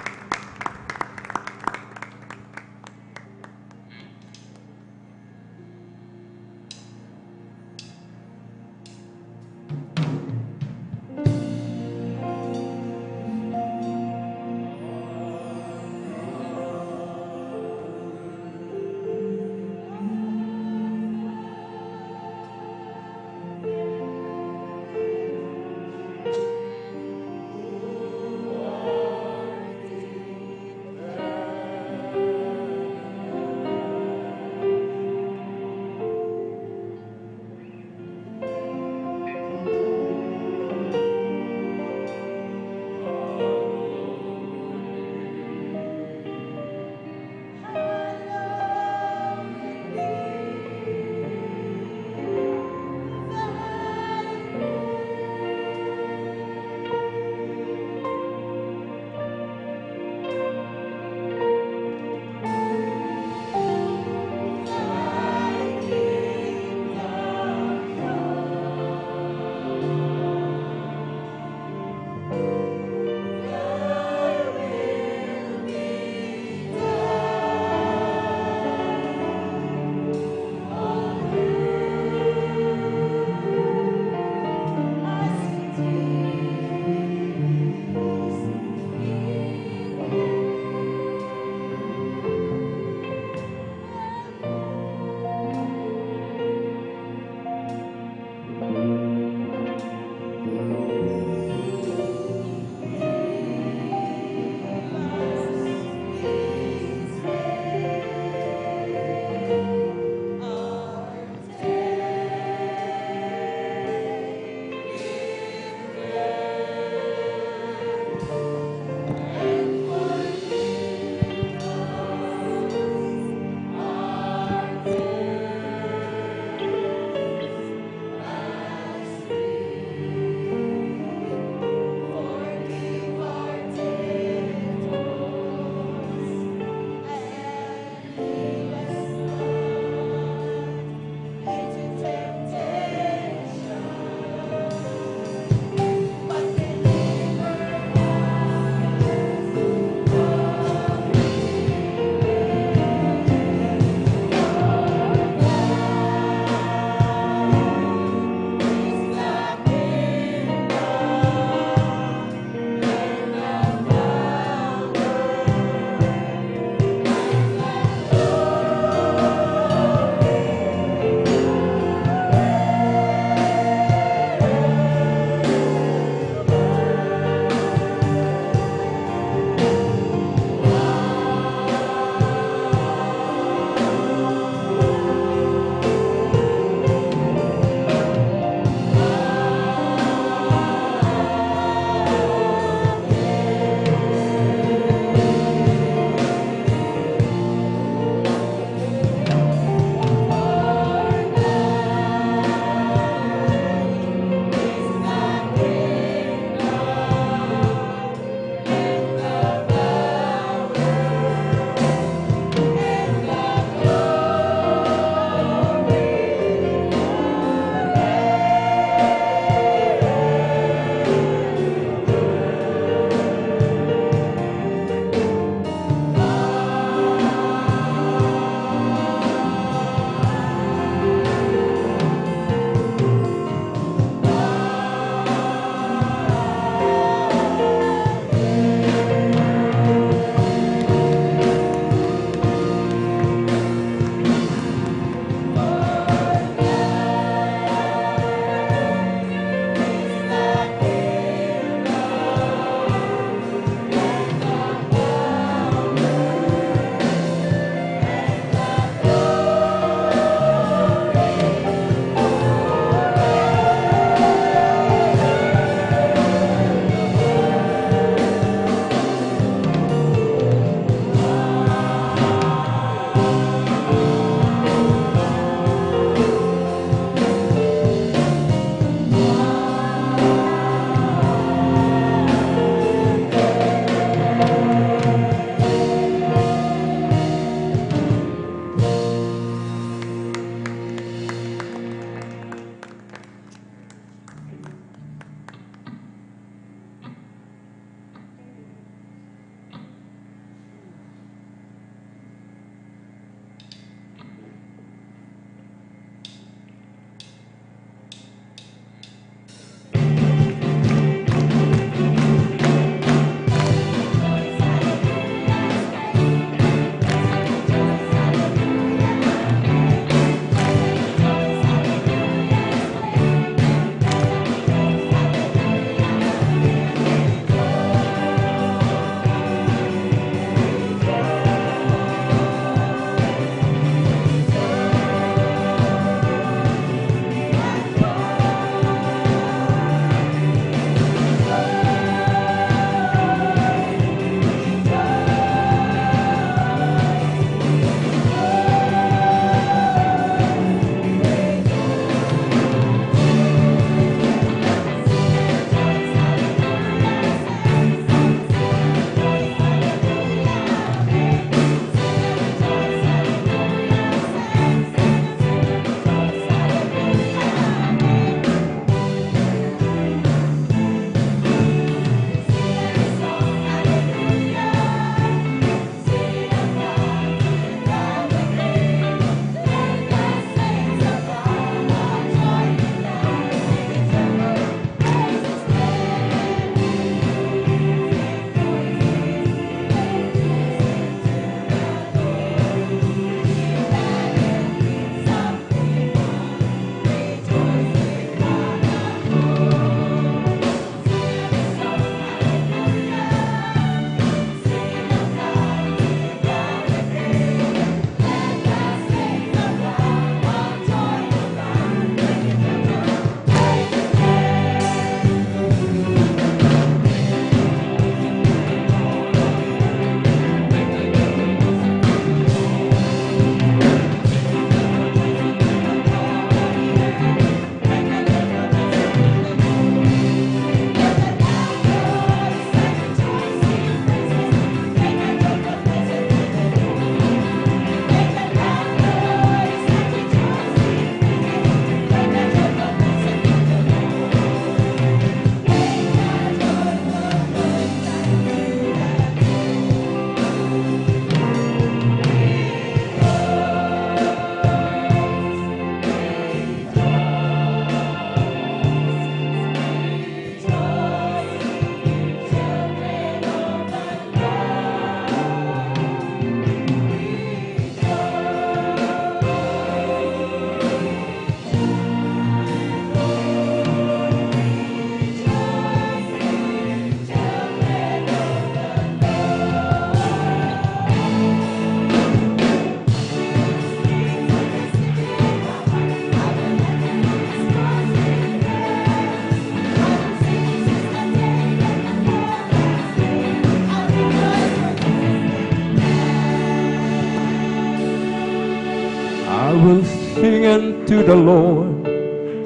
will sing unto the Lord,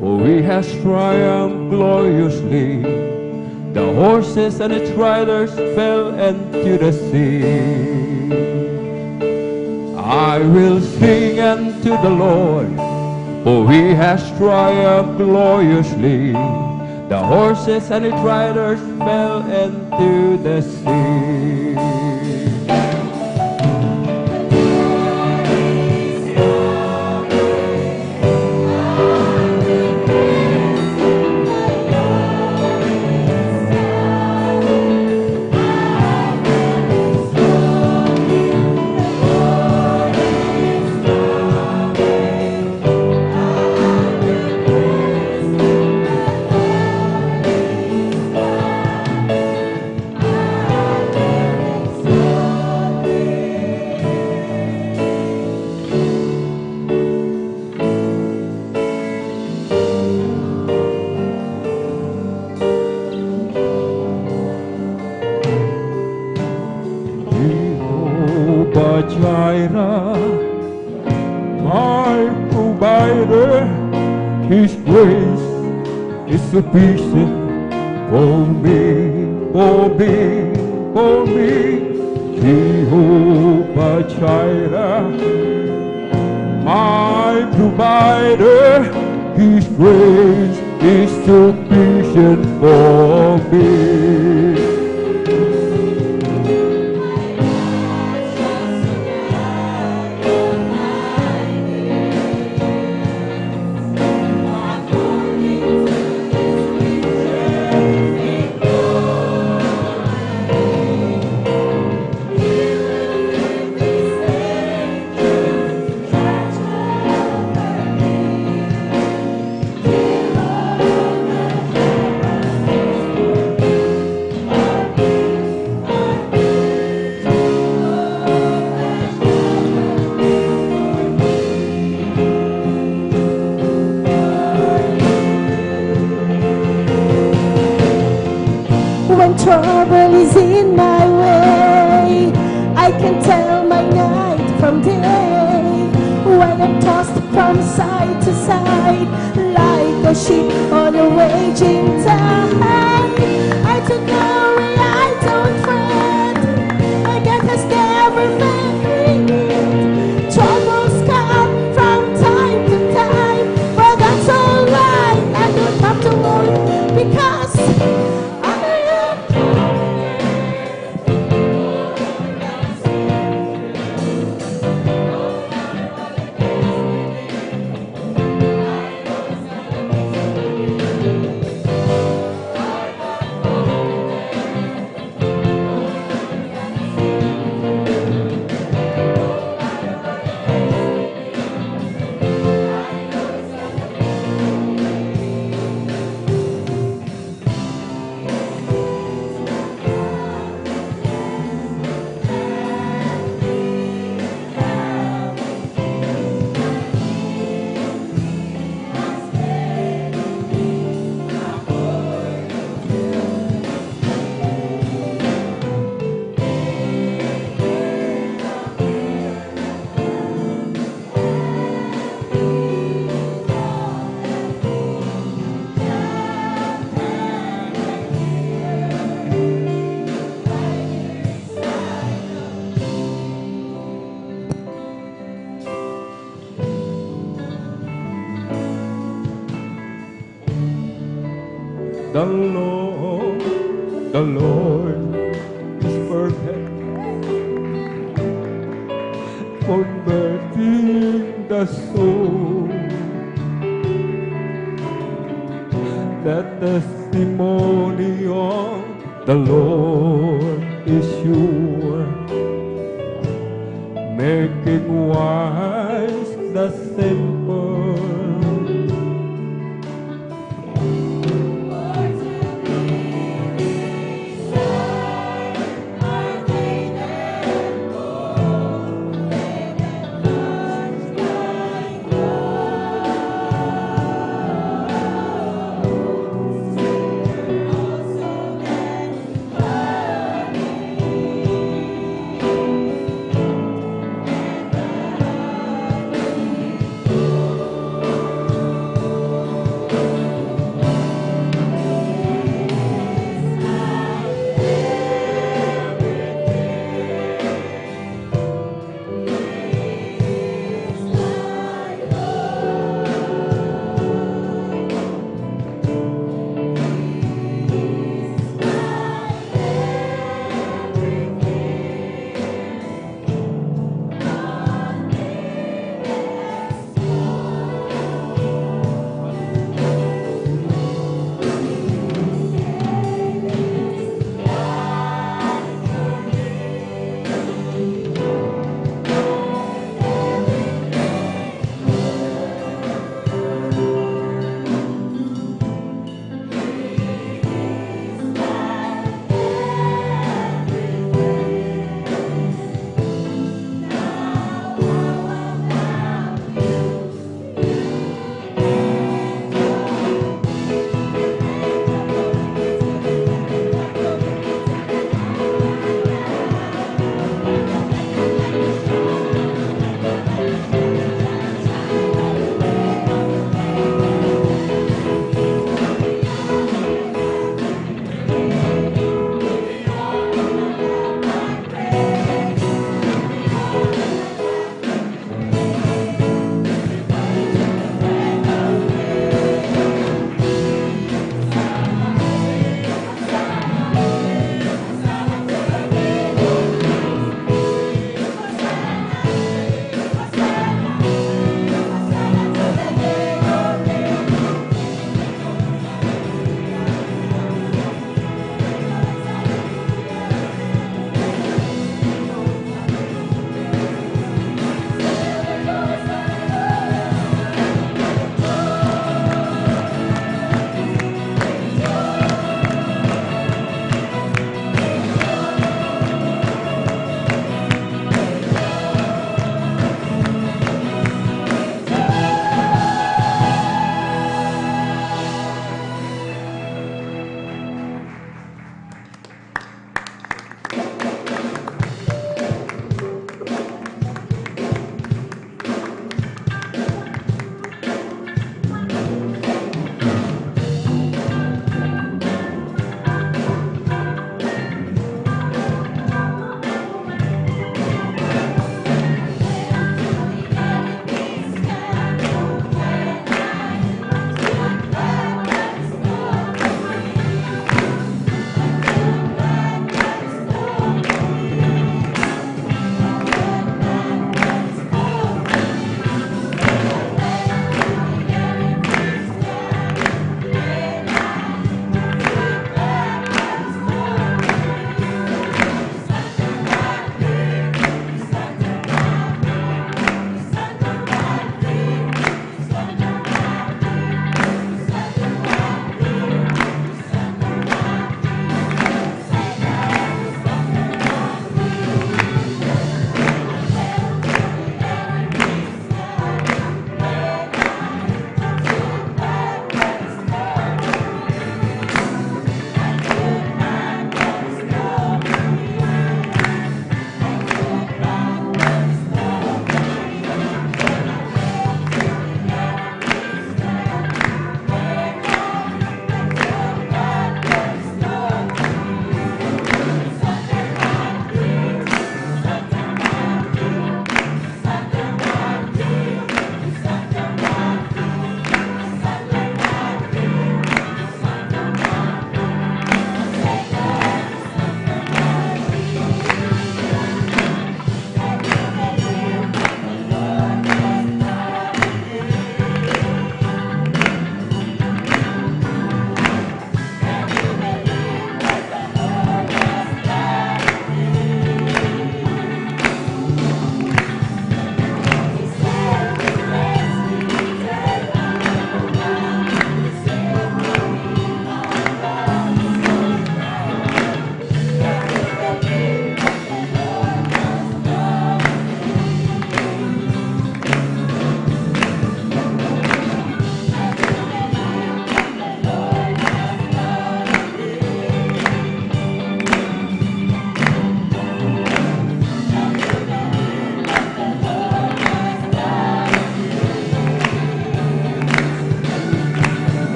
for he has triumphed gloriously. The horses and its riders fell into the sea. I will sing unto the Lord, for he has triumphed gloriously. The horses and its riders fell into the sea. Jehovah Jireh, my provider, his grace is sufficient for me, for me, for me. Jehovah Jireh, my provider, his grace is sufficient for me. When trouble is in my way, I can tell my night from day. When I'm tossed from side to side, like a ship on a raging tide, I don't worry, I don't fret. My God has never met me. Troubles come from time to time, but that's alright. I don't have to worry because the Lord is perfect, converting the soul. The testimony of the Lord is sure, making wise the simple.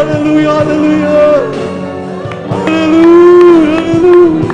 Hallelujah, hallelujah. Hallelujah, hallelujah.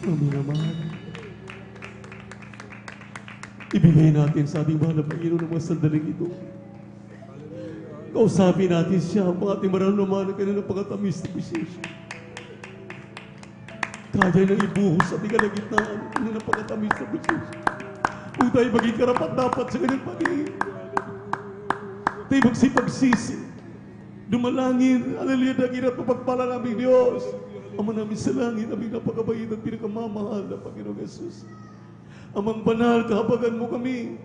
Amin naman. Ibigay natin sa ating mahal na Panginoon ng mga sandaling ito. Kausapin natin siya, ang ating mararamdaman ng kanilang pagkatamis na bisisyo. Kaya nang ibuhos sa ating kalagitnaan ng kanilang pagkatamis na bisisyo. Kung tayo maging karapat-dapat sa kanilang paningin. Tayo magsipagsisi. Dumalangin, hallelujah, dakilat mapagpala namin Diyos. Ama namin sa langit, aming napakabait at pinakamamahal na Panginoong Jesus. Amang banal, kahabagan mo kami.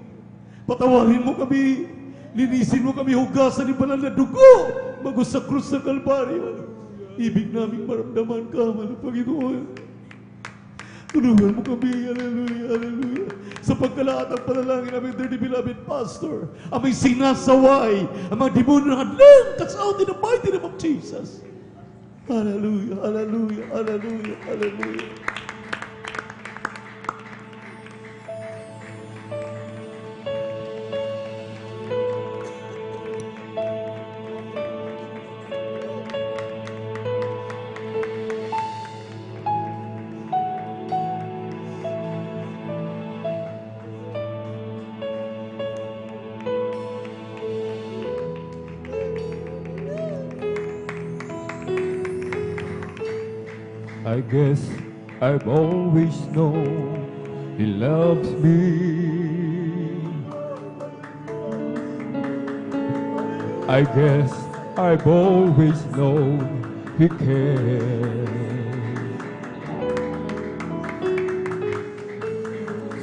Patawarin mo kami. Linisin mo kami, hugasan ng banal na dugo. Magos sa krus ng Kalbaryo. Ibig naming maramdaman ka, mahal na Panginoon. Tulungan mo kami, hallelujah, hallelujah. Sa pagkalaat ng panalangin namin, dearly beloved pastor, aming sinasaway, ang mga demonyo na hadlang, cast out in the mighty name of Jesus. Hallelujah, hallelujah, hallelujah, hallelujah. I guess I've always known He loves me. I guess I've always known He cares.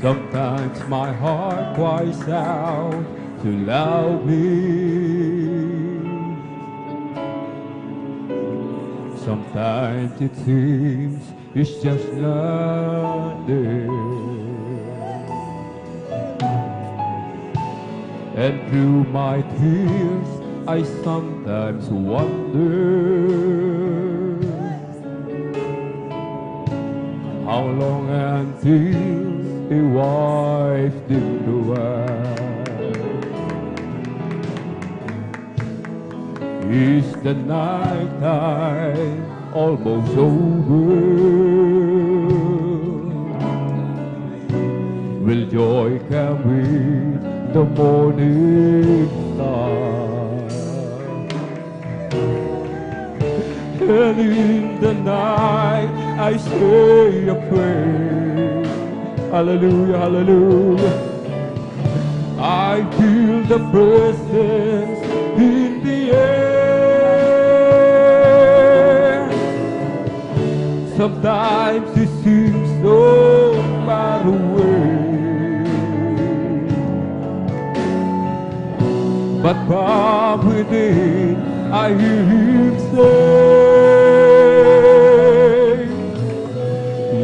Sometimes my heart cries out too loudly. Sometimes it seems it's just not there. And through my tears, I sometimes wonder how long until He wipes them away. Is the night time almost over? Will joy come with the morning star? And in the night I say a prayer. Hallelujah, hallelujah. I feel the presence in the air. Sometimes it seems so far away, but from within I hear Him say,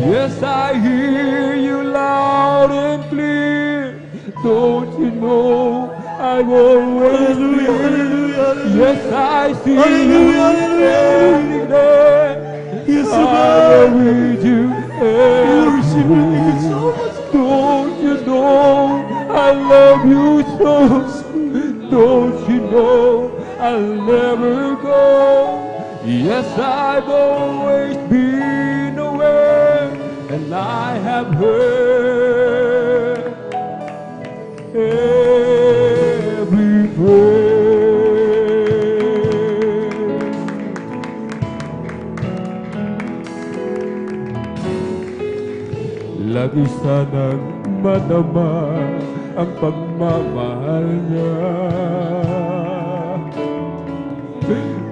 yes, I hear you loud and clear. Don't you know I've always been? Yes, I see you every day. Yes, I with you every day. Don't you know I love you so? Don't you know I'll never go? Yes, I've always been aware, and I have heard every prayer. Lagi sanang madama ang pagmamahal niya.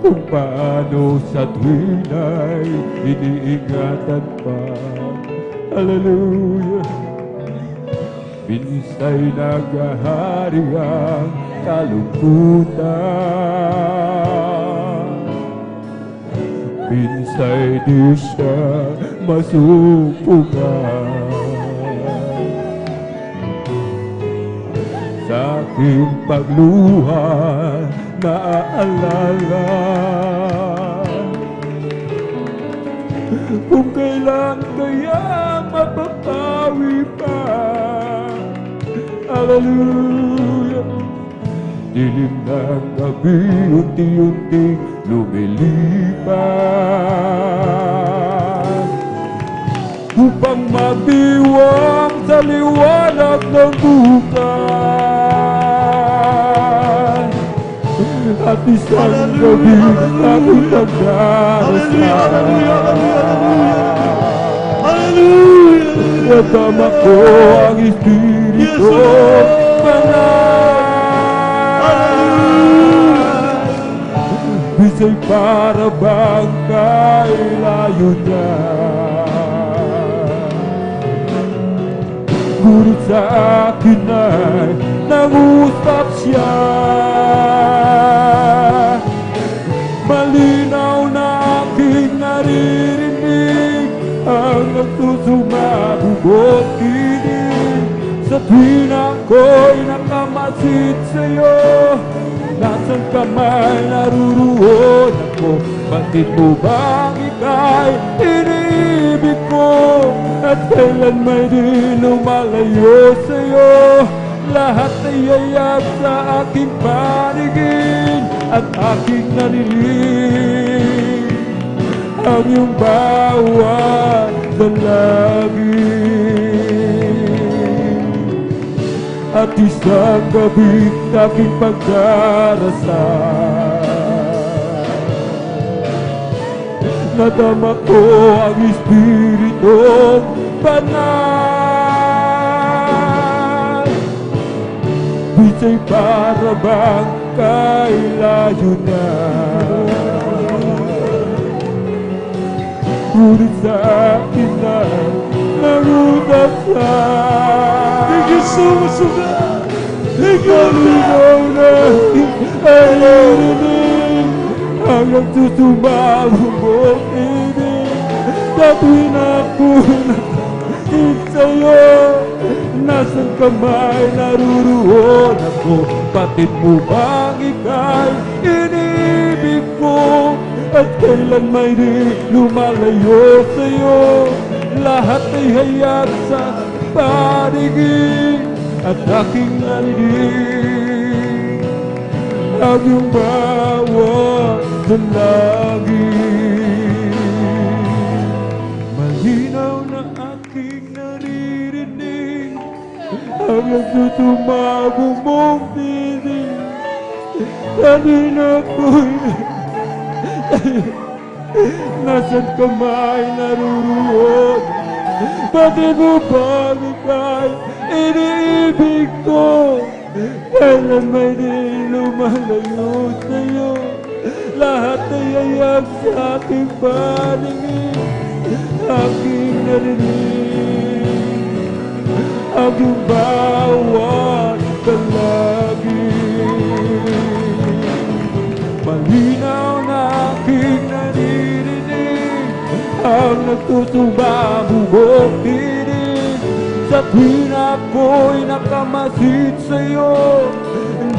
Kung paano sa tuwina'y iniingatan pa. Hallelujah. Minsa'y naghahari ang kalungkutan. Minsa'y di siya masumpungan. Sa aking pagluha naaalala kung kailan kaya mapapawi pa. Hallelujah. Dilim ng gabi unti-unting lumilipas upang mabiwang sa liwanag ng bukas. At isang gabi aking pagdarasal. Natama ko ang Espiritu Banal. Bisa'y para bang kay layo niya. Ngunit sa akin ay nangusap siya. Malinaw na aking naririnig ang nagsusumabog kinig. Sa tuwing ako'y nakamasid sa'yo, nasaan ka man naruroon ako? Bakit mo bang ika'y iniibig ko? At kailan may di lumalayo sa'yo? Lahat ay yayag sa aking paningin at aking narinig ang iyong bawat dalangin. At isang gabi aking pagdarasal, nadama ko ang Espiritu Banal. Bisa'y para bang kay layo na. Ngunit sa akin ay nangudasal. Nagkasusugat, nagkalinaw na ay narinig ang nagsusumabog ibig. Sa tuwing ako'y nakatid sa'yo, nasaan ka may naruroon ako? Batid mo bang ika'y inibig ko? At kailan may di lumalayo sa'yo? Lahat ay hayag sa paningin at aking narinig ang iyong bawat dalangin. Malinaw na aking naririnig ang nagsusumabog mong tinig. Kanina ko'y nasaan ka may naruroon? Bakit mo bang ika'y iniibig ko? Kailan may di lumalayo sa'yo? Lahat ay hayag sa aking paningin, aking narinig ang iyong bawat dalangin. Malinaw na aking naririnig ang nagsusumabog tinig. Sa tuwing ako'y nakamasid sa'yo,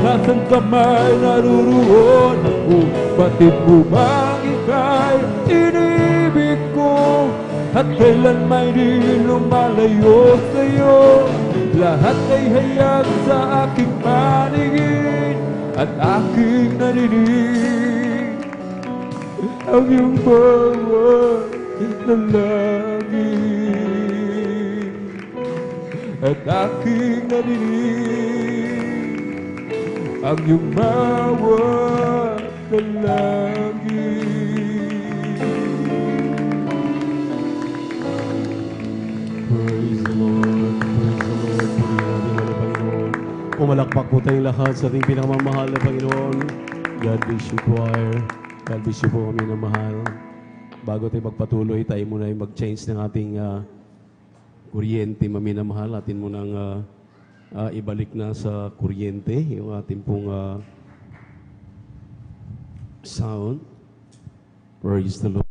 nasaan ka may naruroon ako? Batid mo bang ika'y inibig ko? At kailan may di lumalayo sa'yo? Lahat ay hayag sa aking paningin at aking narinig ang iyong bawat dalangin. At aking narinig ang iyong bawat dalangin. Praise the Lord, praise the Lord. Purihan niyo ang Panginoon. Pumalakpak po tayong lahat sa ating pinakamamahal na Panginoon. God bless you, choir. God bless you po kami na mahal. Bago tayo magpatuloy, tayo muna ay mag-change ng ating kuryente, maminamahal. Atin munang ibalik na sa kuryente yung ating pong sound. Praise the Lord.